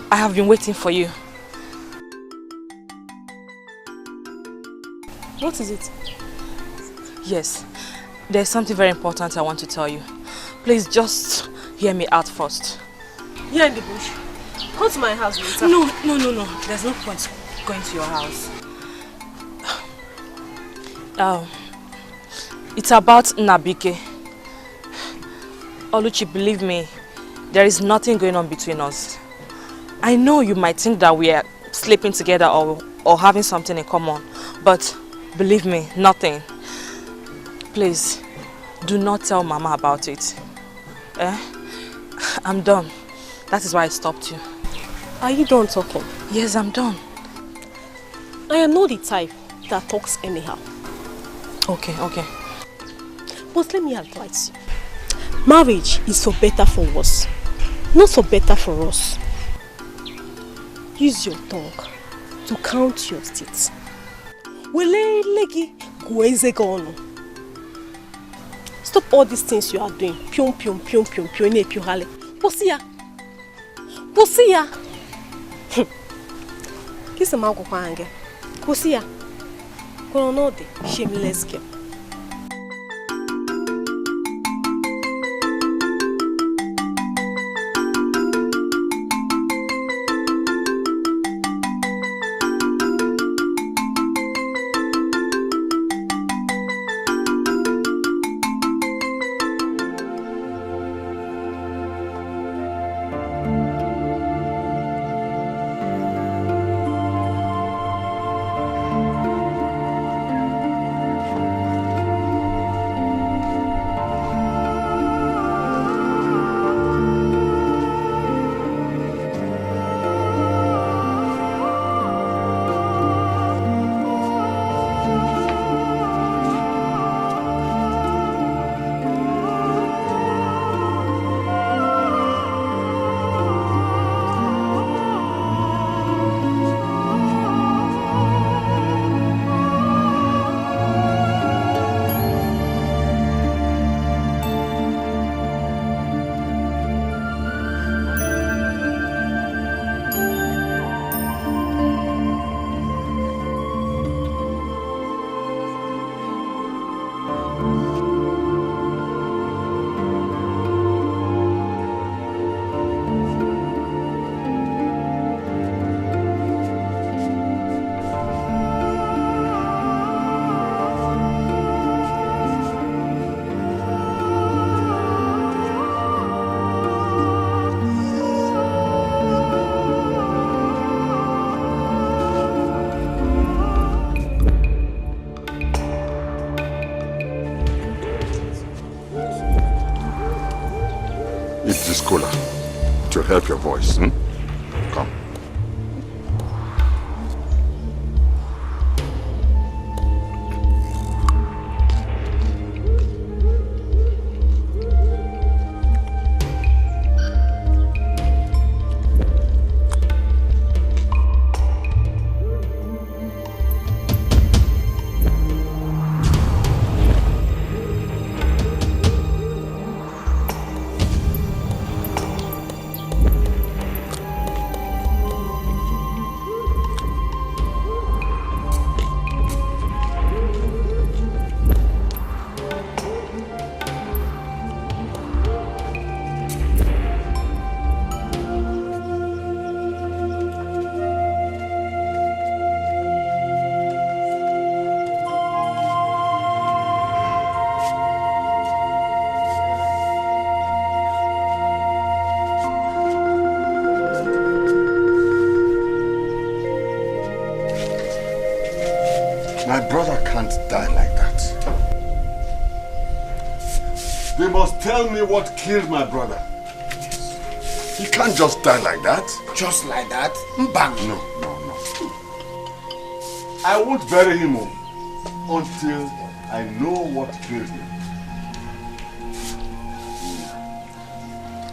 I have been waiting for you. What is it? Yes, there's something very important I want to tell you. Please just hear me out first. Here in the bush. Come to my house later. No. There's no point going to your house. It's about Nabike. Oluchi, believe me, there is nothing going on between us. I know you might think that we are sleeping together or having something in common, but believe me, nothing. Please, do not tell Mama about it. I'm done. That is why I stopped you. Are you done talking? Yes, I'm done. I am not the type that talks anyhow. Okay. But let me advise you. Marriage is for better for worse, not for better for us. Use your tongue to count your teeth. Stop all these things you are doing. Pium. Posia. Kiss a mouth of anger. Posia. Koronode, shameless girl. cooler. It will help your voice. Hmm? Come. My brother can't die like that. They must tell me what killed my brother. He can't just die like that. Just like that? Bang! No. I won't bury him until I know what killed him.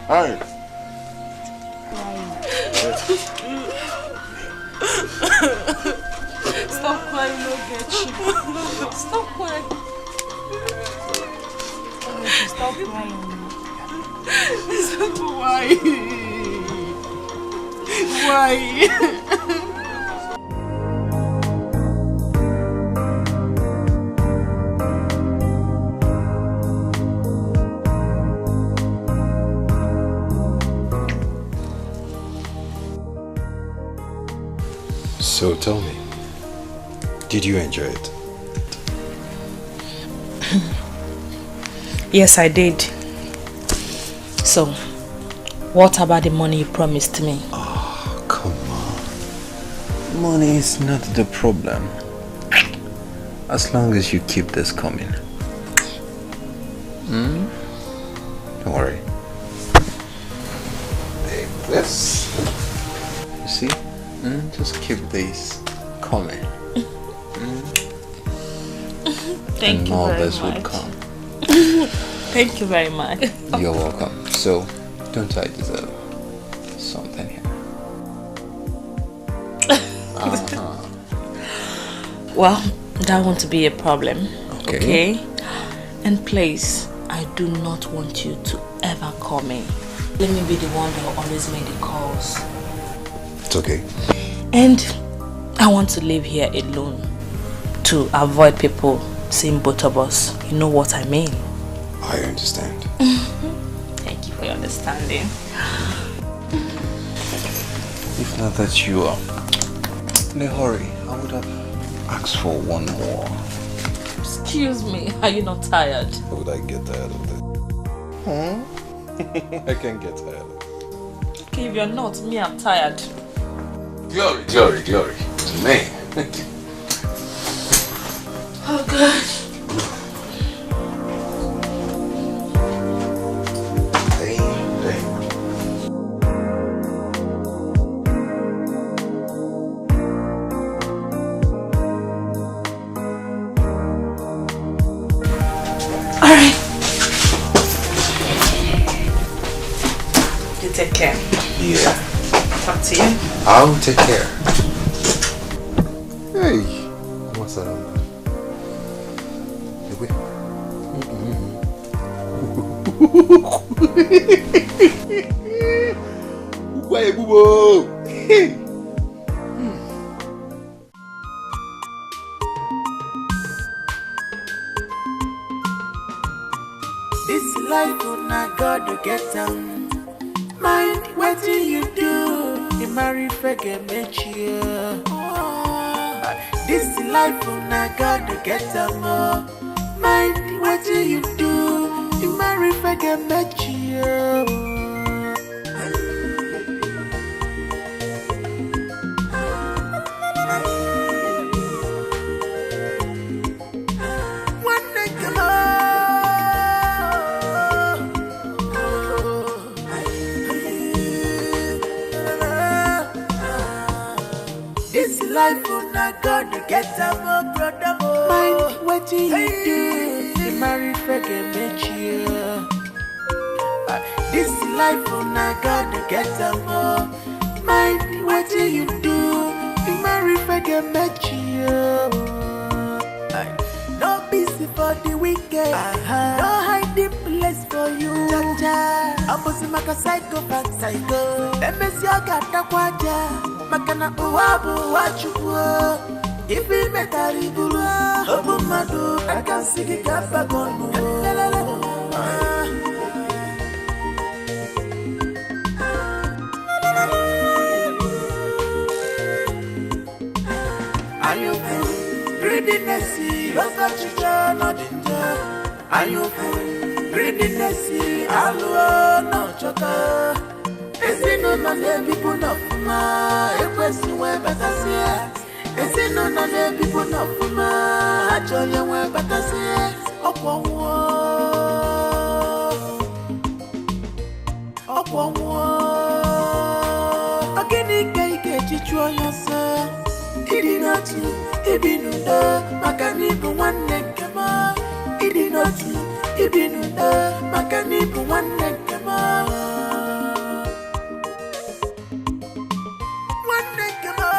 Hi. Stop crying, no get you. Stop crying. Stop crying. Why? So tell me, did you enjoy it? Yes, I did. So, what about the money you promised me? Oh, come on. Money is not the problem. As long as you keep this coming. Don't worry. Take this. You see? Just keep this coming. Thank and you all very this much. would come. Thank you very much. You're welcome. So, don't I deserve something here? Well, that won't be a problem. Okay. And please, I do not want you to ever call me. Let me be the one that will always make the calls. It's okay. And I want to live here alone to avoid people seeing both of us. You know what I mean? I understand. Thank you for your understanding. If not that you are in a hurry, I would have asked for one more. Excuse me, are you not tired? How would I get tired of this? I can get tired of it. Okay, if you're not, me, I'm tired. Glory, glory, glory to me. Oh, God. Alright. You take care. Yeah. Talk to you. I'll take care. Hey. What's that? Wait, whoa. This life would not God to get down. Mind what you do, you marry forget you. This life would not God to get down. Mind what you do, you marry forget you. God to get a more brother. Mind what you do. You marry forget me. This life on I God to get a more. Mind what you do. You marry forget me. No busy for the weekend. No hiding place for you. Opposite maka psycho back psycho. Let me see your gata kwaja. Makana uwabu wachuwa. If we met a ribulu, Obumadu, I can see the gapa gonu. Are you free? Greediness, what's that you do? Not in there. Are you free? Greediness, alone, no choker. Is it no man, people not from a question where better see? Is it no man, people not from a joy where better see? Upon war. Again, you get you on yourself. Idi notu, ibinuda, makanibu wanne kema. Idi notu, ibinuda, makanibu wanne kema. Wanne kema.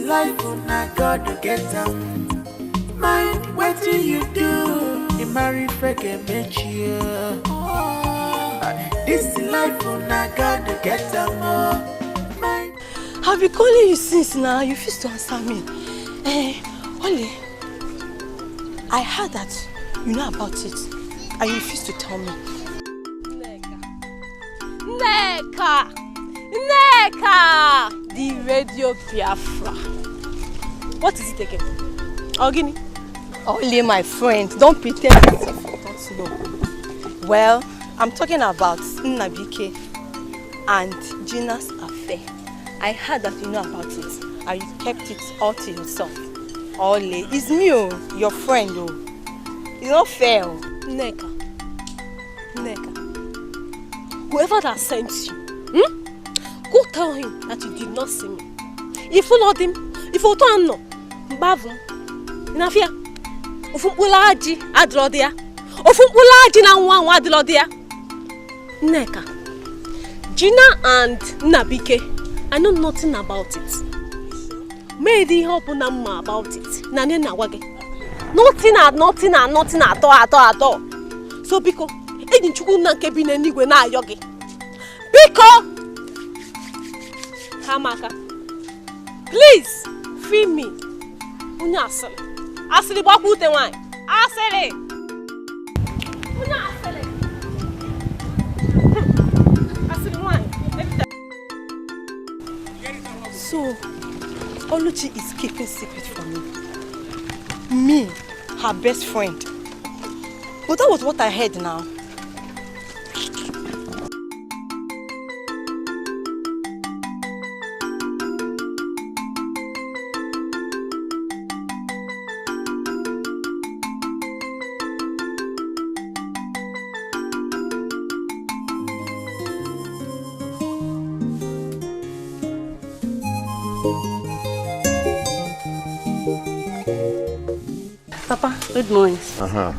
Life when I got to get them. Mind what do you do? You marry forget me. This life when I got to get them. I've been calling you since now. You refuse to answer me. Ole, I heard that you know about it and you refuse to tell me. Neka! The radio Biafra. What is it again? Ogini? Only my friend. Don't pretend as if you don't know. Well, I'm talking about Nnabike and Gina's affair. I heard that you know about it and you kept it all to yourself. Ole, it's me, your friend. It's not fair. Neka. Whoever that sent you, go tell him that you did not see me. If you followed him, if you don't know, Mbavum, Nafia, Ufupulaji, Adrodia, Ufupulaji na one Adrodia. Neka, Gina and Nabike, I know nothing about it. Maybe help Nama about it. Nane Nawage. Nothing at all. So, Biko, didn't you not keep in any way now, Yogi? Biko! Hamaka, please free me. Unya asale. Asale baku te wine. Asale. Unya asale. Asale wine. So, Oluchi is keeping secret from me. Me, her best friend. But that was what I heard now. Papa, good morning.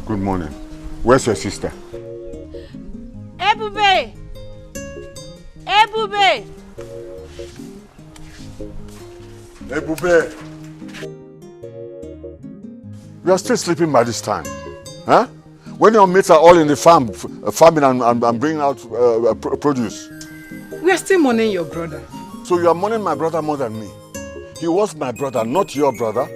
Good morning. Where's your sister? Ebube! You are still sleeping by this time. Huh? When your mates are all in the farm, farming and bringing out produce. We are still mourning your brother. So you are mourning my brother more than me. He was my brother, not your brother.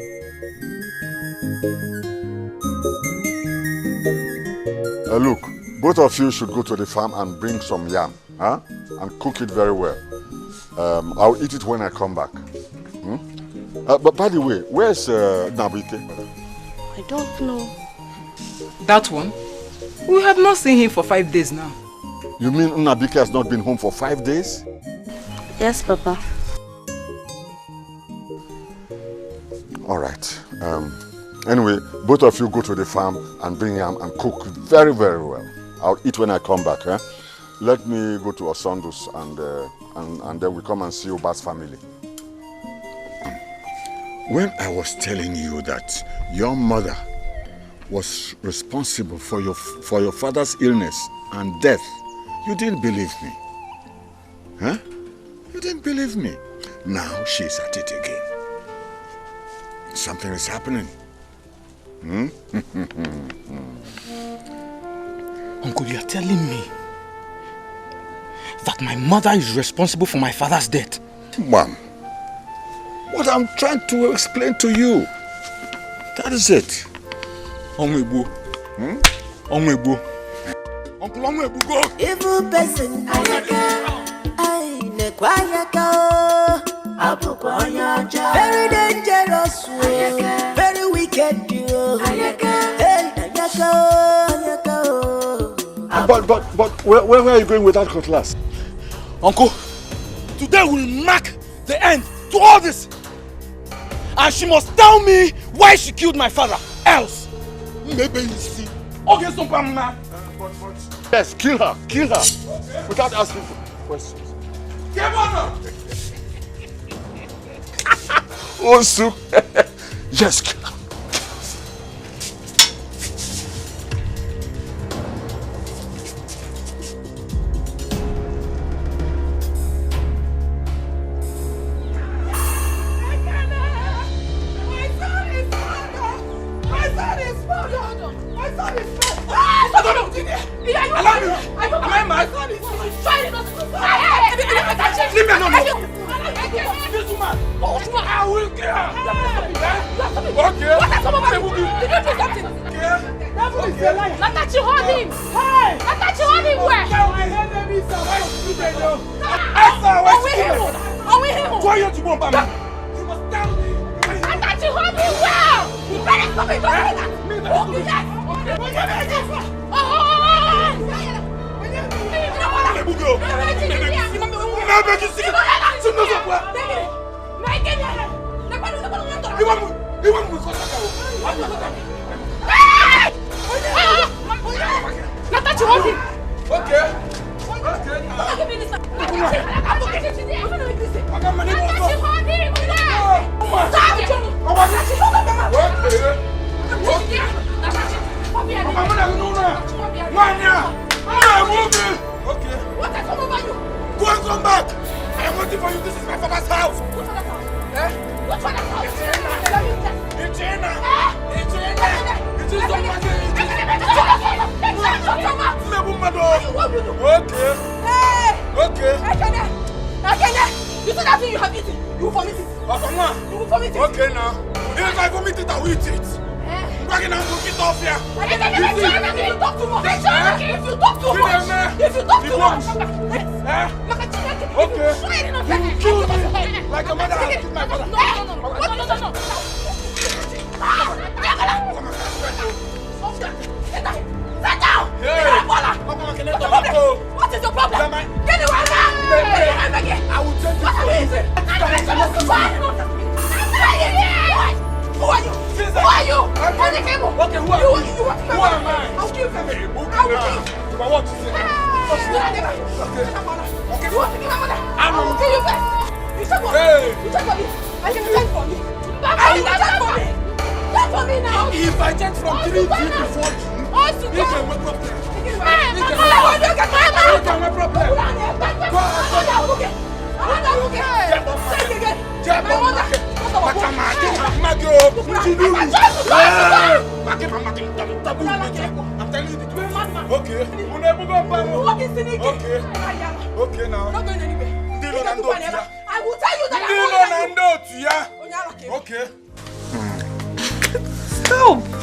Look, both of you should go to the farm and bring some yam, huh? And cook it very well. I'll eat it when I come back. But by the way, where's Nabike? I don't know. That one? We have not seen him for 5 days now. You mean Nnabike has not been home for 5 days? Yes, Papa. All right. Anyway, both of you go to the farm and bring yam and cook very, very well. I'll eat when I come back. Eh? Let me go to Osondo's and then we come and see Oba's family. When I was telling you that your mother was responsible for your father's illness and death, you didn't believe me. Huh? You didn't believe me. Now she's at it again. Something is happening. Uncle, you are telling me that my mother is responsible for my father's death? Mom, what I'm trying to explain to you, that is it. Onwebo. Onwebo. Uncle Onwebo, go. Evil person, ayaka. Ay, nekwayaka. Apukwanyanja. Very dangerous, ayaka. Very wicked, you. Ayaka. Hey, ayaka, ayaka. But where are you going with that cutlass? Uncle, today will mark the end to all this. And she must tell me why she killed my father. Else, maybe you see. Okay, so now. Yes, kill her. Okay. Without asking for questions. Give on. Osu. Yes, kill her.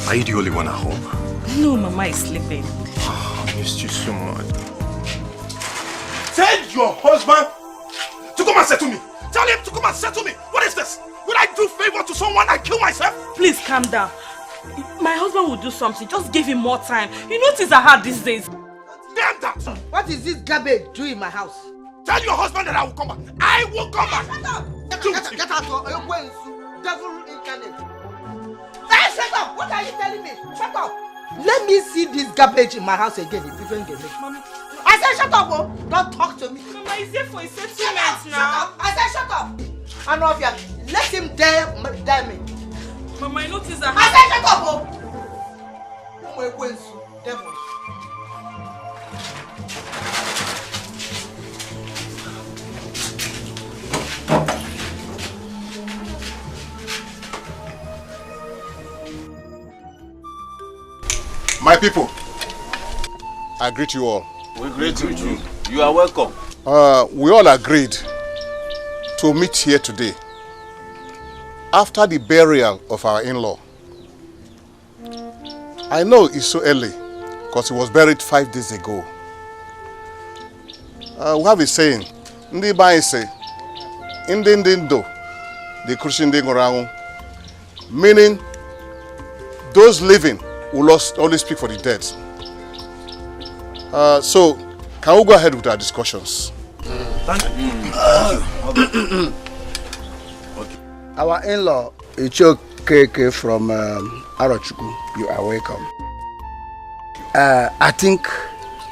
Are you the only one at home? No, Mama is sleeping. I missed you so much. Tell your husband to come and settle me. Tell him to come and settle me. What is this? When I do favor to someone, I kill myself? Please calm down. My husband will do something. Just give him more time. You know things are hard these days. Damn that! What is this garbage doing in my house? Tell your husband that I will come back. I will come back. Shut up! Get out! Devil incarnate. Hey, shut up! What are you telling me? Shut up! Let me see this garbage in my house again. If you don't get it. Mommy. I said shut up! Oh. Don't talk to me. Mama, is there for a settlement now? Shut up! I said shut up! And of you, let him dare me. Mama, I know things are hard. I said shut up! Oh. Devil. My people, I greet you all. We greet you too. You are welcome. We all agreed to meet here today after the burial of our in-law. I know it's so early because he was buried 5 days ago. We have a saying, Ndi Bai say, Indindo, the Christian Dingorang, meaning those living will only speak for the dead. So, can we go ahead with our discussions? Thank you. Our in-law, Ichokeke from Arochukwu, you are welcome. I think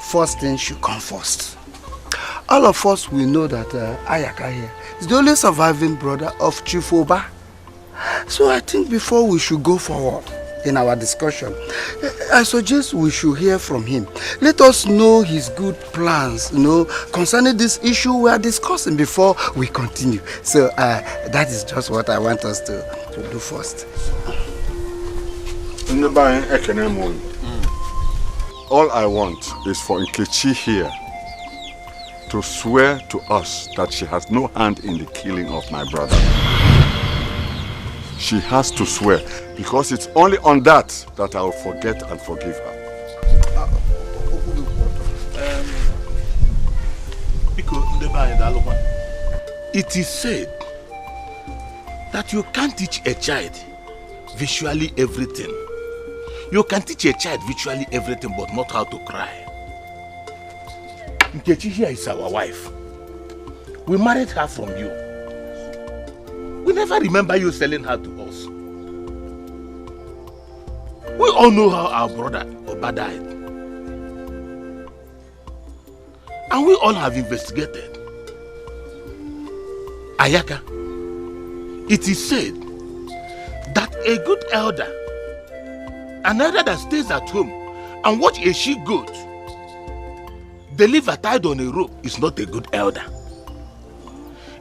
first thing should come first. All of us, we know that Ayaka here is the only surviving brother of Chief Oba. So I think before we should go forward in our discussion, I suggest we should hear from him. Let us know his good plans, concerning this issue we are discussing before we continue. So that is just what I want us to do first. All I want is for Nkechi here to swear to us that she has no hand in the killing of my brother. She has to swear, because it's only on that I will forget and forgive her. It is said that you can't teach a child visually everything. You can teach a child visually everything, but not how to cry. Nkechi here is our wife. We married her from you. We never remember you selling her to us. We all know how our brother Oba died. And we all have investigated. Ayaka, it is said that a good elder, an elder that stays at home and watch a she-goat deliver tied on a rope, is not a good elder.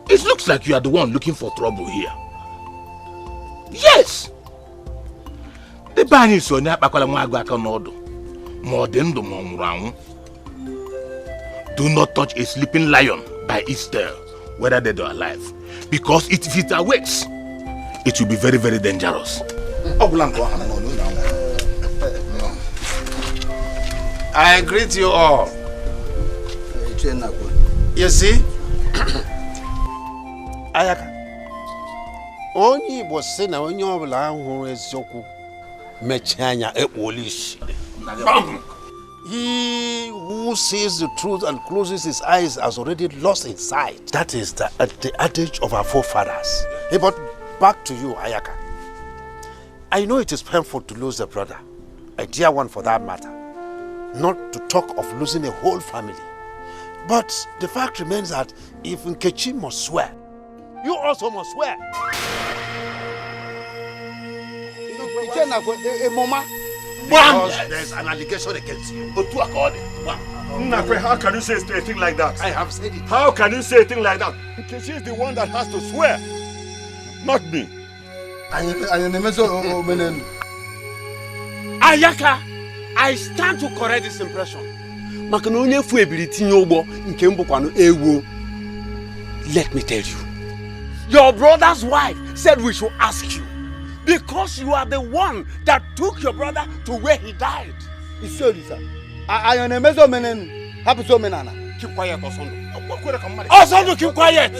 It looks like you are the one looking for trouble here. Yes! The ban is on your Do not touch a sleeping lion by its tail, whether dead or alive. Because if it awakes, it will be very, very dangerous. I greet you all. You see? Ayaka. Only was saying when you are who is Yoku Mechanya Polish. He who sees the truth and closes his eyes has already lost his sight. That is the adage of our forefathers. Hey, but back to you, Ayaka. I know it is painful to lose a brother, a dear one for that matter. Not to talk of losing a whole family. But the fact remains that if Nkechi must swear, you also must swear. Because there's an allegation against you. Nakwe, how can you say a thing like that? I have said it. How can you say a thing like that? Nkechi is the one that has to swear, not me. Ayaka, I stand to correct this impression. Let me tell you, your brother's wife said we should ask you, because you are the one that took your brother to where he died. Keep quiet, Osondo, keep quiet.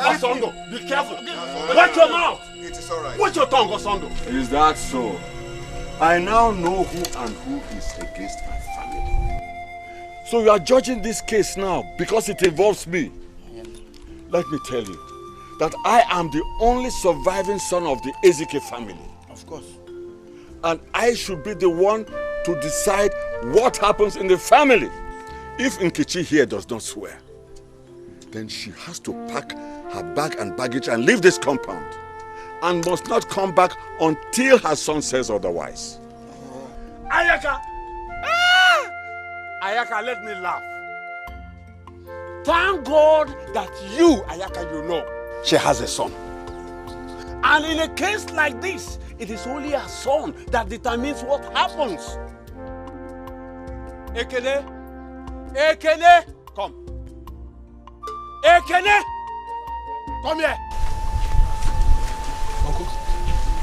Osondo, be careful. Watch your mouth. It is alright. Watch your tongue, Osondo. Is that so? I now know who and who is against my family. So you are judging this case now because it involves me. Let me tell you that I am the only surviving son of the Ezike family. Of course. And I should be the one to decide what happens in the family. If Nkechi here does not swear, then she has to pack her bag and baggage and leave this compound and must not come back until her son says otherwise. Ayaka! Ah! Ayaka, let me laugh. Thank God that you, Ayaka, you know, she has a son. And in a case like this, it is only her son that determines what happens. Ekene! Ekene! Come. Ekene! Come here. Uncle.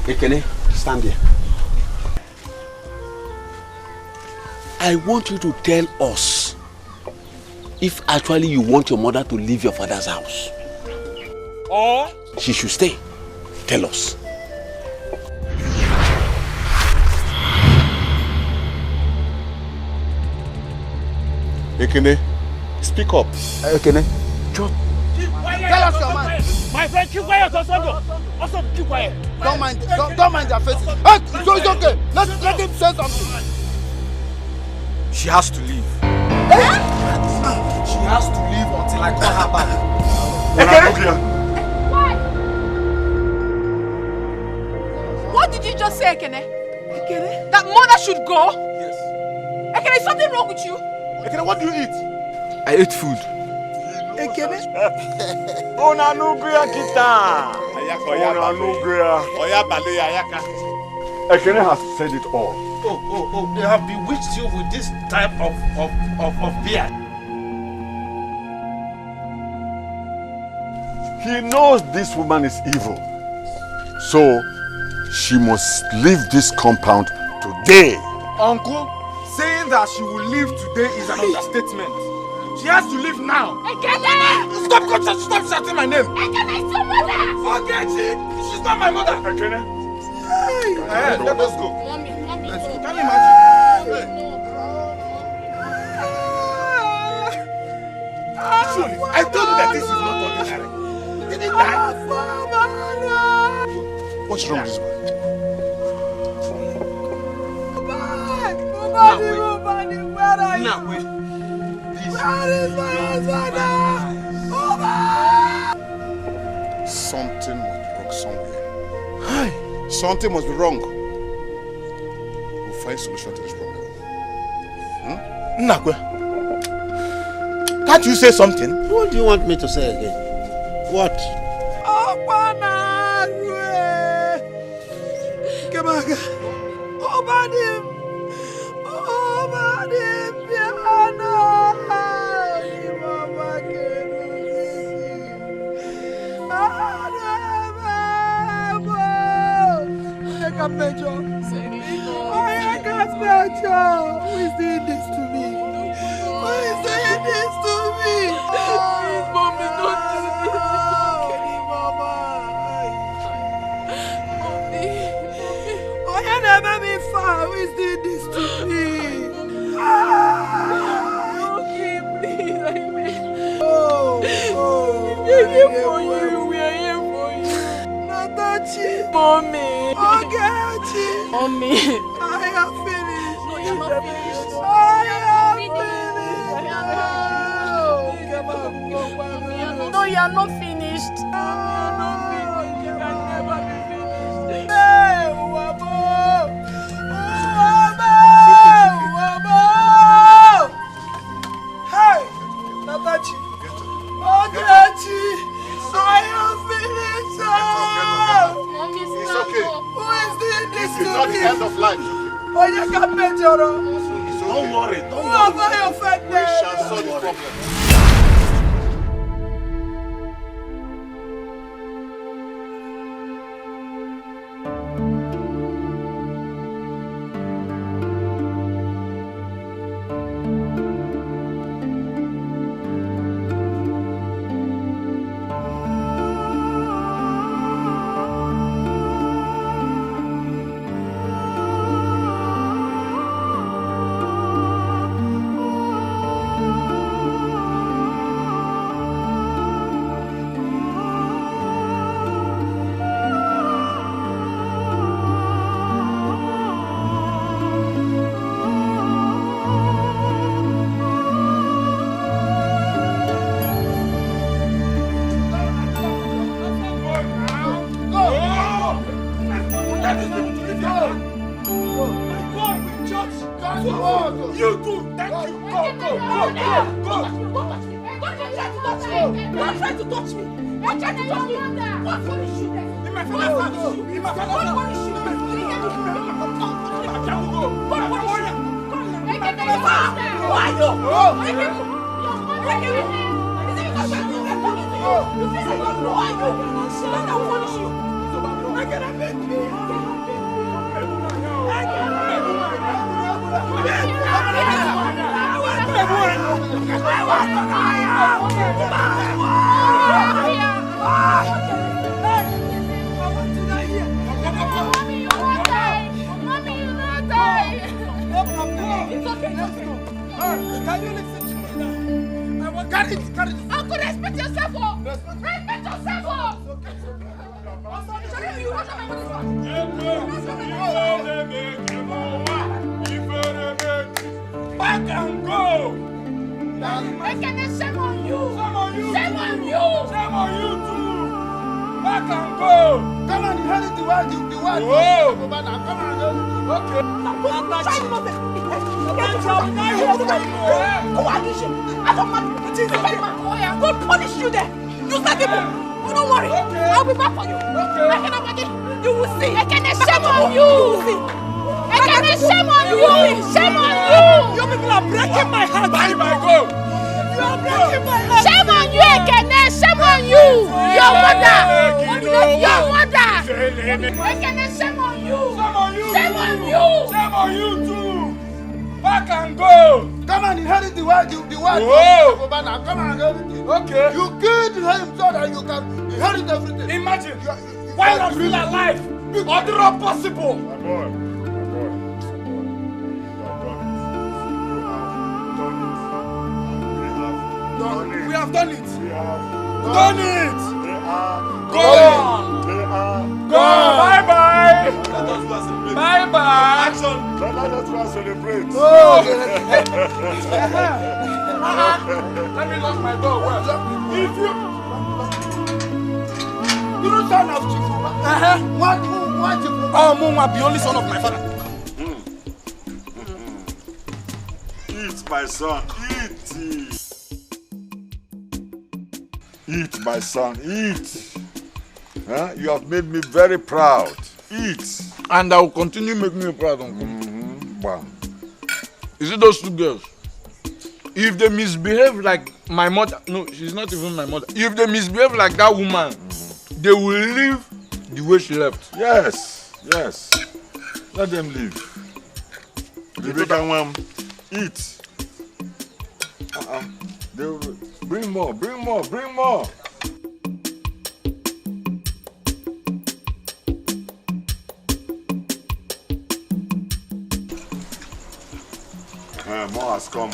Ekene, stand here. I want you to tell us if actually you want your mother to leave your father's house. Or she should stay. Tell us. Ekene, speak up. Ekene, tell us your mind. My friend, keep quiet, Osondo. Also, keep quiet. Don't mind their faces. Hey, it's okay. Let him say something. She has to leave. She has to leave until I call her back. Ekene! What did you just say, Ekene? Ekene? That mother should go? Yes. Ekene, is something wrong with you? Ekene, what do you eat? I ate food. Ekene? Ona nuguya kita. Ona nuguya. Oya baloya ayaka. Ekene has said it all. Oh, they have bewitched you with this type of beer. He knows this woman is evil. So, she must leave this compound today. Uncle, saying that she will leave today is an understatement. She has to leave now. Ekene! Stop shouting my name. Ekene is your mother! Forget it. She's not my mother. Ekene? Let us go. Mommy, let's go. no. Can you imagine? I told you that this is not ordinary. Did he die? What's wrong with this boy? Nobody, where are you? Where is my husband? Something must be wrong somewhere. Something must be wrong. We'll find a solution to this problem. Nakwe, can't you say something? What do you want me to say again? What? Who is doing this to me? Who is doing this to me? Please, mommy, don't do this. Oh, you never me far. Who is doing this to me? Okay, please, I beg. We are here for you. We are here for you. Natachi. Mommy. Ogachi. Mommy. I am finished. No, you're not finished. I am finished. No, you're not finished. You can never be finished. Hey, Wabo! Hey, Natachi! Ogachi! I am finished! It's okay. Who is doing this It's to not me? the end of life. Oh, you can't measure. Don't worry. Who have I offended? We shall solve the problem. You too. Thank you. Go. Don't try to touch me. Don't try to touch me. What punish you then? In my father's house. What punish you? Can you listen to me now? I will carry it. Uncle, respect yourself, Respect yourself, Back and go! Shame on you! Shame on you too! Back and go! Come on, inherit the word. Whoa! Come on, okay. God punish you there. You start people. You don't worry. I'll be back for you. You will see. Shame on you. Shame on you. Shame on you. You people are breaking my heart. Bye, go. You are breaking my heart. Shame on you, Ekene. Shame on you. Your mother. Your mother. Ekene, shame on you. Shame on you. Shame on you too. Back and go. Come and inherit the word. Whoa. Come and inherit it. Okay. You killed him so that you can inherit everything. Imagine. Why not feel alive? Other possible. My boy. We have done it. Done it. Gone. Bye-bye. Bye-bye. Action. Let us celebrate. Let me lock my door. If you don't son of Chief. What Chief? Oh, Muma, the only son of my father. Eat, my son. Eat, my son, eat. Huh? You have made me very proud. Eat. And I will continue making you proud, Uncle. Wow. You see those two girls? If they misbehave like my mother, no, she's not even my mother. If they misbehave like that woman, they will leave the way she left. Yes. Let them leave. Eat. They will bring more. More has come.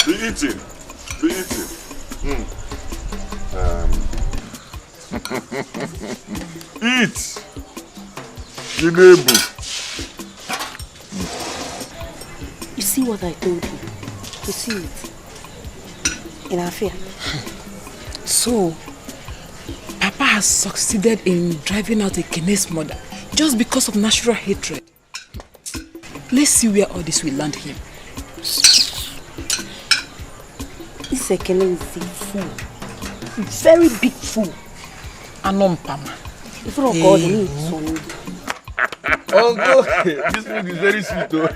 Be eating. Eat. You see what I told you? You see it? In our fear. So, Papa has succeeded in driving out Ekene's mother just because of natural hatred. Let's see where all this will land him. This Ekene is a fool. Very big fool. Anompama. In front of God, he needs son. Uncle, this food is very sweet though.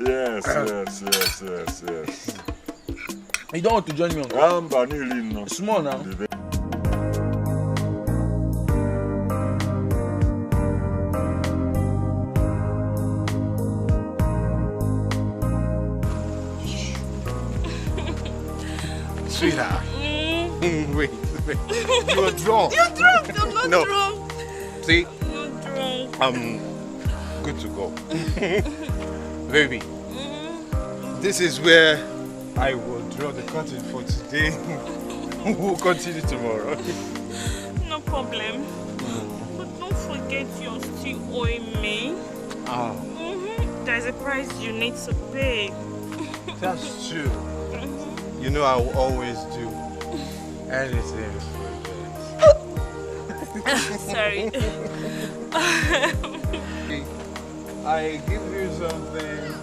Yes. You don't want to join me, Uncle? Small now. Sweetheart. Wait. You are drunk. You're drunk. I'm not drunk. See? I'm not drunk. I'm good to go. Baby, this is where I will draw the curtain for today. We'll continue tomorrow. No problem. But don't forget you're still owing me. there's a price you need to pay. That's true. You know I will always do anything for this. Sorry. I give you something.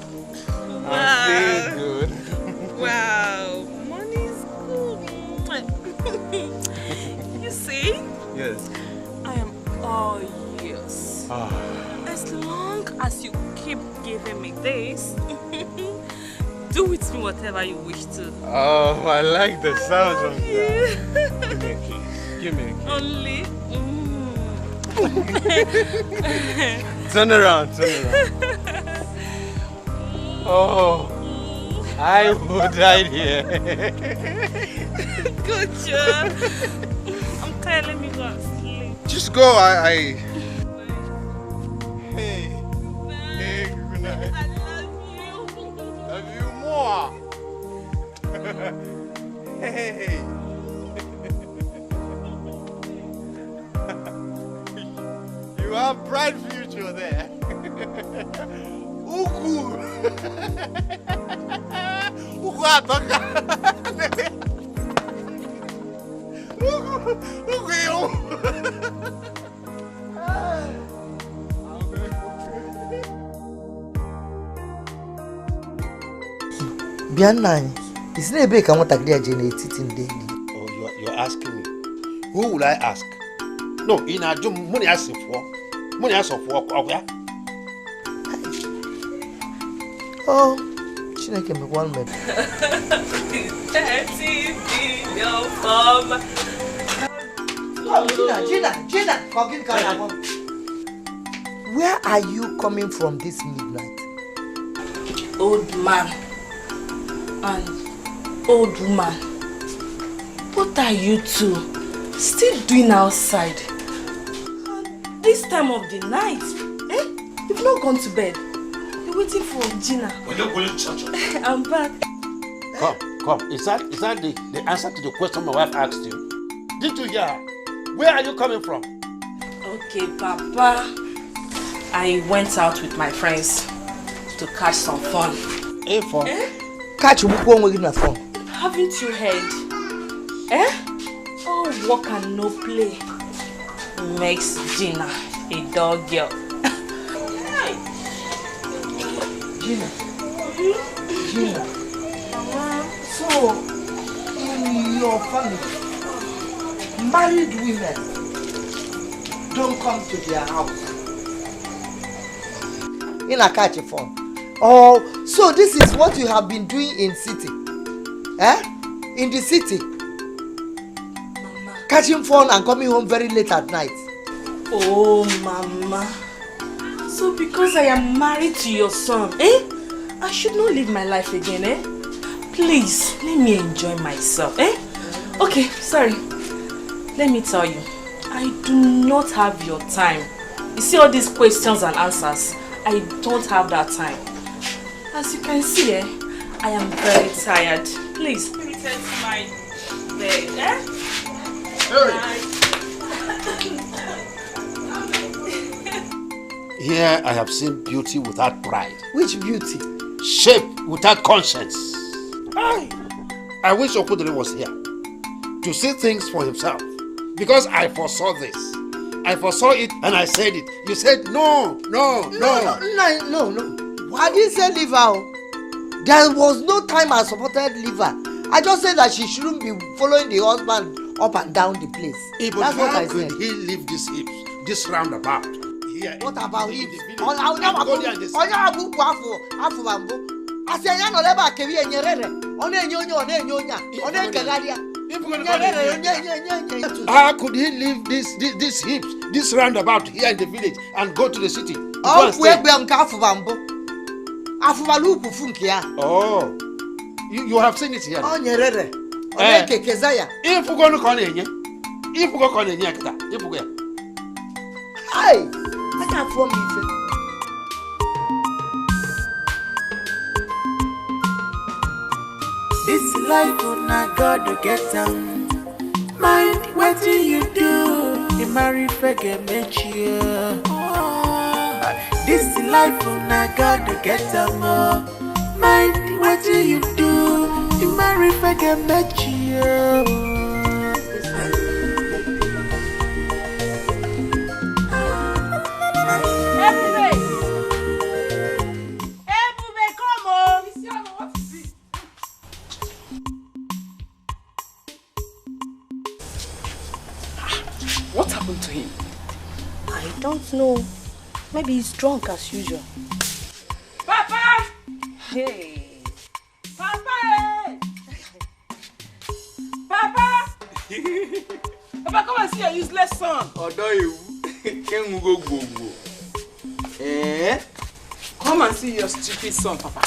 Wow. I feel good. Wow. Money's good. You see? Yes. I am all yours. Ah. As long as you keep giving me this, do with me whatever you wish to. Oh, I like the sound of Yeah. that. Give me a kiss. Give me a kiss. Only. Turn around, turn around. Oh, I would die here. Good job. I'm tired, let me go and sleep. Just go, Hey. Hey, good night. I love you. Love you more. Hey. You have bright future there. Uku. Uku atoka. Uku yo. Bianna, it's not a big amount of generating daily. Oh, you're asking me. Who will I ask? No, in a jum money as for. Money as of work, Oh, she not came one minute. 30 billion from. Oh, Gina, forgive me. Where are you coming from this midnight? Old man and old woman. What are you two still doing outside? This time of the night, You've not gone to bed. You're waiting for Gina. We're not going to church. I'm back. Come. Is that the answer to the question my wife asked you? Did you hear her? Where are you coming from? Okay, Papa. I went out with my friends to catch some fun. Hey, fun? Catch fun? Haven't you heard? All work and no play makes Gina a dog girl. Gina. So, in your family, married women don't come to their house in a catch phone. Oh, so this is what you have been doing in city, in the city, catching phone and coming home very late at night. Oh, Mama. So because I am married to your son, I should not live my life again, Please, let me enjoy myself, Okay, sorry. Let me tell you, I do not have your time. You see all these questions and answers, I don't have that time. As you can see, I am very tired. Please, let me turn to my bed, Here I have seen beauty without pride. Which beauty? Shape without conscience. I wish Okudere was here to see things for himself. Because I foresaw this. I foresaw it and I said it. You said no. No. I didn't say leave her. There was no time I supported leave her. I just said that she shouldn't be following the husband up and down the place. That's what I said. How could he leave this hips, this roundabout? Here, what about him? How could he leave this hips, this roundabout here in the village and go to the city? Oh, you have seen it here. Oh, nyerere. If you go to Konenya, if you go to Konenya, if you go. Hey, I can't form it. This life will not go to get down. Mind what do you do? You marry forget me. This life una God to get some more. Mind what you do. You marry forget met you. What happened to him? I don't know. Maybe he's drunk as usual. Papa! Hey! Papa! Papa! Papa, come and see your useless son. Come and see your stupid son, Papa.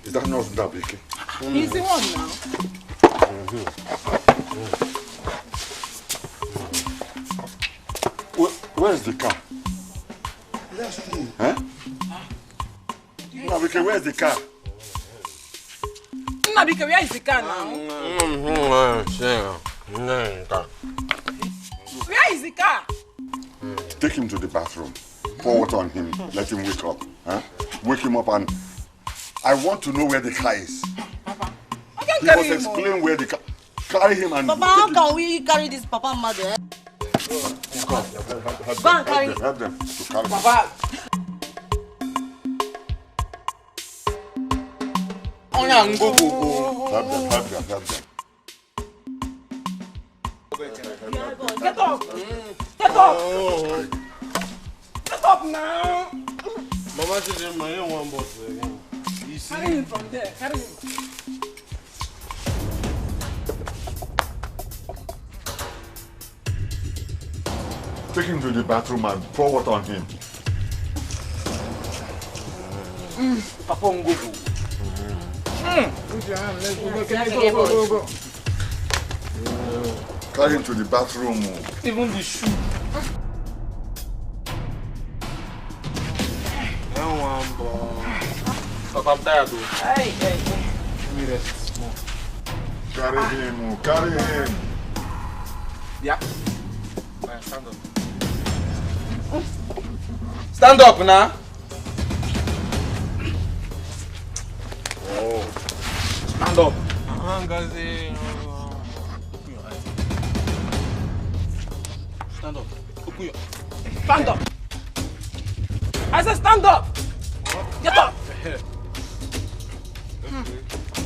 Is that not Dikeh? He's the one now. Where's the car? That's true. Huh? Dikeh, where's the car? Dikeh, where is the car now? Where is the car? Take him to the bathroom. Pour water on him. Let him wake up. Huh? Wake him up and I want to know where the car is. Papa, he must explain where the car. Carry him and. Papa, how can we carry this Papa mother? Go and carry. Help them to carry. Papa. Help them. Get up! Get up! Get up now! Mama said, "My one boss." Carry him from there. Carry him. Take him to the bathroom and pour water on him. Papa, go. Go. Carry him to the bathroom. Even the shoe. Papa, I'm tired though. Hey. Give me rest small. Carry him. Yeah. Stand up. Stand up now. Oh. Stand up. Open your eyes. Stand up. Open your. Stand up. I said stand up. Get up.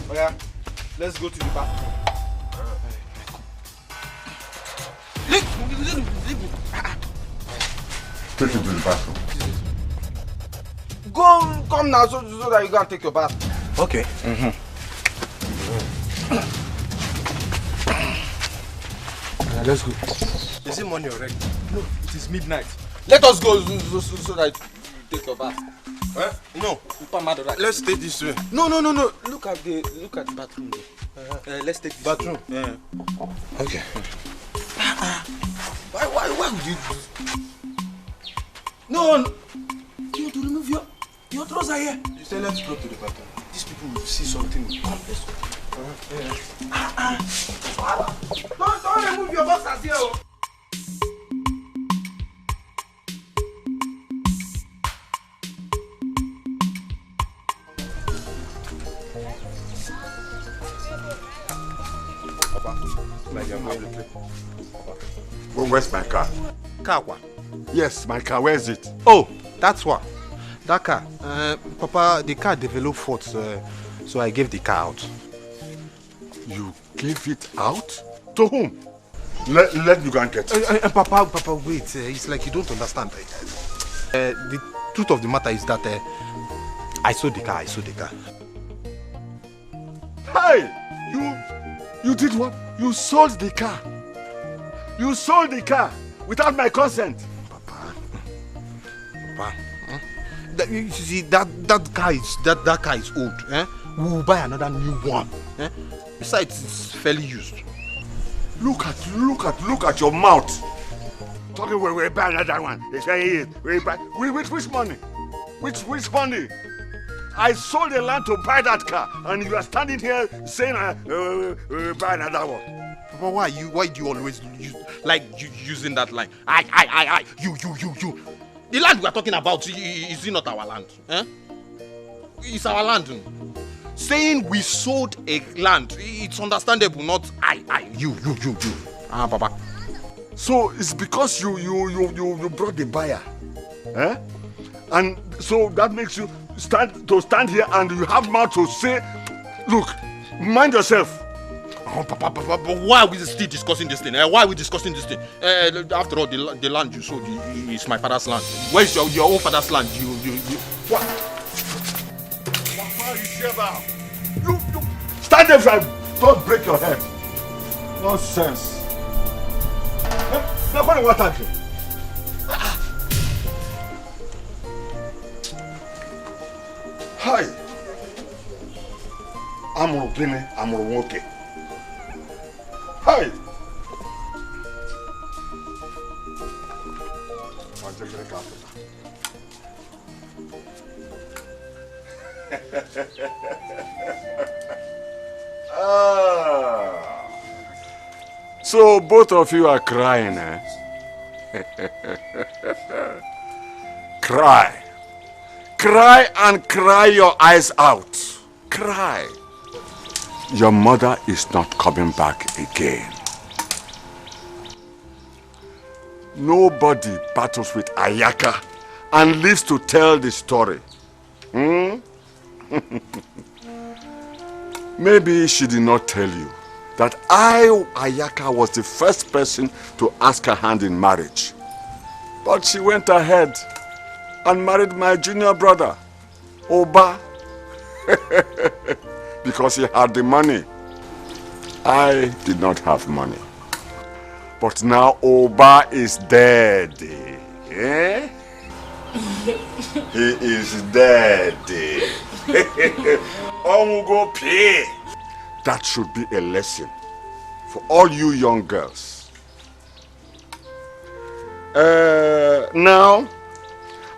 Oh yeah. Let's go to the bathroom. Take him to the bathroom. Come now so that you can take your bath. Okay. Let's go. Is it morning already? No, it is midnight. Let us go so that you take your bath. Huh? No. Let's take this way. No. Look at the bathroom there. Let's take this bathroom. Yeah. Okay. Why would you do? No. You want to remove your trouser here? You say let's go to the bathroom. These people will see something. Come, let's go. Don't remove your boxers here. Well, where's my car? Car what? Yes, my car. Where is it? Oh, that's what. That car. Papa, the car developed faults, so I gave the car out. You gave it out? To whom? Let me go and get it. Papa, wait. It's like you don't understand. The truth of the matter is that I sold the car. Hey! You did what? You sold the car. You sold the car without my consent. Papa. You see, that car is old. We will buy another new one. Besides, it's fairly used. Look at your mouth. Talking we buy another one. They say we buy. Which money? Which money? I sold the land to buy that car, and you are standing here saying buy another one. Papa, why do you always using that line? You. The land we are talking about, is it not our land? Eh? It's our land. Saying we sold a land, it's understandable, not you. Papa. So it's because you brought the buyer, eh? And so that makes you stand here and you have mouth to say, look, mind yourself. Oh, Papa, but why are we still discussing this thing? Why are we discussing this thing? After all, the land you sold is my father's land. Where is your own father's land? What? What are you here about? You stand there and don't break your head. Nonsense. Now, what are you? Hi. I'm okay. Hi. So both of you are crying, eh? Cry. Cry and cry your eyes out. Cry. Your mother is not coming back again. Nobody battles with Ayaka and lives to tell the story. Maybe she did not tell you that I, Ayaka, was the first person to ask her hand in marriage. But she went ahead and married my junior brother, Oba, because he had the money. I did not have money. But now Oba is dead. Eh? He is dead. Go pay. That should be a lesson for all you young girls. Now,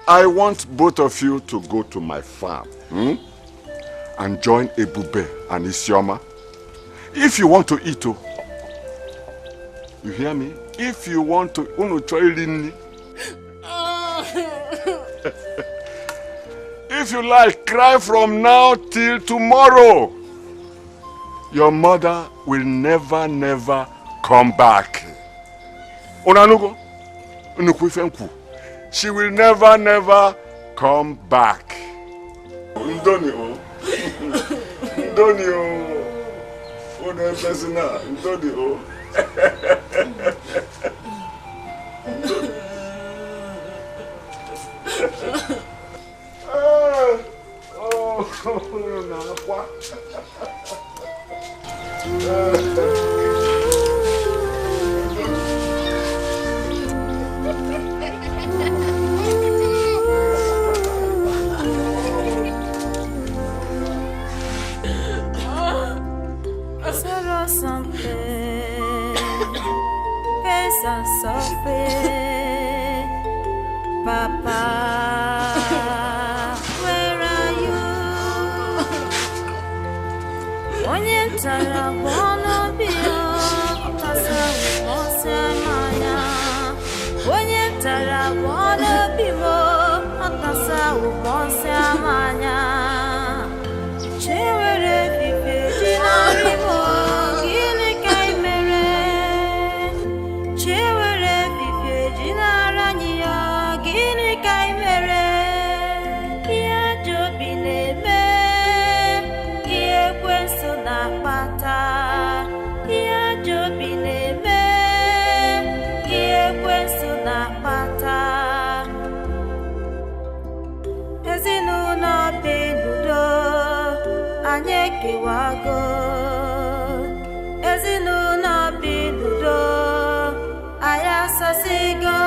I want both of you to go to my farm and join Ebube and Isioma. If you want to eat, you hear me? If you want to, if you like, cry from now till tomorrow. Your mother will never come back. She will never come back. Ndoni o. Ndoni o. One person na. Ndoni o. Papa, where are you? When you tell I wanna be when you tell I wanna be more, Wago ezinụlọ binudo ayasasigo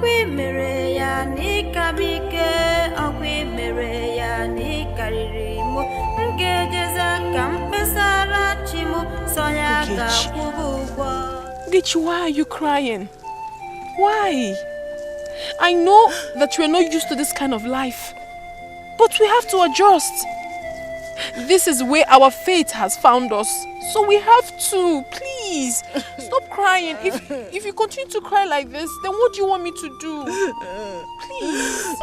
Okwi mere ya nikabike, okwi mere ya nikarimo. Ngejeza kampesara chimo, soya kapubugwa. Ogechi, why are you crying? Why? I know that you are not used to this kind of life, but we have to adjust. This is where our fate has found us, so we have to. Please, stop crying. If you continue to cry like this, then what do you want me to do? Please.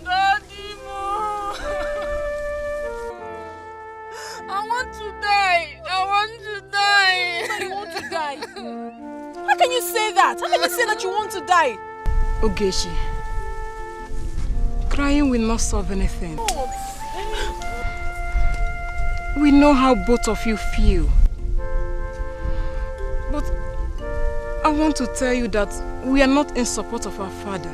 Daddy, I want to die. I want to die. You want to die? How can you say that? How can you say that you want to die? Ogechi, crying will not solve anything. We know how both of you feel. But I want to tell you that we are not in support of our father.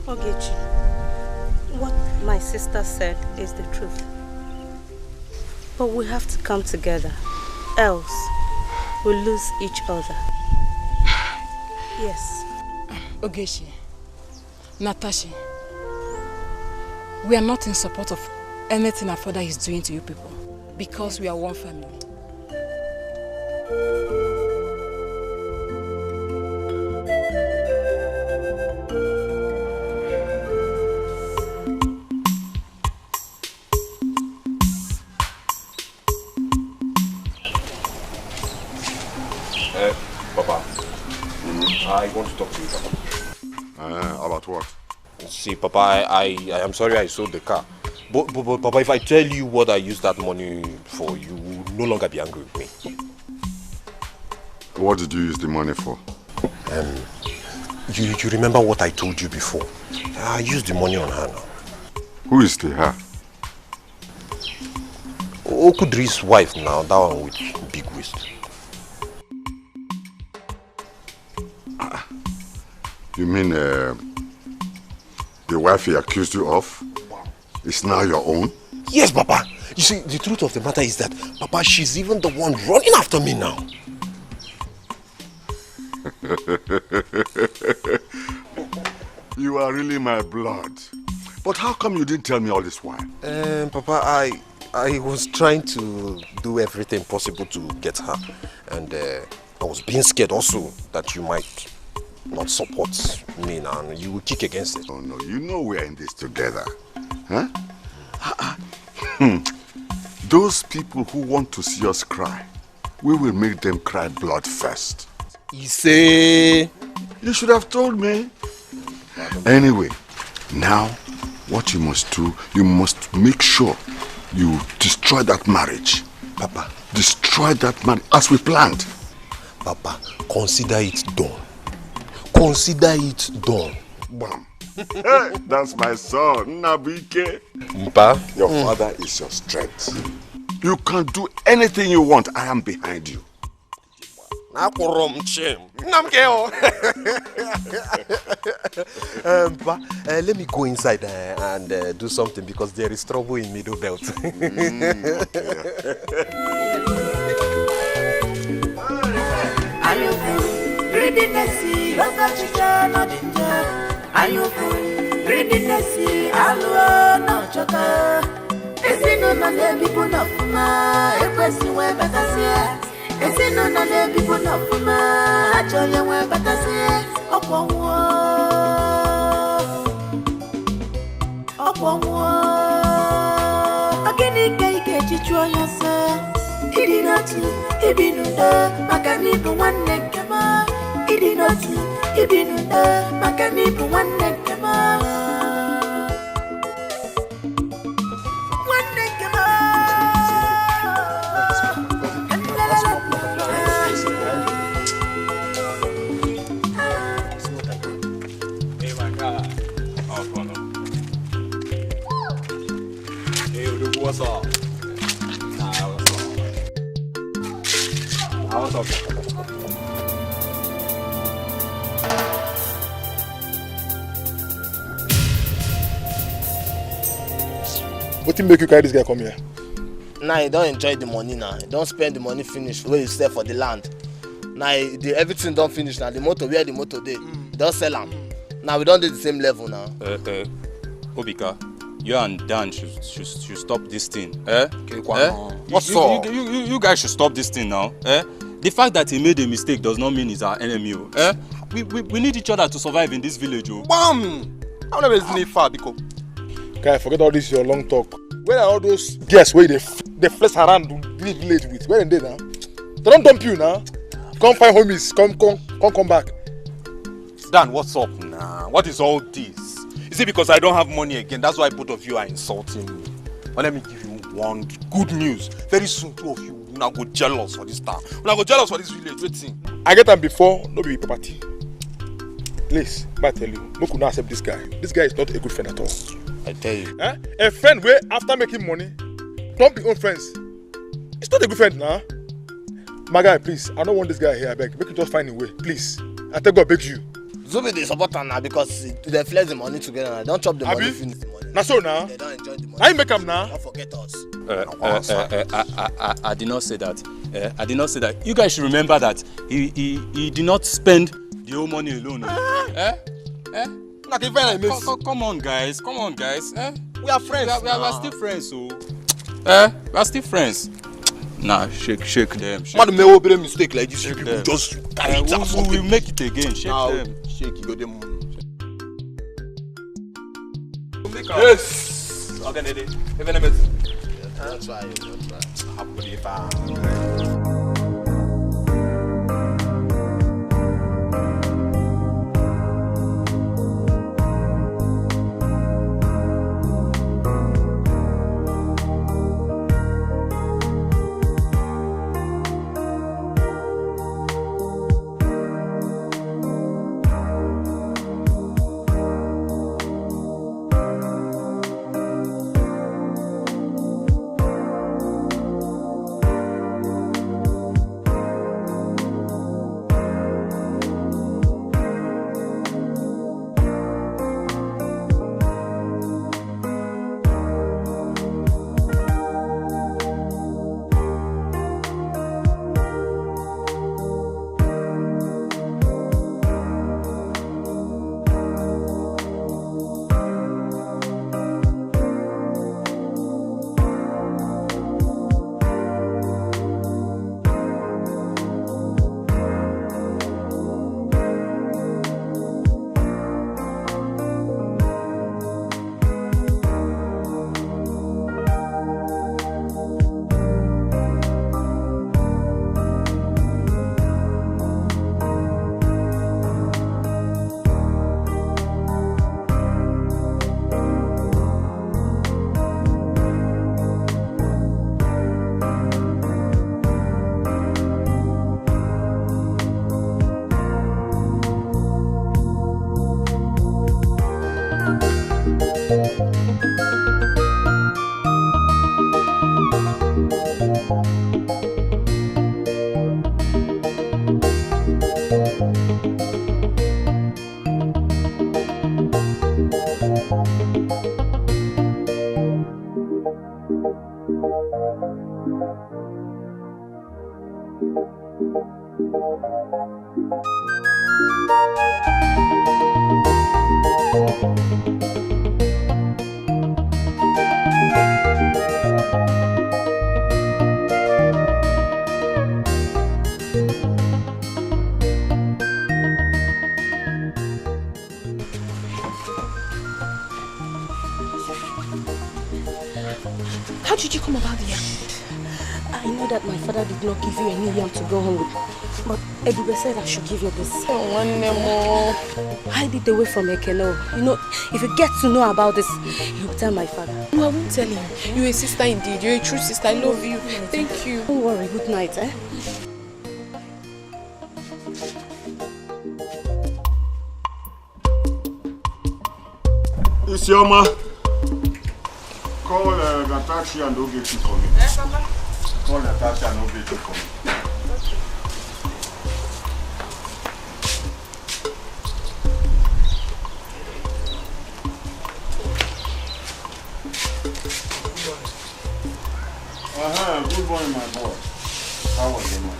Ogechi, what my sister said is the truth. But we have to come together, else we'll lose each other. Yes. Ogechi, Natasha, we are not in support of anything our father is doing to you people, because we are one family. Papa, I want to talk to you, Papa. About what? See, Papa, I am sorry I sold the car. But Papa, if I tell you what I used that money for, you will no longer be angry with me. What did you use the money for? You remember what I told you before? I used the money on her now. Who is the her? Okudri's wife now, that one with big waist. You mean the wife he accused you of is now your own? Yes, Papa. You see, the truth of the matter is that, Papa, she's even the one running after me now. You are really my blood. But how come you didn't tell me all this while? Papa, I was trying to do everything possible to get her. And I was being scared also that you might not support me now and you will kick against it. Oh no, you know we are in this together. Huh? Those people who want to see us cry, we will make them cry blood first. Ise. You should have told me. Anyway, now what you must do, you must make sure you destroy that marriage. Papa. Destroy that marriage as we planned. Papa, consider it done. Consider it done. Bam. Hey, that's my son, Nabike. Mpa. Your father is your strength. You can do anything you want. I am behind you. Papa, let me go inside and do something because there is trouble in Middle Belt. What's up? What's up? What do you make you carry this guy come here? Now you don't enjoy the money now. You don't spend the money finish where you sell for the land. Now everything don't finish now. The motor where the motor dey, don't sell them. Now we don't do the same level now. Obika, you and Dan should stop this thing. What's up? You guys should stop this thing now. The fact that he made a mistake does not mean he's our enemy. We need each other to survive in this village. Bam! I'll never leave far because. Guy, forget all this your long talk. Where are all those guests where they flex around the village with? Where are they now? They don't dump you now. Come find homies. Come back. Dan, what's up now? What is all this? Is it because I don't have money again? That's why both of you are insulting me. But let me give you one good news. Very soon, two of you will now go jealous for this town. Will now go jealous for this village. Waiting. I get them before, no be property. Please, I tell you, no could not accept this guy. This guy is not a good friend at all. I tell you. A friend where after making money, don't be own friends. It's not a good friend now. My guy, please, I don't want this guy here, I beg. Make you just find a way, please. I tell God, beg you. Zubi they support her now because they flex the money together now. Don't chop the money, finish the money. Now so now? They don't enjoy the money. I make them now. Don't forget us. I did not say that. I did not say that. You guys should remember that he did not spend the whole money alone. Come on, guys. Come on, guys. We are friends. We are still friends, so. We are still friends. Nah, shake them. Man, may we make mistake like this. People just carry it out. We will make it again. Shake them. Shake you go them. Yes. Okay, Dede. Even a bit. Don't try. Happily How did you come about the yam? I know that my father did not give you any yam to go home with, but Ebube said I should give you this. Oh, one more. Hide it away from Ekeno. You know, if you get to know about this, you'll tell my father. No, I won't tell him. You're a sister indeed. You're a true sister. I love you. Thank you. Don't worry. Good night, eh? Isioma, call the taxi and don't get it for me. Yes, Papa. Call the taxi and don't get it for me. Good morning, my boy. How are you, man?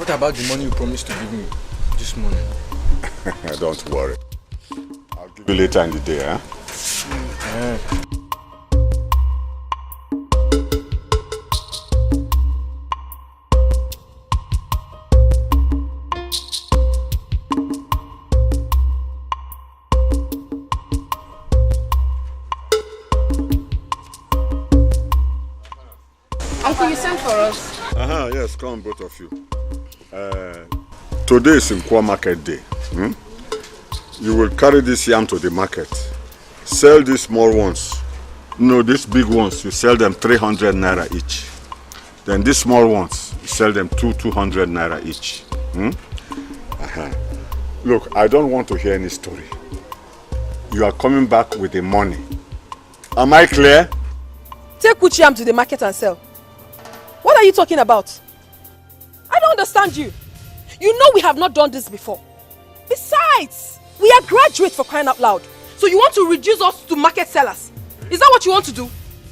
What about the money you promised to give me this morning? Don't worry. I'll give you later in the day, huh? Uncle, you sent for us. Yes, come both of you. Today is Nkwo market day. You will carry this yam to the market. Sell these small ones. No, these big ones, you sell them 300 naira each. Then these small ones, you sell them 200 naira each. Look, I don't want to hear any story. You are coming back with the money. Am I clear? Take which yam to the market and sell. What are you talking about? I don't understand you. You know we have not done this before. Besides, we are graduates, for crying out loud. So you want to reduce us to market sellers? Is that what you want to do?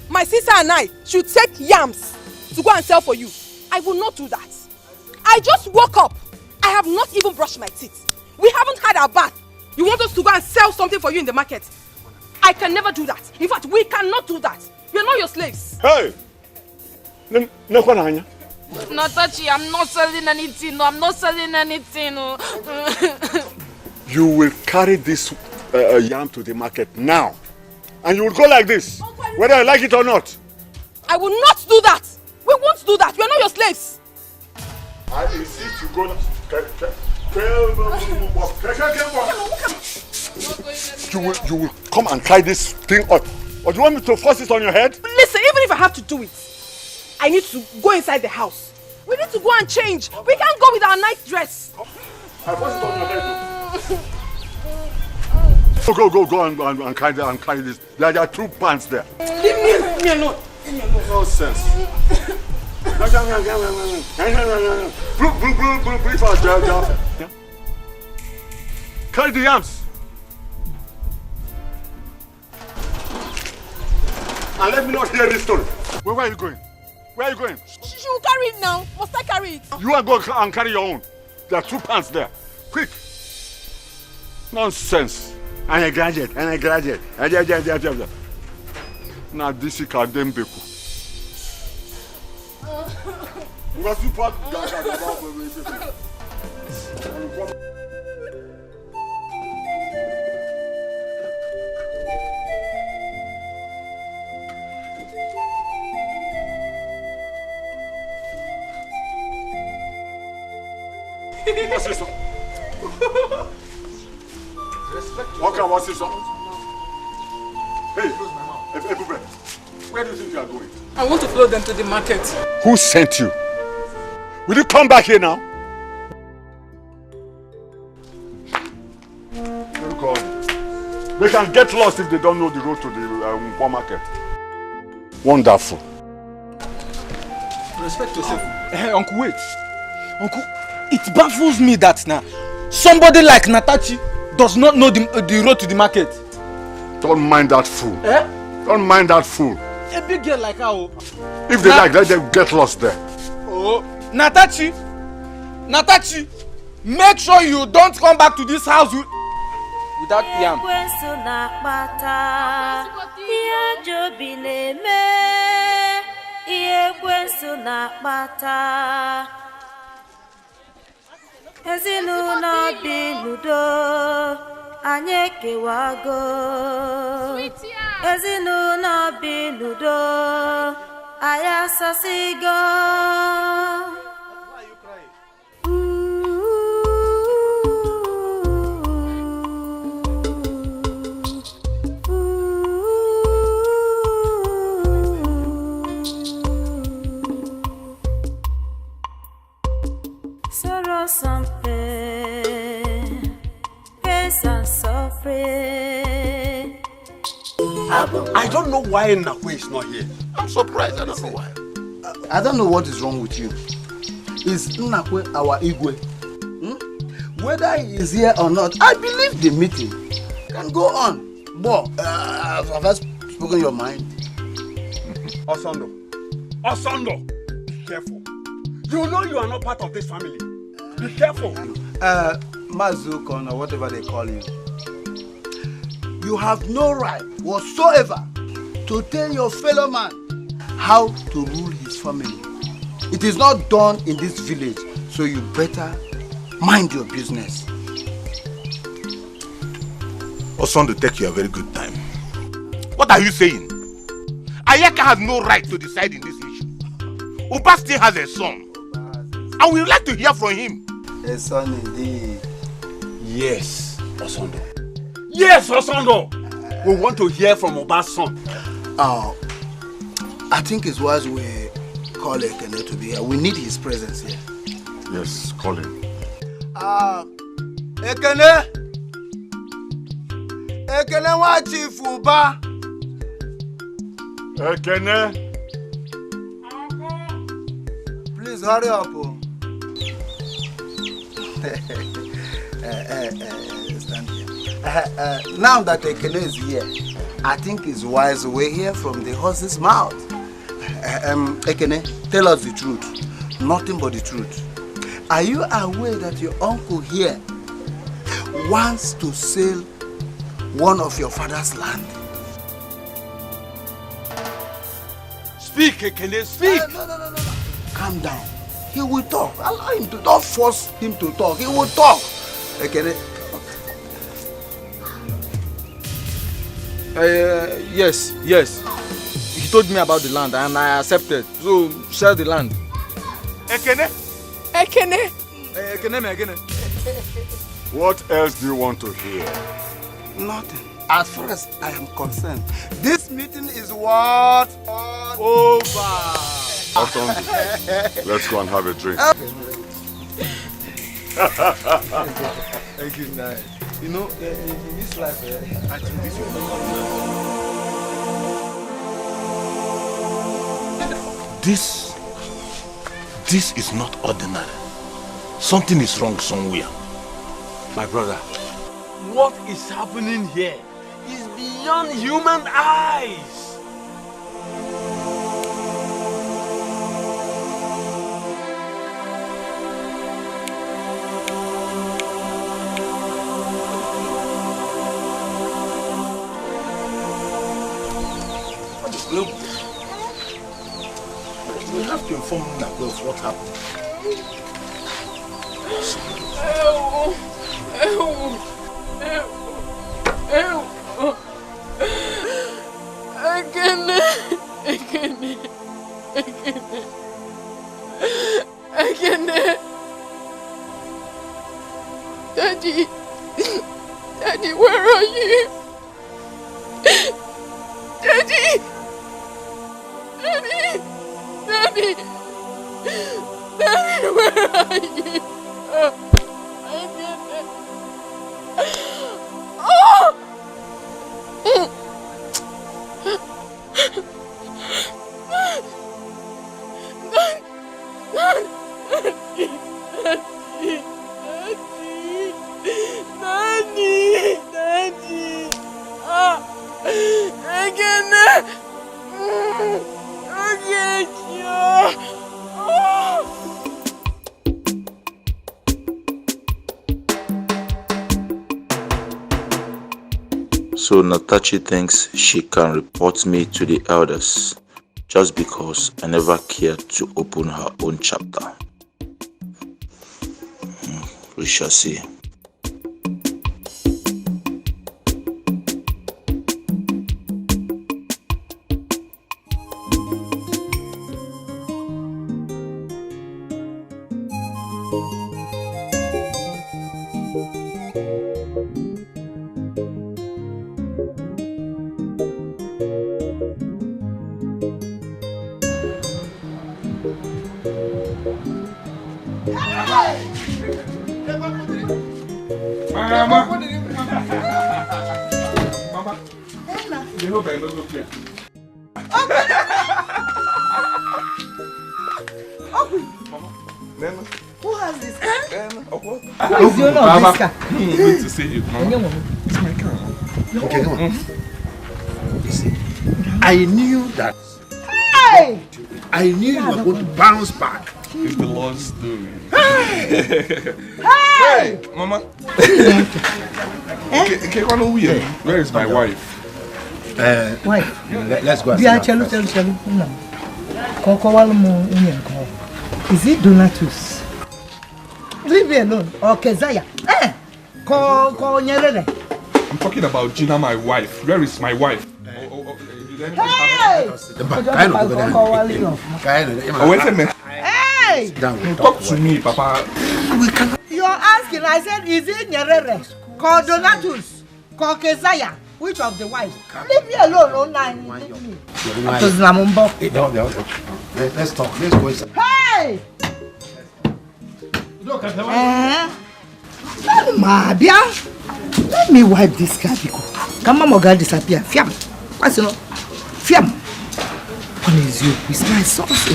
My sister and I should take yams to go and sell for you. I will not do that. I just woke up. I have not even brushed my teeth. We haven't had our bath. You want us to go and sell something for you in the market? I can never do that. In fact, we cannot do that. We are not your slaves. Hey! Natachi, I'm not selling anything. No, I'm not selling anything. No. You will carry this yam to the market now. And you will go like this, whether you like it or not. I will not do that. We won't do that. We are not your slaves. I insist you go. You will come and carry this thing up. Or do you want me to force it on your head? Listen, even if I have to do it, I need to go inside the house. We need to go and change. We can't go with our night dress. I force it on your head. Go and carry this. There are 2 pants there. Leave me alone. Nonsense. Carry the yams. And let me not hear this story. Where are you going? Where are you going? She will carry it now. Must I carry it? You are going and carry your own. There are 2 pants there. Quick. Nonsense. And a graduate. Now this is Kadembeku. What's this? Hey, where do you think you are going? I want to follow them to the market. Who sent you? Will you come back here now? They can get lost if they don't know the road to the market. Wonderful. Respect yourself. Hey, Uncle, wait. Uncle, it baffles me that now somebody like Natachi does not know the road to the market. Don't mind that fool. Don't mind that fool. A big girl like her. If they like, let them get lost there. Oh, Natachi, make sure you don't come back to this house without yam. Ezinụlọ bi n'udo anyị ekewago. Ezinụlọ bi n'udo anyị asasigo. Sorrows and pain, pains and suffering. I don't know why Nakwe is not here. I'm surprised. I don't know why. I don't know what is wrong with you. Is Nakwe our Igwe? Whether he is here or not, I believe the meeting can go on. But have I spoken your mind? Osondo, be careful. You know you are not part of this family. Be careful. Mazukon or whatever they call you. You have no right whatsoever to tell your fellow man how to rule his family. It is not done in this village, so you better mind your business. Osondo take you a very good time. What are you saying? Ayaka has no right to decide in this issue. Uba still has a son. And we would like to hear from him. A son indeed. Yes, Osondo. Yes, Osondo! We want to hear from Uba's son. I think it's wise we call Ekene to be here. We need his presence here. Yes, call him. Ekene! Ekene wa Chief Uba! Ekene! Please hurry up. Stand here. Now that Ekene is here, I think it's wise we hear from the horse's mouth. Ekene, tell us the truth. Nothing but the truth. Are you aware that your uncle here wants to sell one of your father's land? Speak, Ekene, speak! No. Calm down. He will talk. Allow him to. Don't force him to talk. He will talk. Ekene. Yes. He told me about the land and I accepted. So, sell the land. Ekene? Ekene. What else do you want to hear? Nothing. As far as I am concerned, this meeting is what? Over. Let's go and have a drink. Thank you, Nai. You know, in this life, I think this will This is not ordinary. Something is wrong somewhere. My brother, what is happening here is beyond human eyes. We have to inform Nagos what happened. Ekene. Daddy, where are you? Daddy, where are you? So Natachi thinks she can report me to the elders just because I never cared to open her own chapter. We shall see. Who has this car? Who is the owner of this car? Good to see you, Mama. It's my car. Okay, come on. You see, I knew that. Hey! I knew you were going to bounce back It's the Lord's doing. Hey! Mama. Where is my wife? Wife. Let's go. Tell. No. Is it Donatus? Leave me alone. Or Kezaya. I'm talking about Gina, my wife. Where is my wife? Hey! Wait a minute. Hey! Talk to me, Papa. You're asking, I said, is it Nyerere? Called Donatus? Called Kezaya? Which of the wives? Leave me alone, online. Leave me. Let's talk. Let's go inside. Hey! Look at the Let me wipe this car. Come on, girl, disappear. Fiam. What's it? Fiam. What is you? It's my sauce.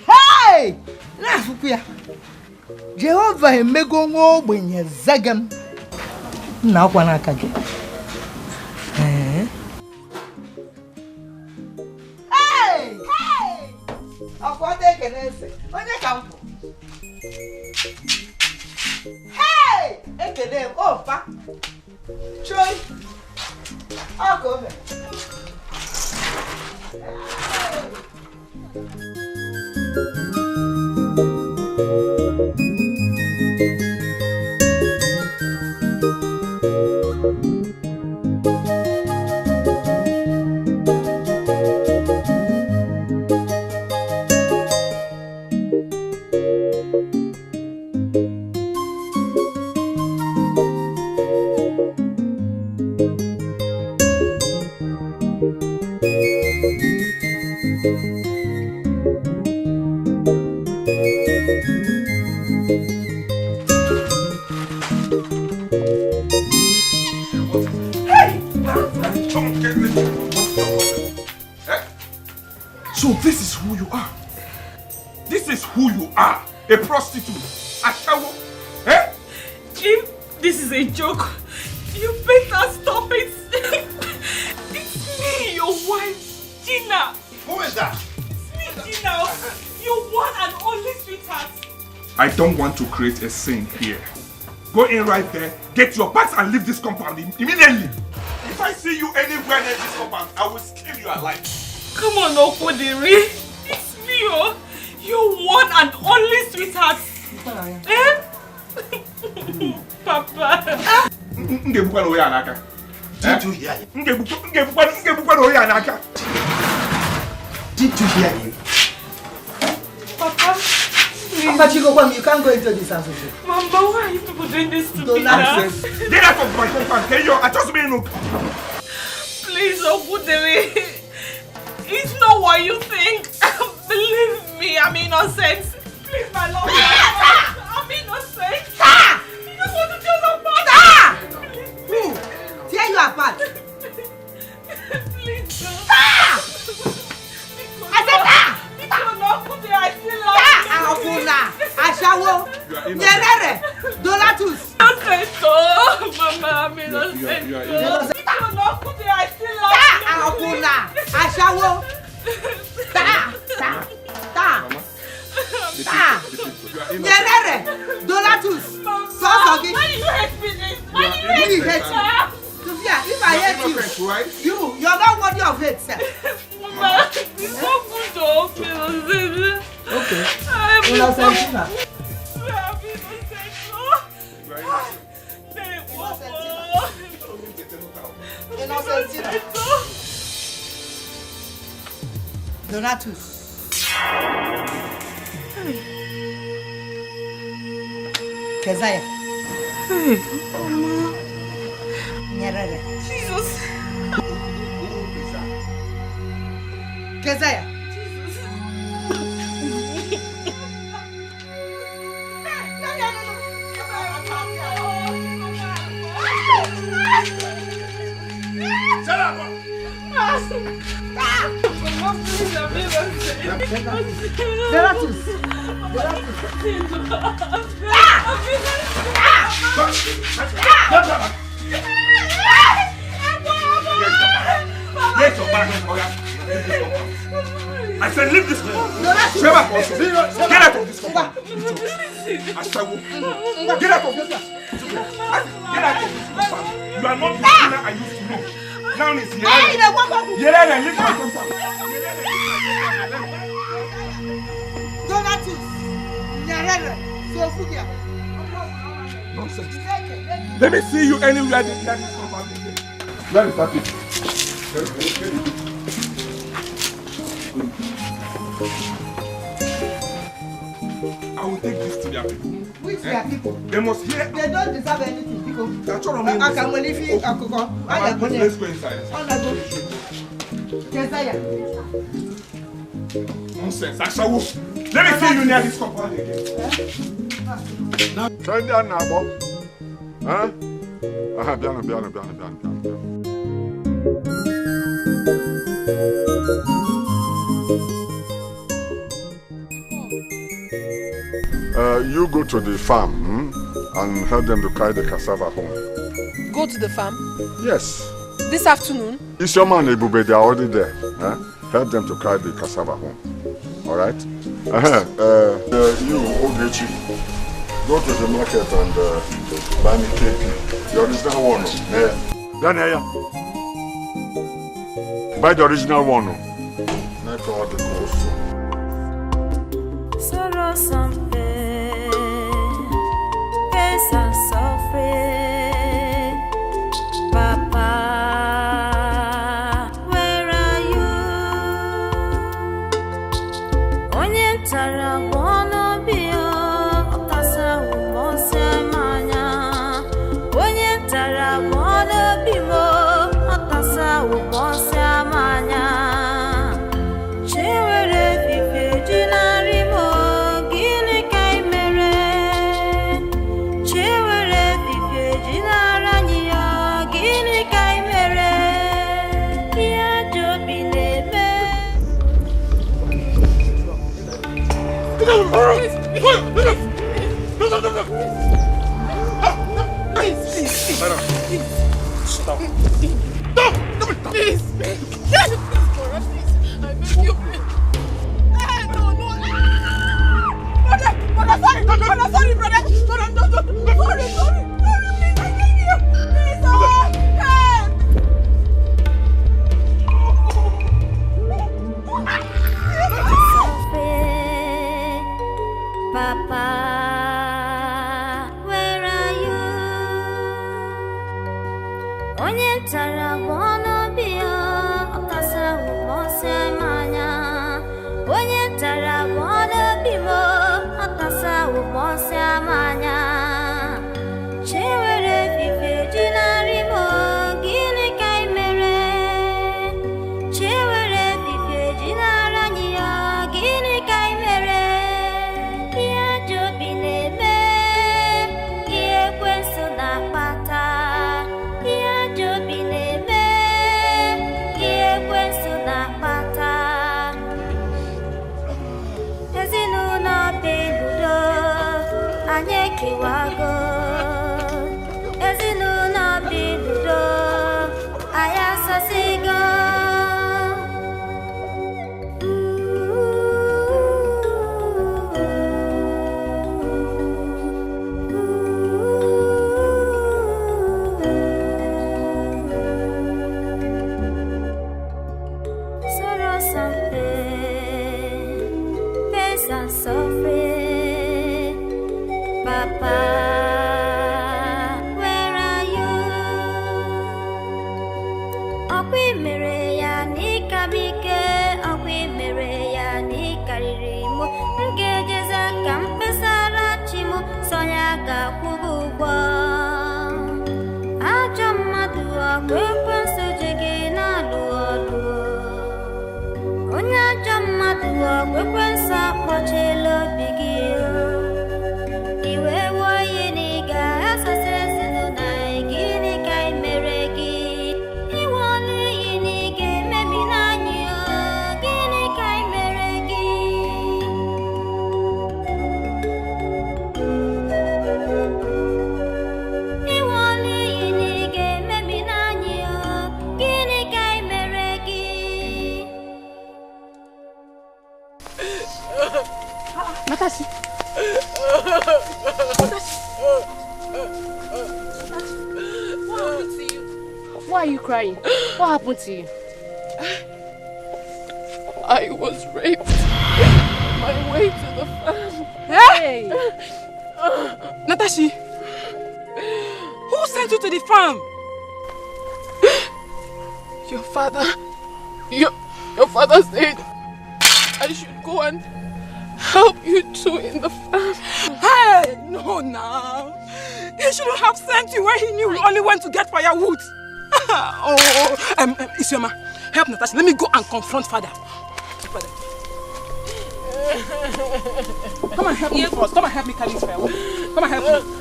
Hey! Jehovah mego ngo benye zagam. Na kwa na kage. Hey! Hey! Akwade kenese. Onye kampo. Hey! Ekele opa. Choi. Akome. So this is who you are. This is who you are. A prostitute. A shower. Eh? If this is a joke, you better stop it. It's me, your wife, Gina. Who is that? It's me, Gina. Your one and only sweetheart. I don't want to create a scene here. Go in right there, get your bags and leave this compound immediately. If I see you anywhere near this compound, I will skin you alive. Come on, Okodiri. It's me, oh. Your one and only sweetheart. Eh? Papa. Did you hear him? Did you hear him? Papa. Papa Chico, you can't go into this house. Mama, why are you people doing this to me now? Get out of my compound. I just mean look. Please, Okodiri. It's not what you think. Believe me, I'm innocent. Please, my love. I'm innocent. You just want to tear us apart. Who? Tear you apart? Please, sir. I said Akuna, Ashawo, Nyerere, Donatus. Innocent, Mama, I'm innocent. Akuna, Ashawo. Nyerere, Donatus. Why do you hate me this? Why do you hate me? Sophia, if I hate you, you're not worthy of hate, sir. Mama, it's so good to innocent. Okay. I'm innocent. Donatus. Kezaya. Nyerere. Jesus. Kezaya. I say leave this place. Get out of this compound. Get out of this compound. You are not the sinner I used to know. Now it's here. Leave my compound. Nonsense. Let me see you anywhere that is compound. Where is that it? I will take this to their people. Which their people? They must hear. They don't deserve anything, because let's go inside. Nonsense. Let me see you near this compound again. Try that now, Bob. Huh? Biana. You go to the farm and help them to carry the cassava home. Go to the farm? Yes. This afternoon? It's your man, Ebube, they are already there. Help them to carry the cassava home. Alright? You, Ogechi, go to the market and buy me cake. The original one. Buy the original one. Make all the cost. Stop. Please. Cora, please. I beg you, please. No. Brother, sorry, brother. Sorry, no. Sorry, please, I beg you. Please, help. Papa, where are you? Onye tara bono bio, okasa umose manya. Onye tara bono bimo, okasa umose manya. Chewere vive jinari mo, gini kai mere. Chewere vive jinara niya, gini kai mere. Kiwago, ezinuna bidudo, ayasasigo. Soro sampe, pesa sofre. Papa, where are you? Okwi mereya ni kabike, okwi mereya ni karirimo. Ngejeza kampesara chimo, sonya kakubugwa. Ajamadu akwepenso jege na luolu. Onya jamadu akwepensa pochelo bigio. Natashi. What happened to you? Why are you crying? What happened to you? I was raped. My way to the farm. Hey! Natashi, who sent you to the farm? Your father. Your father said I should go and help you two in the farm. Hey, no now. He shouldn't have sent you where he knew we only went to get firewood. Isioma, help Natasha. Let me go and confront father. Come and help me first. Come and help me carry this firewood. Come and help me.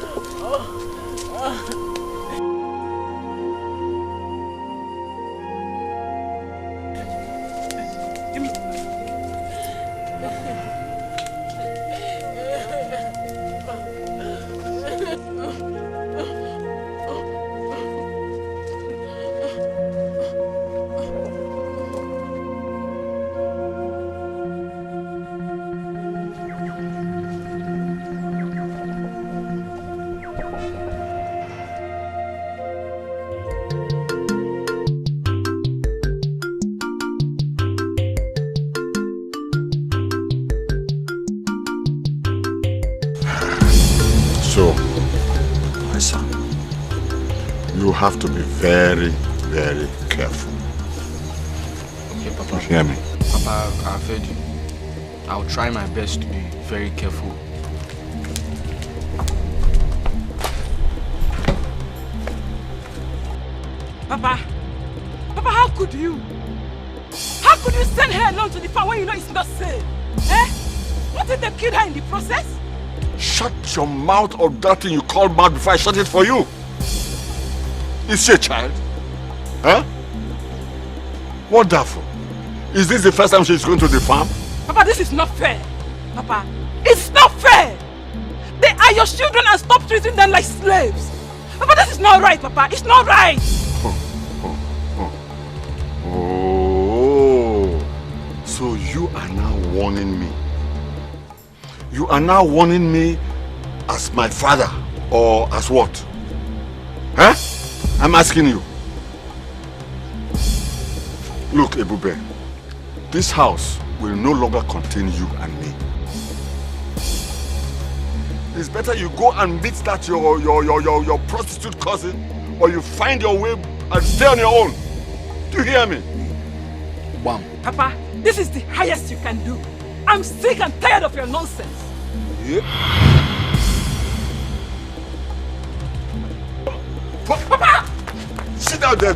You have to be very, very careful. Okay, Papa. You hear me? Papa, I've heard you. I'll try my best to be very careful. Papa, how could you? How could you send her alone to the farm when you know it's not safe? Eh? What if they killed her in the process? Shut your mouth of that thing you call mouth before I shut it for you. Is she a child? Huh? What that for? Is this the first time she's going to the farm? Papa, this is not fair. Papa, it's not fair. They are your children and stop treating them like slaves. Papa, this is not right, Papa. It's not right. Oh, so you are now warning me. You are now warning me as my father or as what? Huh? I'm asking you. Look, Ebube, this house will no longer contain you and me. It's better you go and meet that your prostitute cousin, or you find your way and stay on your own. Do you hear me? Bam. Papa, this is the highest you can do. I'm sick and tired of your nonsense. Yep. Papa! Sit down there.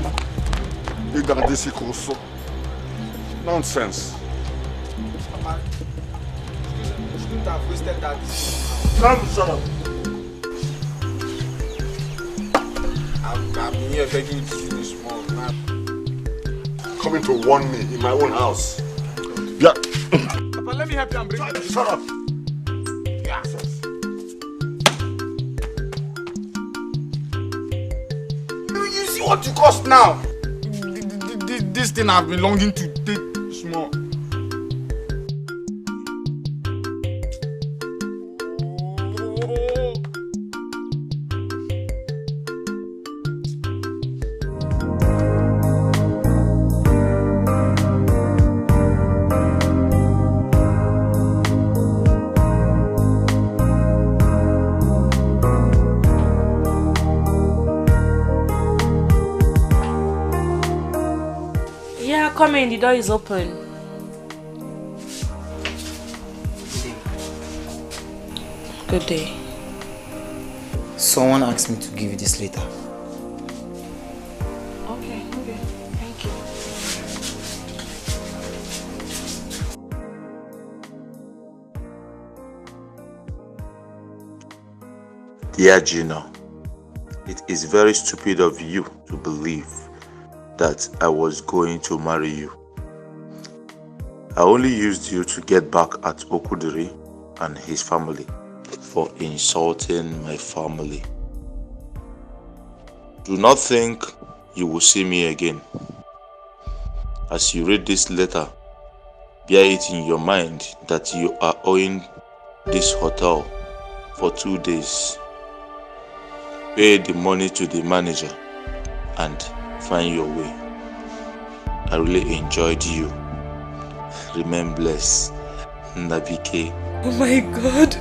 Nonsense. Papa, you shouldn't have wasted that. Shut up. I've been here begging you to do this small man. Coming to warn me in my own house. Yeah. Papa, let me help you and bring it. Shut up. Yeah. You see what you cost now? This thing I've been longing to take small. Come in, the door is open. Good day. Someone asked me to give you this letter. Okay, thank you. Dear Gina, it is very stupid of you to believe that I was going to marry you. I only used you to get back at Okudiri and his family for insulting my family. Do not think you will see me again. As you read this letter, bear it in your mind that you are owing this hotel for 2 days. Pay the money to the manager and find your way. I really enjoyed you. Remain blessed. Dikeh. Oh my God.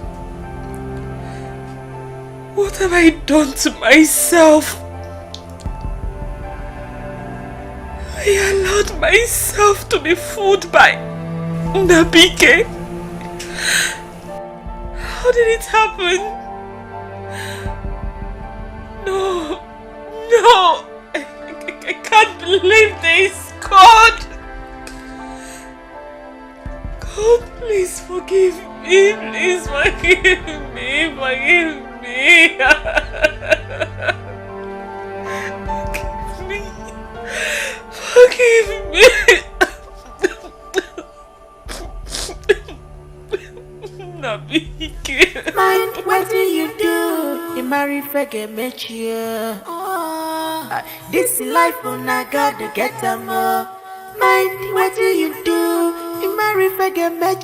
What have I done to myself? I allowed myself to be fooled by Dikeh. How did it happen? No. I can't believe this. God, please forgive me. Please forgive me. Forgive me. Forgive me. Dikeh. Mind, what do you do? You marry forget me. This life on I gotta get them more. Mind, what do you do? You marry forget me.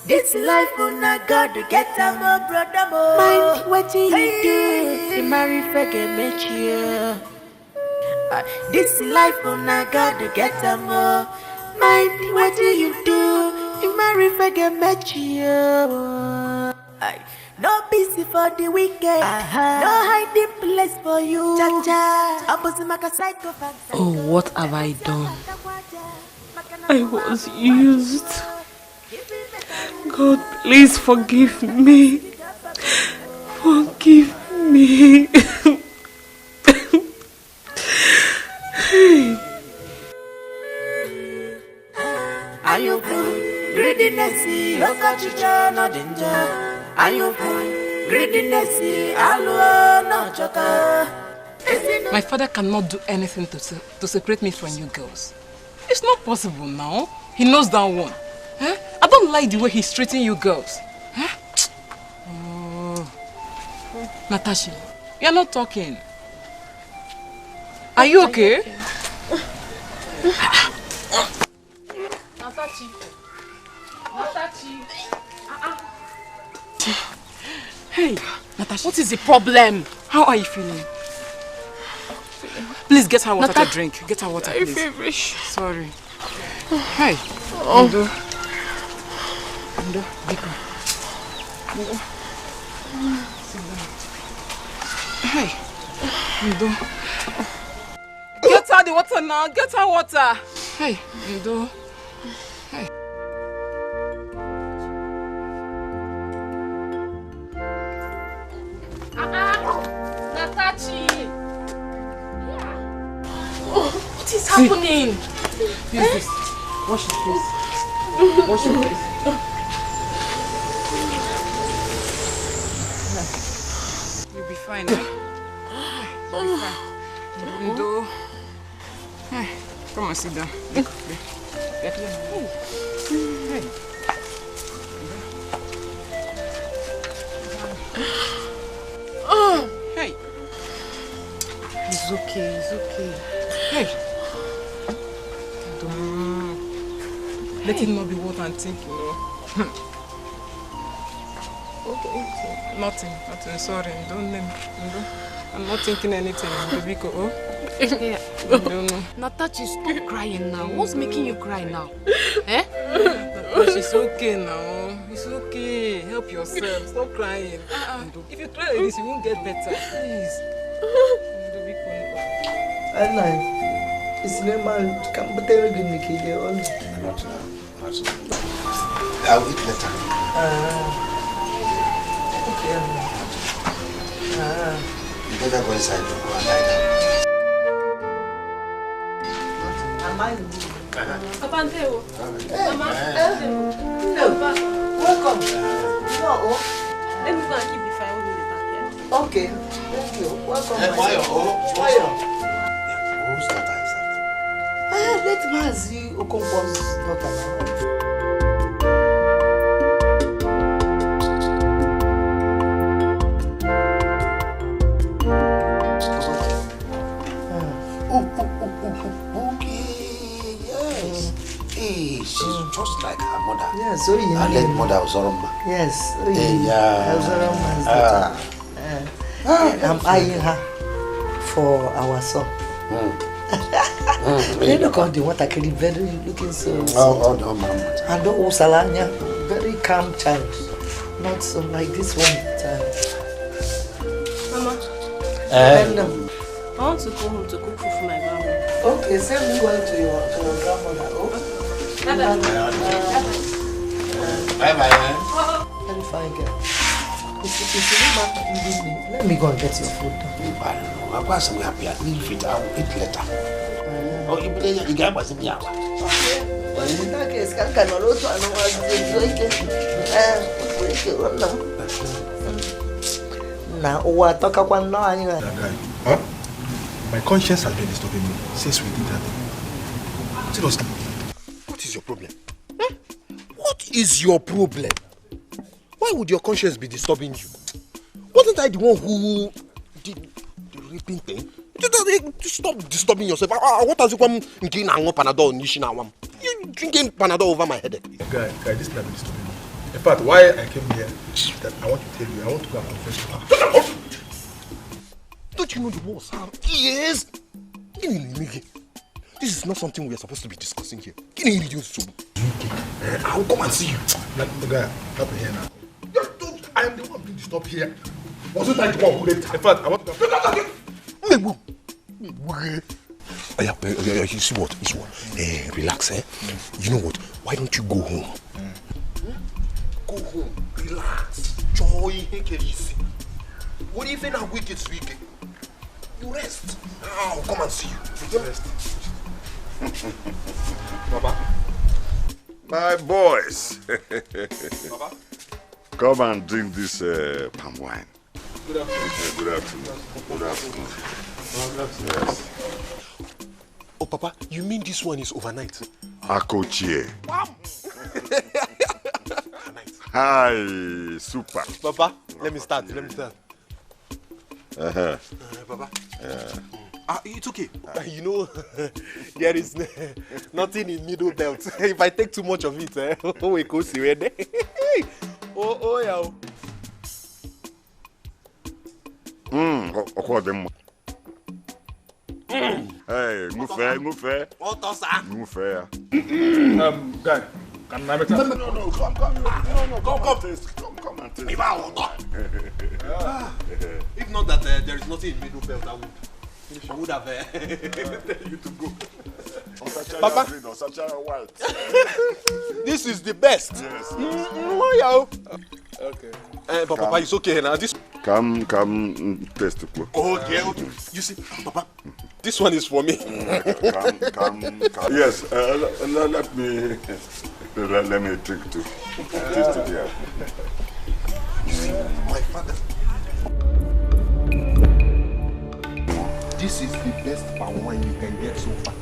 This life on I gotta get them more, brother more. Mind, what do you do? You marry forget me. This life on I gotta get them more. Mind, what do you do? You marry forget me. No busy for the weekend. No hiding place for you. Oh, what have I done? I was used. God, please forgive me. Forgive me. Are you fool? Greediness, you got you no danger. Are you fool? Greediness, alone, no joker. My father cannot do anything to separate me from you girls. It's not possible now. He knows that one. Huh? I don't like the way he's treating you girls. Huh? Oh. Natasha, you're not talking. Are you okay? Natachi. Hey, Natasha. What is the problem? How are you feeling? Please get her water to drink. Get her water, please. I'm feverish. Sorry. Hey. Ndo, Dikeh. Hey. Ndo. Get her the water now. Get her water. Hey. Ndo. Hey. Natachi. What is happening? Use this. Wash it, please. Wash it, please. You'll be fine, eh? You'll be fine. Ndo. Hey, come and sit down. Hey. Hey. It's okay, it's okay. Hey. Let it not be what I'm thinking, you know. Okay. Nothing, sorry. Don't name. I'm not thinking anything, baby. Oh? Yeah. No. Natachi, stop crying now. What's making you cry now? Eh? It's okay now. It's okay. Help yourself. Stop crying. If you cry like this, you won't get better. Please. It's normal. Come, but they're going to make it all. Not now. I'll eat later. Okay. You better go inside and go and lie down. Papa Nteo. Mama. Welcome. Let me go and keep the fire in the back here. Okay. Thank you. Welcome. Why? Who's that? Let Mazi Okonkwo's daughter now. She's just like her mother. Yes, so you her late mother Ozoroma. Yes, Ozoroma's daughter. I'm eyeing her for our son. You look on the water, very looking so. Oh, no, mama. And don't Salanya, very calm child. Not so like this one child. Mama. I want to go home to cook food for my grandma. Okay, send me going to your grandmother. Oh. Bye-bye. Very fine girl. Let me go and get your food. I'm going to happy. I will eat later. Oh, you play the game was in the hour. Well, in that case, I can also now, what talk about now? Huh? My conscience has been disturbing me since we did that. Seriously, what is your problem? Huh? What is your problem? Why would your conscience be disturbing you? Wasn't I the one who did the raping thing? Stop disturbing yourself. What has you come drinking Panadol? You drinking Panadol over my headache? Guy, this never disturbing me. In fact, why I came here, that I want to tell you, I want to go and confess to her. Don't you know the walls have ears? This is not something we are supposed to be discussing here. I will come and see you. The guy, help me here now. I am the one being disturbed here. Wasn't I the one who raped her? In fact, I want to go. You see what? Relax, eh? You know what? Why don't you go home? Go home, relax, joy, take it easy. What if you're weak, it's weak? You rest. I'll come and see you. You rest. Baba. My boys. Baba. Come and drink this palm wine. Good afternoon. Good afternoon. Good afternoon. Yes. Oh, Papa, you mean this one is overnight? Akochie. Hi, super. Papa, let me start. Papa. It's okay. You know, there is nothing in middle belt. If I take too much of it, we go see where they. Oh, yeah. Hey, move fair. Guy, can I make No, come. Come and taste. If not that there is nothing in middle belt, I would have tell you to go. Papa, white. This is the best. Yes. Okay. But Papa, it's okay now. This. Come, taste the cook. Okay. You see, Papa, this one is for me. Come. Yes. Let me drink too. Taste it here. My father. This is the best palm wine you can get so far.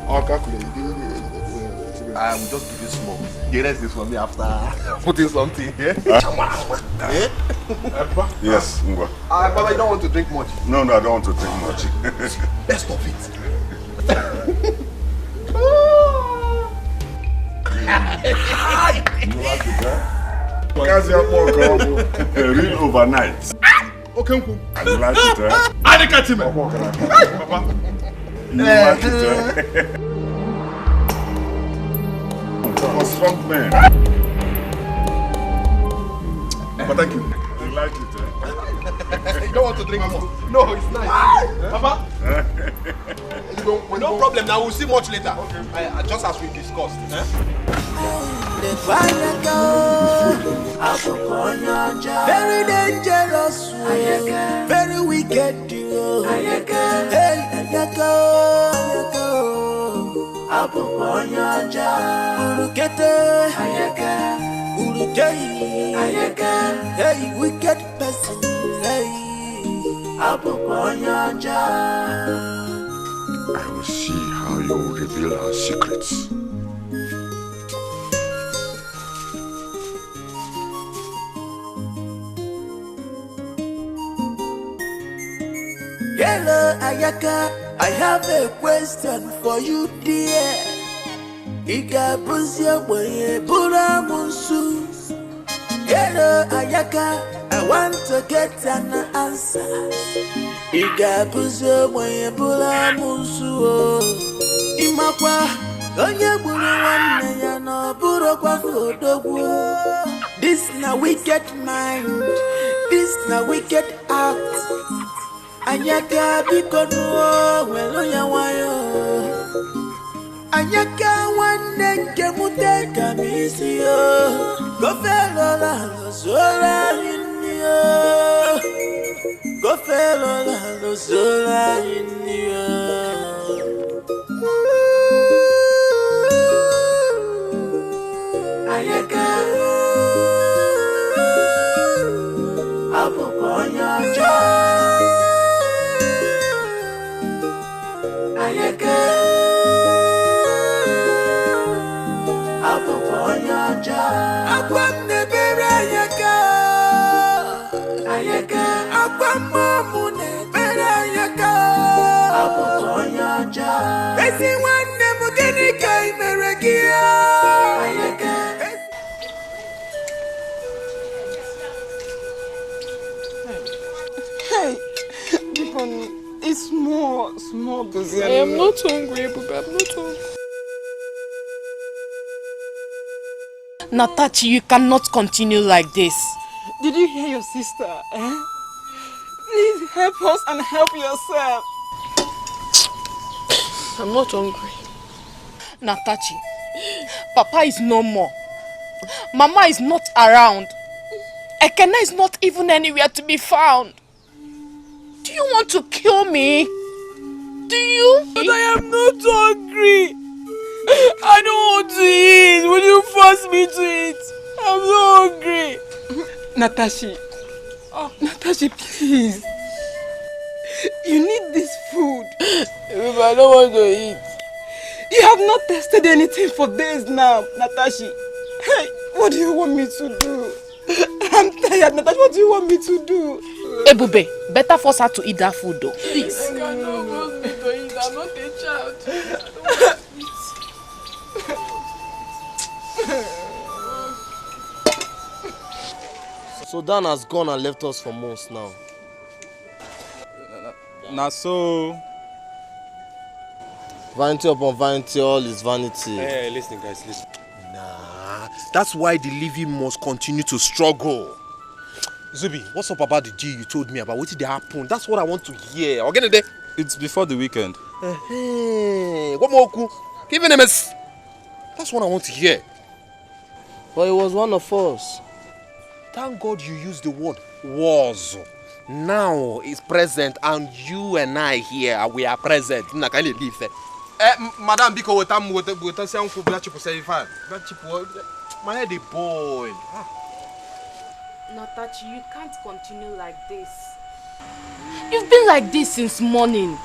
I'll calculate. I will just give you small. The rest is for me after putting something here. Yes. Papa, you don't want to drink much? No, I don't want to drink much. Best of it. You like it, huh? Real overnight. Okay, and you like it, huh? Papa. You like it, huh? For strong men. But thank you. You like it, huh? You don't want to drink more? No, it's nice. Papa? No problem, now we'll see much later. Okay. Just as we discussed. Very dangerous, very wicked. Hey, wicked person. Hey, I will see how you will reveal our secrets. Hello, Ayaka. I have a question for you, dear. Iga buzia boye bura musu. Hello, Ayaka. I want to get an answer. Iga buzia boye bura musu. Imakwa onye buru wanne ya no buru kwa odogwu. This na wicked mind. This na wicked act. Anyaka bikono welo ya wayo. Anyaka wanne nke muteka misio. Gofelo la zola inyo. Gofelo la zola inyo. Anyaka apokonya cha. Ayaka Apokonyaja Akwam nebere ayaka Ayaka Akwam mamu nebere ayaka Apokonyaja Esi wanne mugeni kai meregia Ayaka Hey, it's small busy. I am not hungry, Bube. I'm not hungry. Natachi, you cannot continue like this. Did you hear your sister? Please help us and help yourself. I'm not hungry. Natachi, Papa is no more. Mama is not around. Ekene is not even anywhere to be found. Do you want to kill me? Do you? But I am not hungry. I don't want to eat. Will you force me to eat? I'm so hungry. Natashi. Oh, Natashi, please. You need this food. If I don't want to eat. You have not tasted anything for days now, Natashi. Hey, what do you want me to do? I'm tired, Natashi. What do you want me to do? Ebube, better force her to eat that food though. Please. I cannot force me to eat. I'm not a child. So Dan has gone and left us for months now. Now so... Vanity upon vanity, all is vanity. Hey, listen guys, listen. Nah, that's why the living must continue to struggle. Zubi, what's up about the deal you told me about? What did happen? That's what I want to hear. Okay, it's before the weekend. Hey, what more? Give him a mess. That's what I want to hear. But it was one of us. Thank God you used the word was. Now it's present and you and I here, we are present. I can't leave there. Madam, because we sound for black people 75. Black people, my head is boiled. Natachi, you can't continue like this. You've been like this since morning.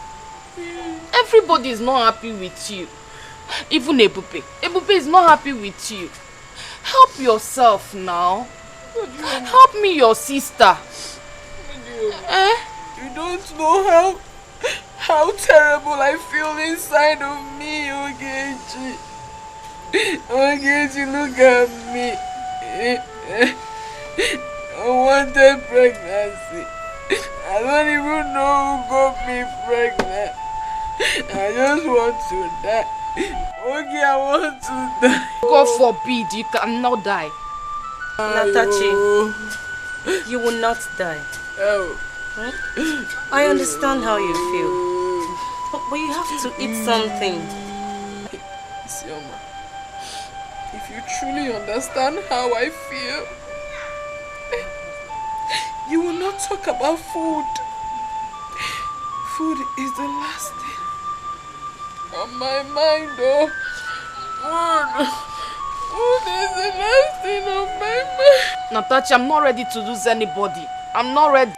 Everybody is not happy with you. Even Ebube. Ebube is not happy with you. Help yourself now. Help me, your sister. You don't know how terrible I feel inside of me, Ogechi. Ogechi, look at me. Unwanted pregnancy. I don't even know who got me pregnant. I just want to die. Okay, I want to die. God forbid, you cannot die. Natachi, you will not die. Oh. Huh? I understand how you feel. But you have to eat something. Isioma, if you truly understand how I feel, you will not talk about food. Food is the last thing on my mind, oh. Food is the last thing on my mind. Natachi, I'm not ready to lose anybody. I'm not ready.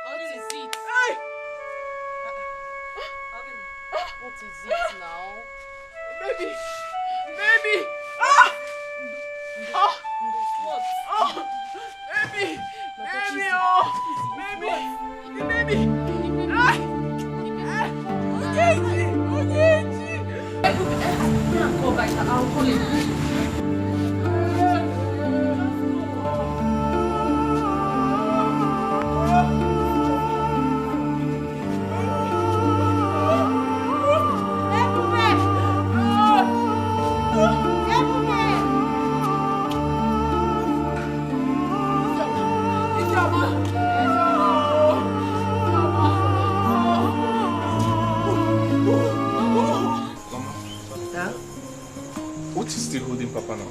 What is it? Hey! is it now? Baby! Baby! Ah! Oh! What? Oh! Baby! Baby! Oh! Baby! The baby! Ah! Ogechi! Ogechi! Go back. I'll call you. What is still holding Papa now?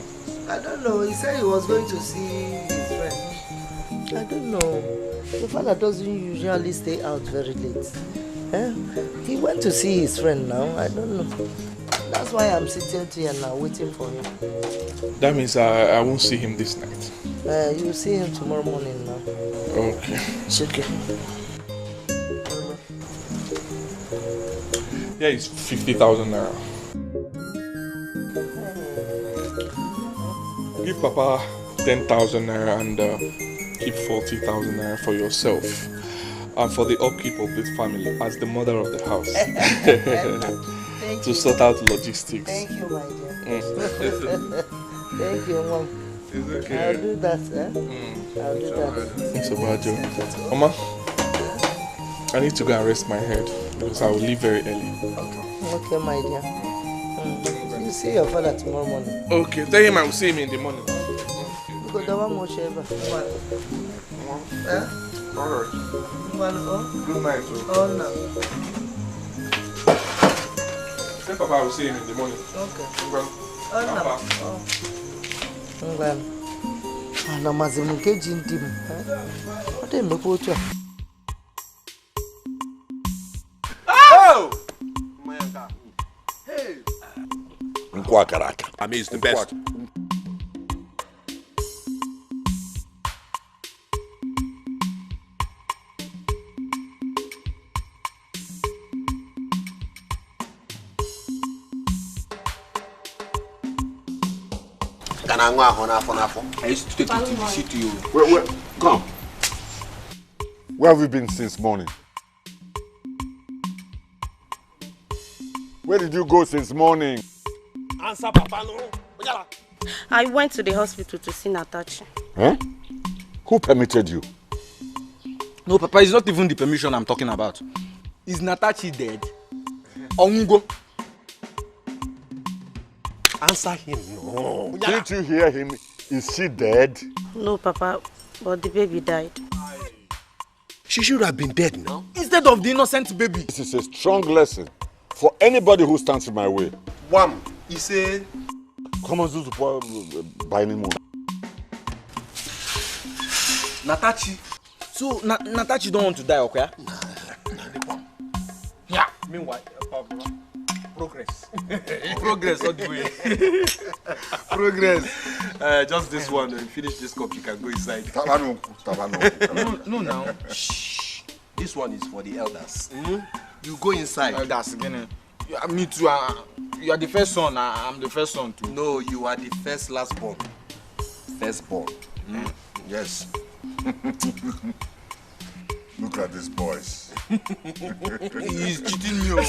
I don't know. He said he was going to see his friend. I don't know. Your father doesn't usually stay out very late. He went to see his friend now. I don't know. That's why I'm sitting here now waiting for him. That means I won't see him this night. You'll see him tomorrow morning now. Okay. It's okay. Yeah, it's 50,000 naira. Give Papa 10,000 naira and keep 40,000 naira for yourself and for the upkeep of the family as the mother of the house. To sort out logistics. Thank you, my dear. Thank you, Mom. It's okay. I'll do that, I'll do that. It's about you. Mama, I need to go and rest my head because I will leave very early. Okay, my dear. You see your father tomorrow morning. Okay, tell him I will see him in the morning. Because the one more shaver. Alright. Good night. Oh, no. Tell Papa I will see him in the morning. Okay. Well, oh, no. Well, I'm mazimu keji ndim. What do you make with you? Oh! Hey! I mean, it's the best. I used to take you to the city. Wait, come. Where have you been since morning? Where did you go since morning? Answer, Papa, no. I went to the hospital to see Natachi. Huh? Who permitted you? No, Papa, it's not even the permission I'm talking about. Is Natachi dead? Ongo. Answer him, no. Didn't you hear him? Is she dead? No, Papa, but the baby died. She should have been dead, no? Instead of the innocent baby. This is a strong lesson for anybody who stands in my way. Wham! He said, come on, Zuzu, buy any more. Natachi. So, Natachi don't want to die, okay? Yeah. Meanwhile, progress. Progress all the way. Progress. Just this one. When you finish this cup, you can go inside. Tabano. No, now. Shh. This one is for the elders. You go inside. Elders again. Me too. You are the first son. I'm the first son too. No, you are the first last born. First born. Yes. Look at these boys. He's cheating you.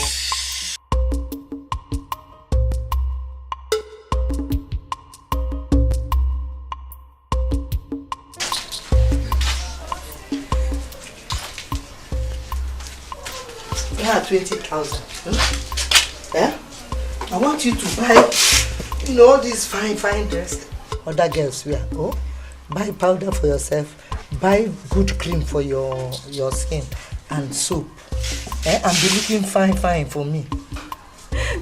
Yeah, 20,000. Yeah? I want you to buy, all these fine dress other girls wear. Oh, buy powder for yourself, buy good cream for your skin, and soap. And be looking fine for me.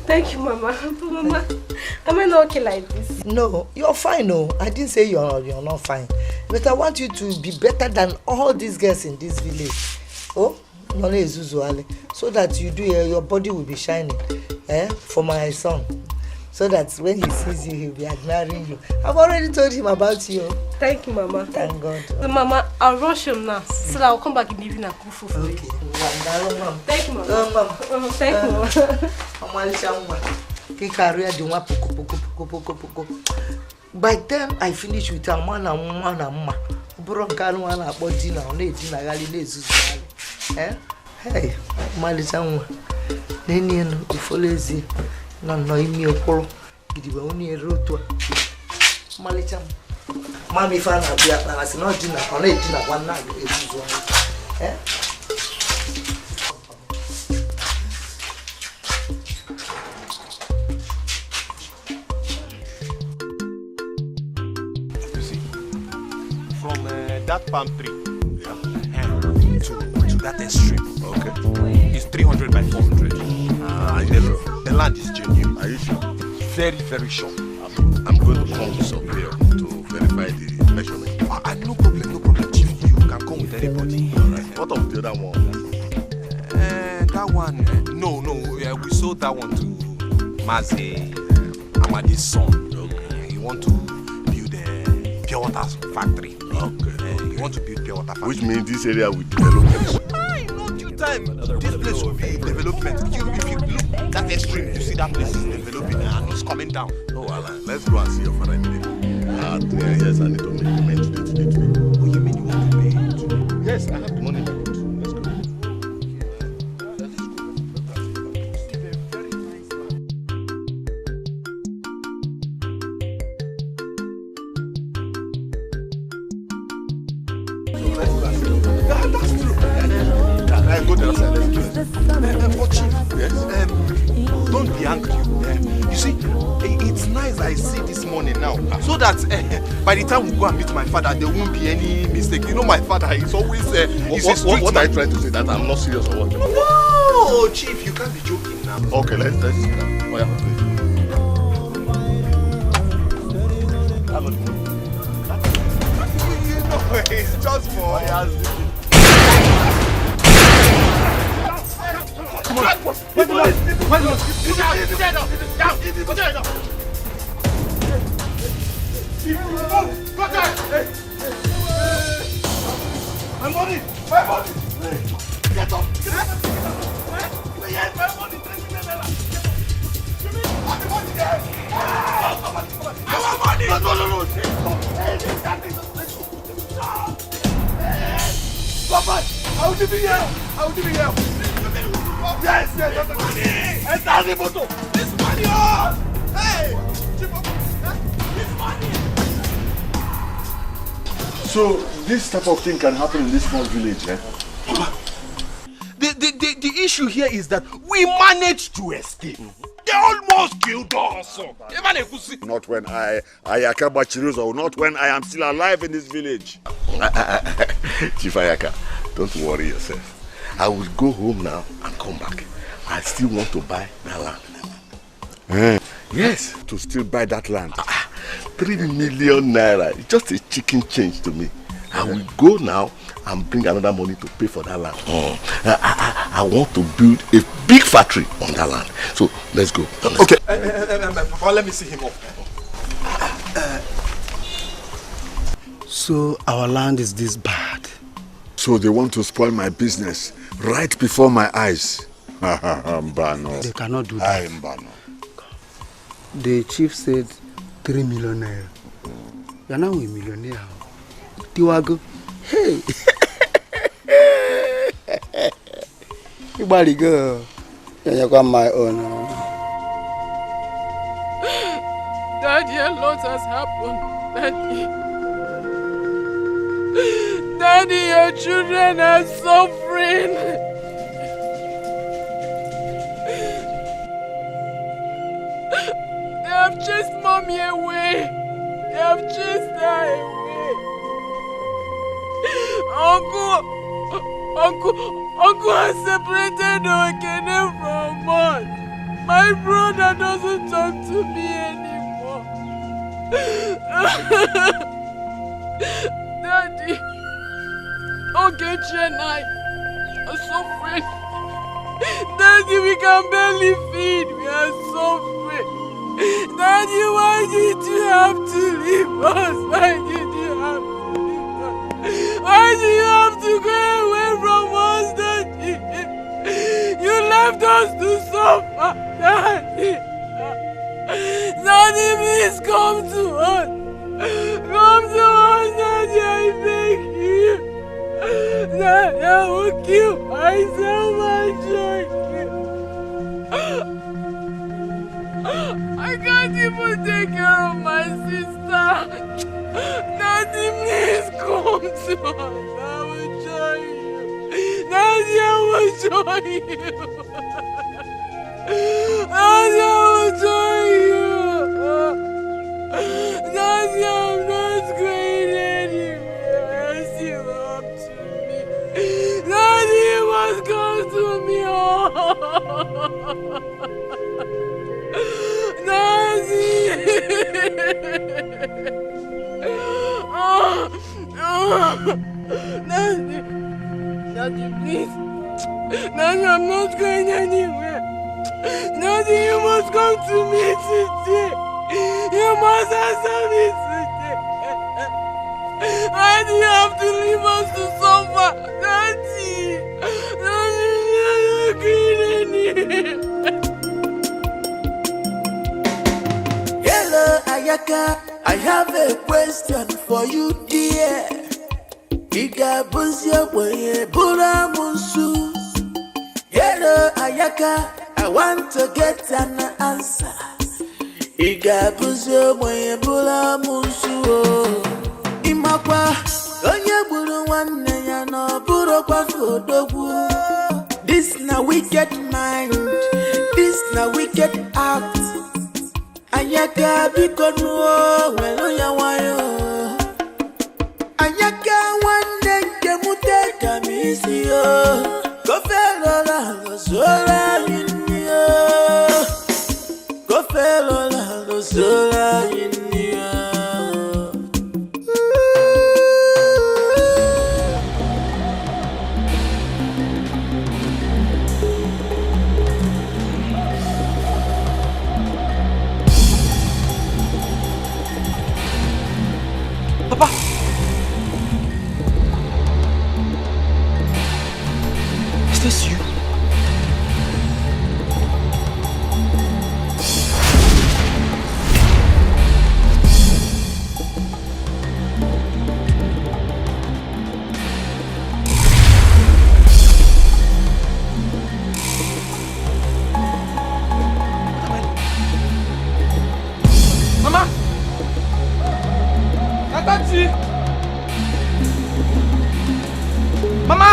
Thank you, Mama. But Mama, am I not okay like this? No, you're fine. No, I didn't say you're not fine. But I want you to be better than all these girls in this village. Oh, so that you do your body will be shining. For my son. So that when he sees you, he'll be admiring you. I've already told him about you. Thank you, Mama. Thank God. So, Mama, I'll rush him now, so that I'll come back in the evening and cook food for you. Thank you, Mama. Thank you, Mama. By then I finish with a man and woman and ma. Bronkano and a body now, Nate eh? Hey, Malisanwa. Nenian, if lazy, none know me a polo. Give only a road to Malicham. Mammy found out that I was not dinner on 18 one night. Eh? That palm tree to that extreme. Okay. It's 300 by 400. The land is genuine. Are you sure? Very, very sure. I'm going to come to surveyor to verify the measurement. No problem, Chief. You can come with anybody. Right. What of the other one? That one, no. We sold that one to Maze, Amadi's son. Okay. He want to build a pure water factory. Okay. You want to build pure water factory. Which means this area will develop. No due time. This place will be development. If you look that extreme, you see that place is developing and it's coming down. Oh, Alan, let's go and see your father immediately. 3 years I need to make payment today. Oh, you mean you want to pay it? Yes, I have the money. Let's go. Go there, let's do it. But Chief, yes? Don't be angry. You see, it's nice I see this money now, so that by the time we go and meet my father, there won't be any mistake. You know, my father is always. What are you trying to say? That I'm not serious or what? No, Chief, you can't be joking now. Okay, let's see now. Oh, yeah, you know, it's just for. Come on. My money! Get up! Where's my money? Our money! No. Papa, I will be here. Yes, that's money. And that's the motor. This money, hey, this money. So this type of thing can happen in this small village, eh? The issue here is that we managed to escape. They almost killed us. Not when I Ayaka Chiruzo, not when I am still alive in this village. Chief Ayaka, don't worry yourself. I will go home now and come back. I still want to buy that land. Yes, to still buy that land. 3 million naira, it's just a chicken change to me. I will go now and bring another money to pay for that land. I want to build a big factory on that land. So let's go. Okay. Let me see him up. So our land is this bad. So they want to spoil my business right before my eyes. Mbano. They cannot do that. Mbano. The chief said 3 million naira. You are now a millionaire. Tiwago. Hey. You body girl. You got my own. Daddy, a lot has happened. Daddy, your children are suffering. They have chased mommy away. They have chased her away. Uncle has separated Okene from us. My brother doesn't talk to me anymore. Daddy, Ogechi and I are suffering. Daddy, we can barely feed. We are suffering. Daddy, why did you have to leave us? Why did you have to leave us? Why do you have to go away from us, Daddy? You left us to suffer, Daddy. Daddy, please come to us. Come to us, Daddy, I beg you. Daddy, I will kill myself and join you. I can't even take care of my sister. Daddy, please come to us. I will join you. Daddy, I will join you. Daddy, I will join you. Daddy, I'm not going anywhere. You up to me. Daddy, you must come to me. Daddy. Daddy, please. Daddy, I'm not going anywhere. Daddy, you must come to me today. You must answer me today. Why do you have to leave us to suffer? Daddy, Daddy, you're not going anywhere. Hello, Ayaka. I have a question for you, dear. Hello, Ayaka. I want to get an answer. Imakwa, onye buru nwanne ya no buru kwa fodogwu. This na wicked mind. This na wicked act. Ayaka biko nuo welo ya wayo. Ayaka wande nke mute kamisi yo. Kofelo la zola yini yo. Kofelo la zola yini yo. Papa! Is this you? Mama! Tatachi! Mama!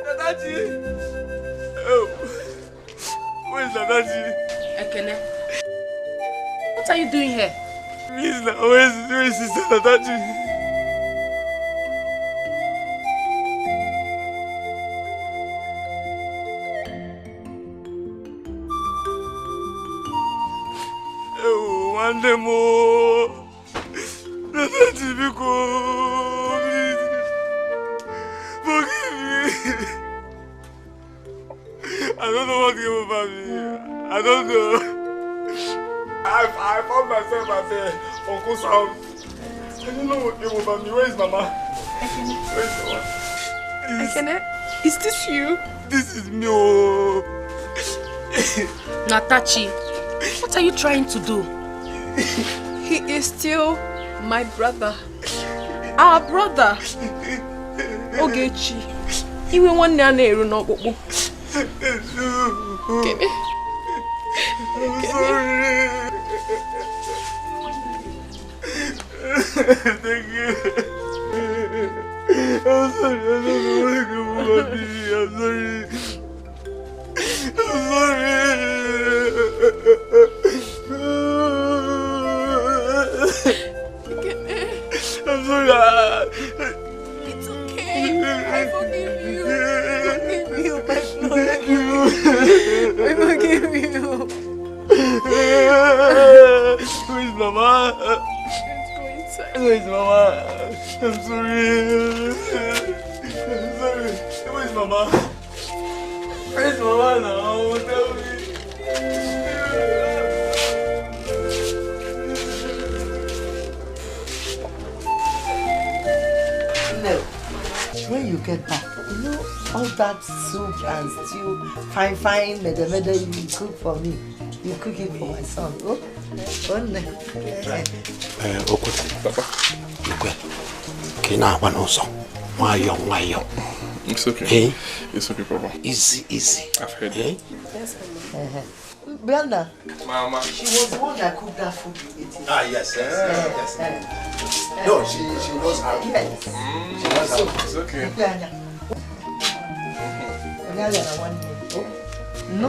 Tatachi! Oh, where's Tatachi? Ekene, what are you doing here? Please, now, where's Sister Tatachi? Oh, one day more. Tatachi, please. Forgive me. I don't know what came over me. I don't know. I found myself at Uncle's house. I don't know what came over me. Where is Mama? Where is Mama? Ekene, is this you? This is me. Oh. Natachi, what are you trying to do? He is still my brother. Our brother. Ogechi. Iwe nwanne a na-eru n'ọkpụkpụ. Keme. I'm sorry. Thank you. I'm sorry. I don't know what to do about me. I'm sorry. I'm sorry. I'm sorry. It's okay. I forgive you. I forgive you. Where's Mama? Where's Mama? I'm sorry. I'm sorry. Where's Mama? Where's Mama now? Tell me. No. When you get back, you know all that soup and stew, fine, mede you cook for me. You cook it for my son. Oh, no. Papa. Kina Wanoso. Why young? It's okay. Hey? It's okay, Papa. Easy. I've heard it. Yes, Brenda. Mama. She was the one that cooked that food you ate. Yes. No, she knows how. Yes. She knows how. It's okay. No.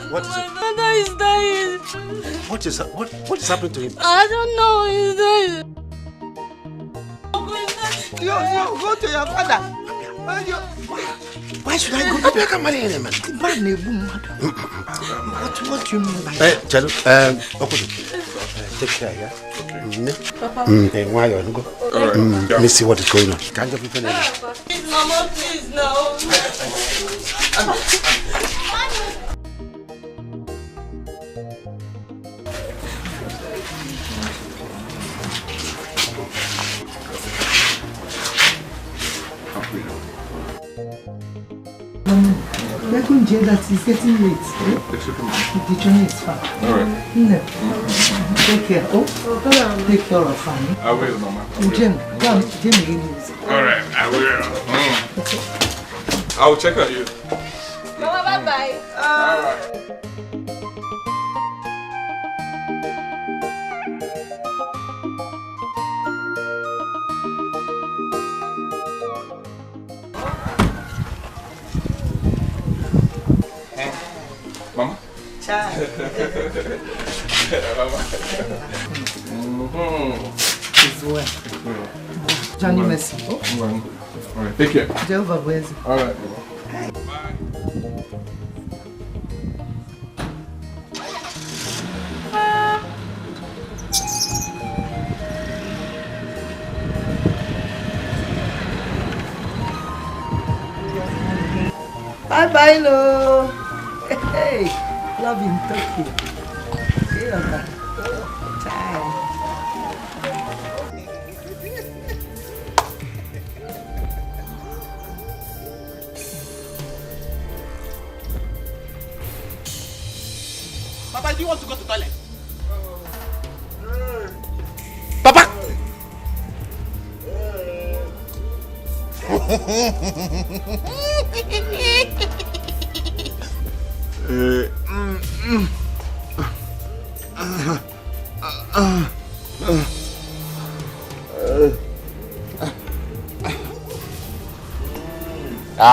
What is it? My father is dying. What is happening to him? I don't know. He's dying. You go to your father. Why should I go to the man? What do you mean by that? Chalo, take care, yeah? Okay. Papa. Why you go? Alright. Let me see what is going on. Can't you be Mama, please, no. That is getting late. The journey is far. Alright. No. Take care. Take care of family. I will, Mama. Jim, Alright, I will. I will check on you. Mama, bye-bye. Alright. Mama? Child. Mama. It's well. Johnny Messi. Alright, take care. Jehovah bless you. Alright. Bye, Lo. Hey, love in Tokyo. Child. Papa, do you want to go to the toilet? Papa!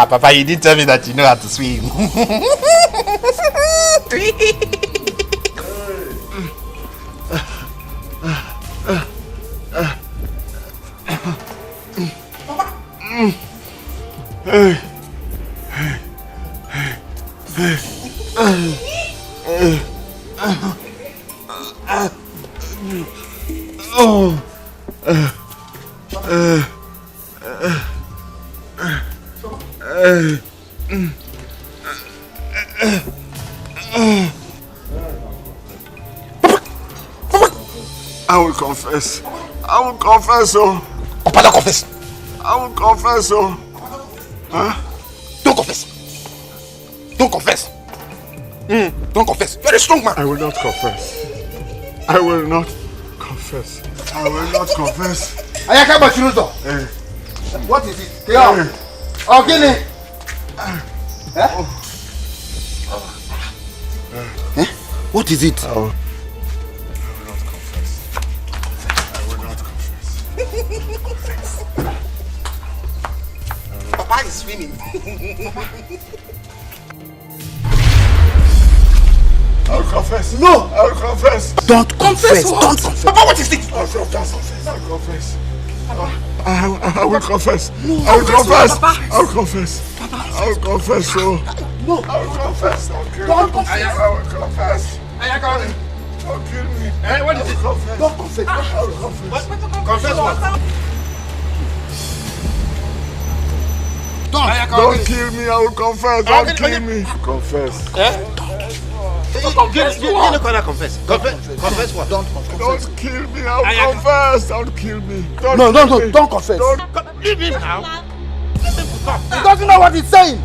Papa, you didn't tell me that you know how to swim. I will confess. I will confess, oh. Papa, don't confess. I will confess, oh. Huh? Don't confess. Don't confess. Don't confess. You're a strong man. I will not confess. I will not confess. I will not confess. Ayaka Bachiruzo. What is it? Ogini. What is it? I will not confess. I will not confess. Papa is swimming. I'll confess. No. I'll confess. Don't confess. What? Don't confess. Papa, what is it? I'll confess. I'll confess. I will confess. No. I'll confess. Papa. I'll confess. Papa. I'll confess. Oh. No. I'll confess. Don't confess. I will confess. Don't kill me. What is it? Confess. Don't confess. I'll confess. Confess what? Don't kill me. I will confess. Don't kill me. Confess. Confess. Confess what? Don't confess. Don't kill me. I'll confess. Don't kill me. Don't confess. Leave him now. He doesn't know what he's saying.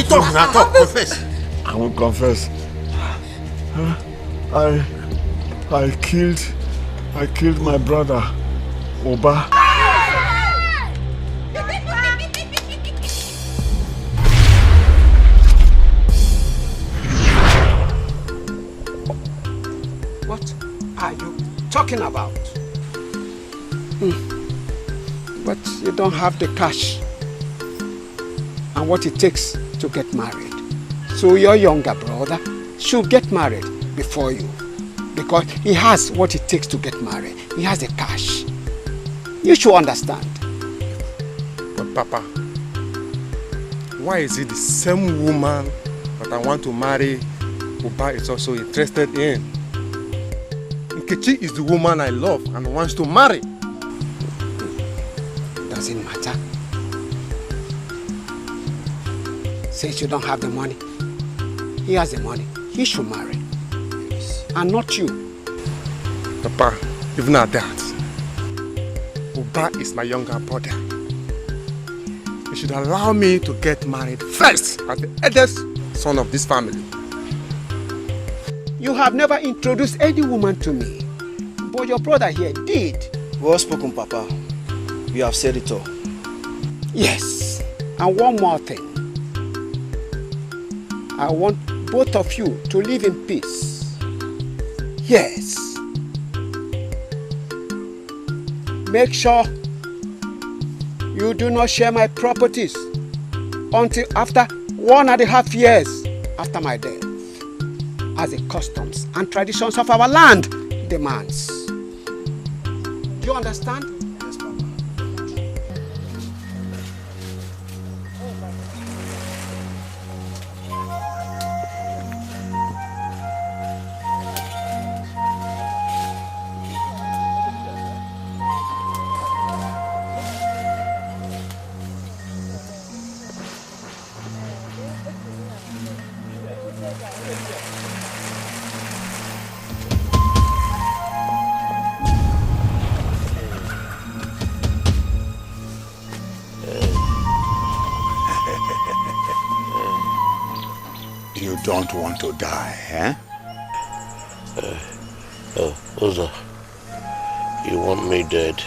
Confess. I will confess. I killed my brother, Oba. What are you talking about? But you don't have the cash and what it takes to get married. So your younger brother should get married before you. Because he has what it takes to get married. He has the cash. You should understand. But Papa, why is it the same woman that I want to marry Uba is also interested in? Nkechi is the woman I love and wants to marry. Doesn't matter. Since you don't have the money, he has the money. He should marry. And not you. Papa, even at that, Uba is my younger brother. You should allow me to get married first as the eldest son of this family. You have never introduced any woman to me, but your brother here did. Well spoken, Papa. You have said it all. Yes, and one more thing. I want both of you to live in peace. Yes. Make sure you do not share my properties until after 1.5 years after my death, as the customs and traditions of our land demands. Do you understand? Yes, Papa. You don't want to die, eh? Oza, you want me dead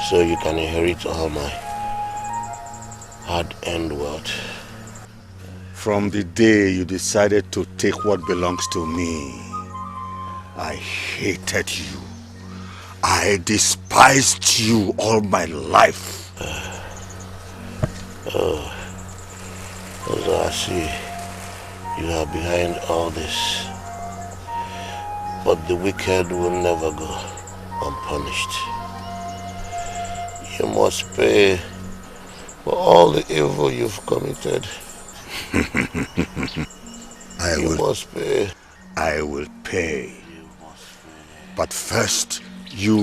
so you can inherit all my hard-earned wealth. From the day you decided to take what belongs to me, I hated you. I despised you all my life. Oza, I see you are behind all this. But the wicked will never go unpunished. You must pay for all the evil you've committed. You must pay. I will pay. But first, you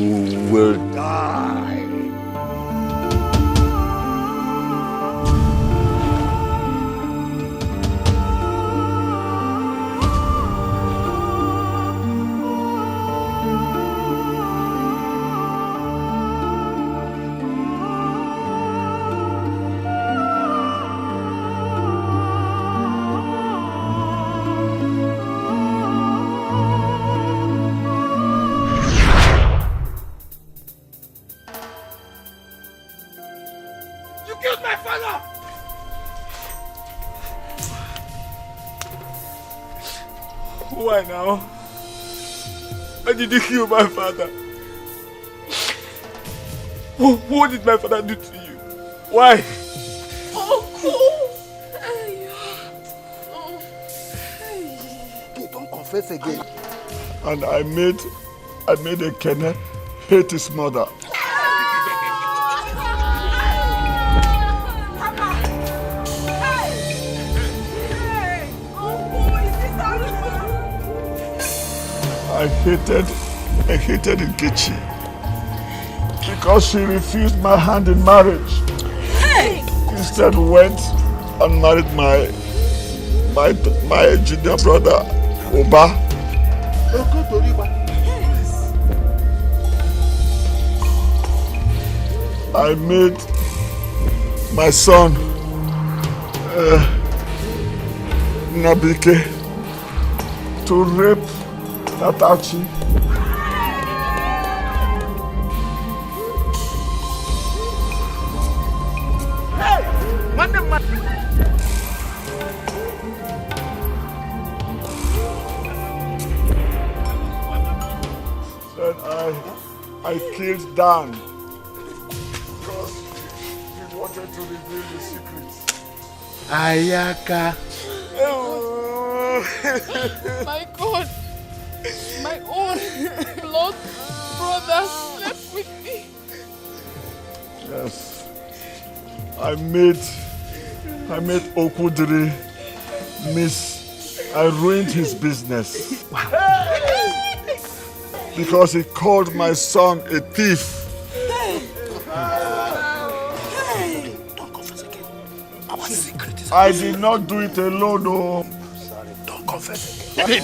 will die. Why now? Why did you kill my father? What did my father do to you? Why? Okay, don't confess again. And I made Ekene hate his mother. I hated Nkechi because she refused my hand in marriage. Instead went and married my junior brother, Oba. I made my son, Nabike, to rape Tatachi. Then I killed Dan because he wanted to reveal the secrets. Ayaka. My God. My own blood brother slept with me. Yes. I made Okudiri miss. I ruined his business. Because he called my son a thief. Don't confess again. Our secret is I did not do it alone, no. Sorry, don't confess again.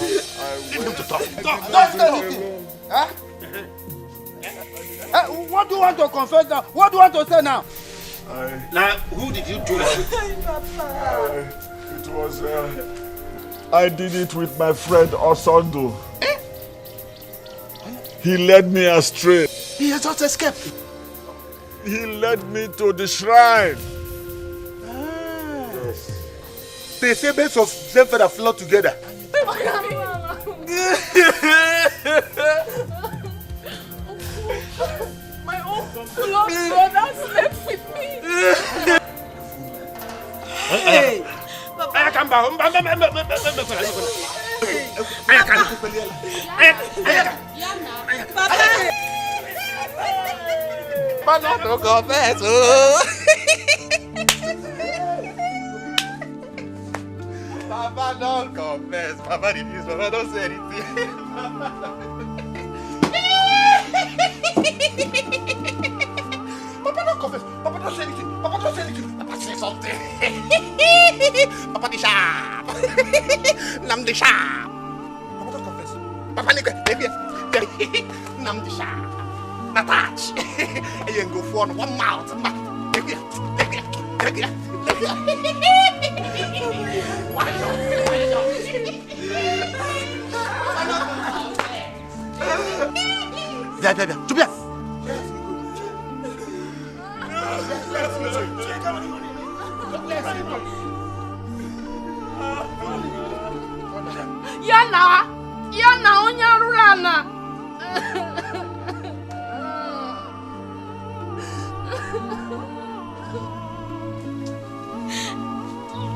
Leave him to talk. Don't say anything. Huh? What do you want to confess now? What do you want to say now? Now, who did you do it? It was, I did it with my friend Osondo. He led me astray. He has just escaped. He led me to the shrine. Yes. They say birds of same feather flock together. My own blood brother slept with me. Hey! Papa, don't confess. Papa, don't confess. Papa, refuse. Papa, don't say anything. Papa, don't confess. Papa, don't say anything. Papa, don't say anything. Papa, say something. Papa, the sharp. Nam the sharp. Papa, don't confess. Papa, Nam the sharp. Not touch. And you go for one mouth. Yana, Onyarulana.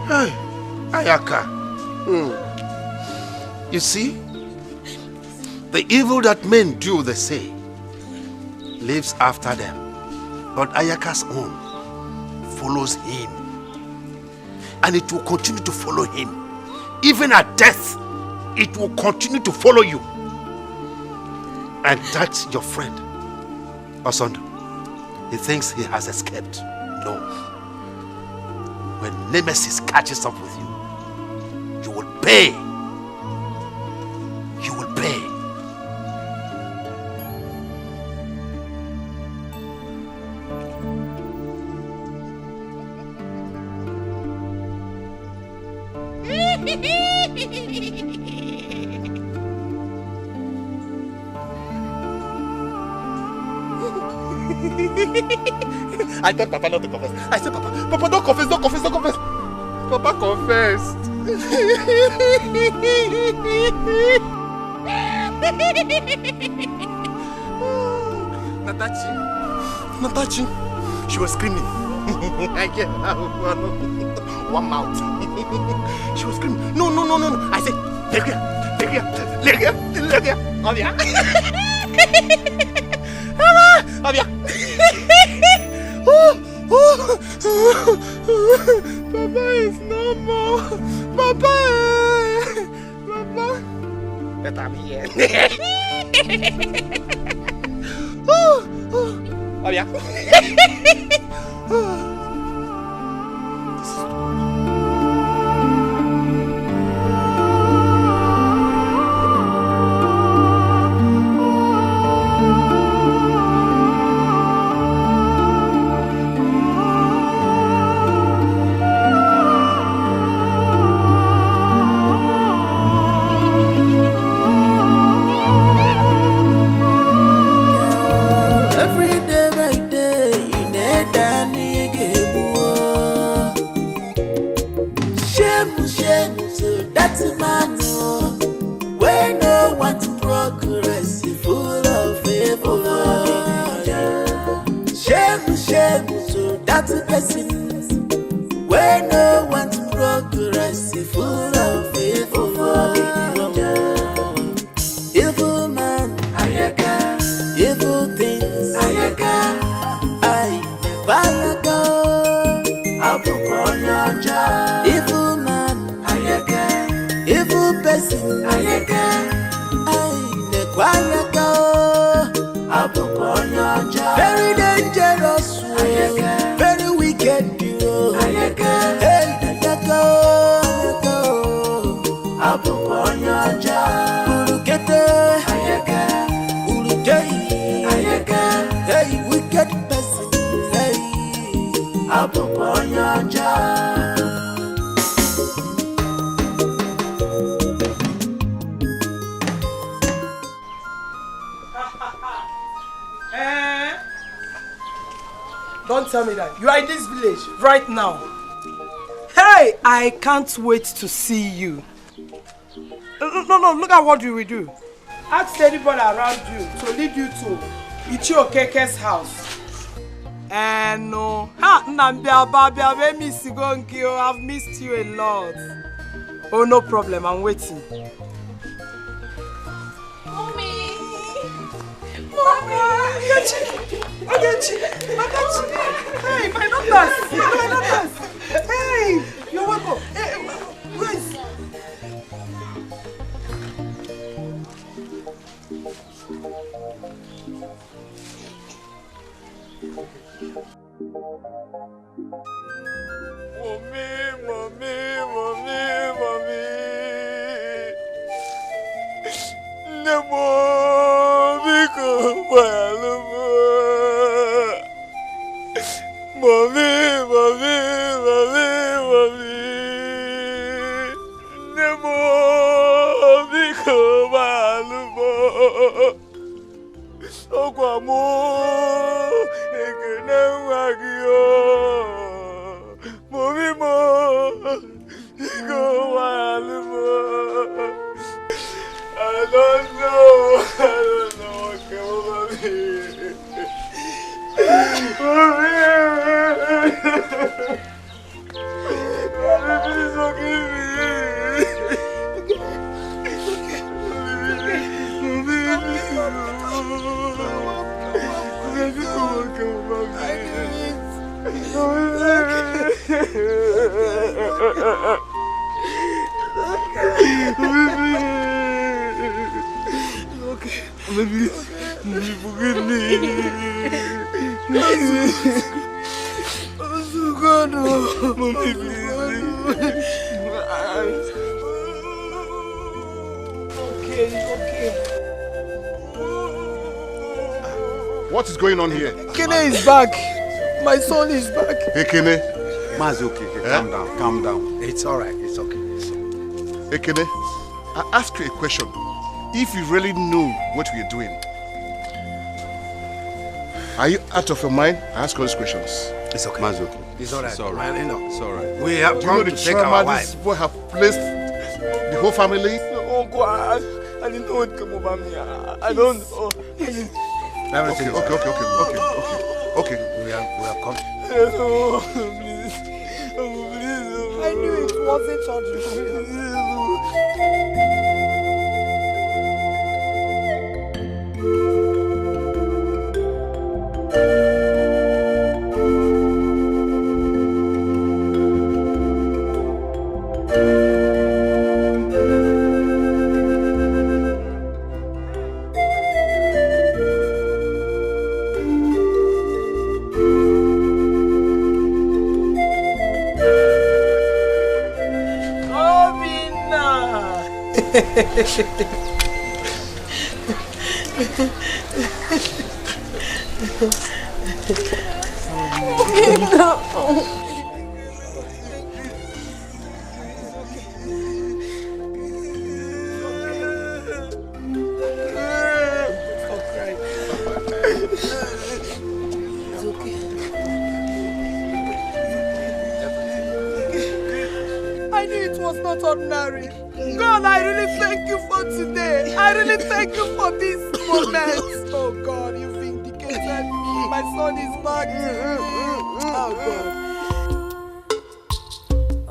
Hey, Ayaka. You see, the evil that men do, they say, lives after them. But Ayaka's own follows him. And it will continue to follow him. Even at death, it will continue to follow you. And that's your friend, Osondo. He thinks he has escaped. No. When Nemesis catches up with you, you will pay. You will pay. I told Papa not to confess. I said, Papa, don't confess, don't confess, don't confess. Papa confessed. Natachi, Natachi, she was screaming. I get one mouth. She was screaming. No. I said, look here. Avia. Avia. Papa is no more. Papa. But I'm here. Avia. Very dangerous, very wicked. Hey, wicked person. Hey, Don't tell me that. You are in this village right now. Hey, I can't wait to see you. No, look at what you will do. Ask anybody around you to lead you to Ichio Keke's house. And no, I've missed you a lot. Oh, no problem, I'm waiting. Mommy! Hey, my daughters! Hey, you're welcome. Hey, wait. Mommy. Nemo, Biko, Walumo. Mommy. Nemo, Biko, Walumo. Okwamo, Ekene Wagio. Mommy, Biko, Walumo. I don't know what came over me. Please forgive me. Maybe forgive me. Mommy, Okay. What is going on here? Kene is back. My son is back. Hey, Kene. Mazi, okay. Calm down. It's all right. It's okay. Hey, Kene, I ask you a question. If you really knew what we are doing, are you out of your mind? I ask all these questions. It's okay. Mazi, okay. It's all right. It's all right. Man, It's all right. We have Do you know come the to take our trauma these wife. people have placed the whole family? Uncle, I didn't know what came over me. I don't know. Okay. Okay, we are coming. Oh, please. Oh, please. I knew it wasn't surgery. I knew it was not ordinary. God, I really thank you for today. I really thank you for this moment. Oh God, you vindicated me. My son is back. Oh God.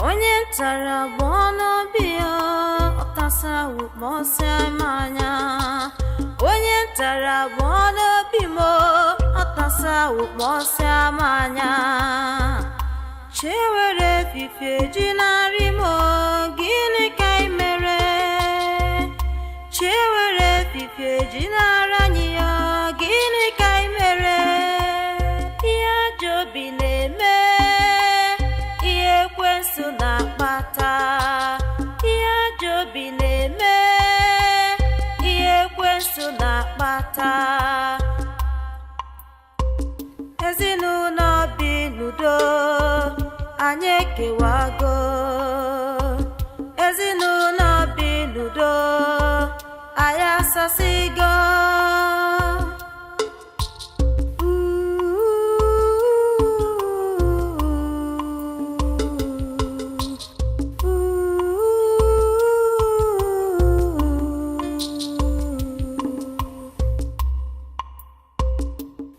Onye tara bono bio otasa ukmose manya. Onye tara bono bimo otasa ukmose manya. Chewere fife jinari mo gini kai mere. Chewere fife jinara niyo gini kai mere. Iya jobi neme iye kwensu na pata. Iya jobi neme iye kwensu na pata. Ezinu no binudo anyeke wago. Ezinu no binudo ayasasigo.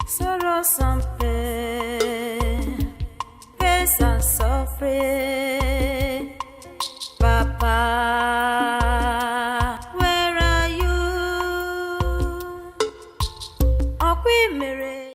Sorrow something, face and suffering, Papa.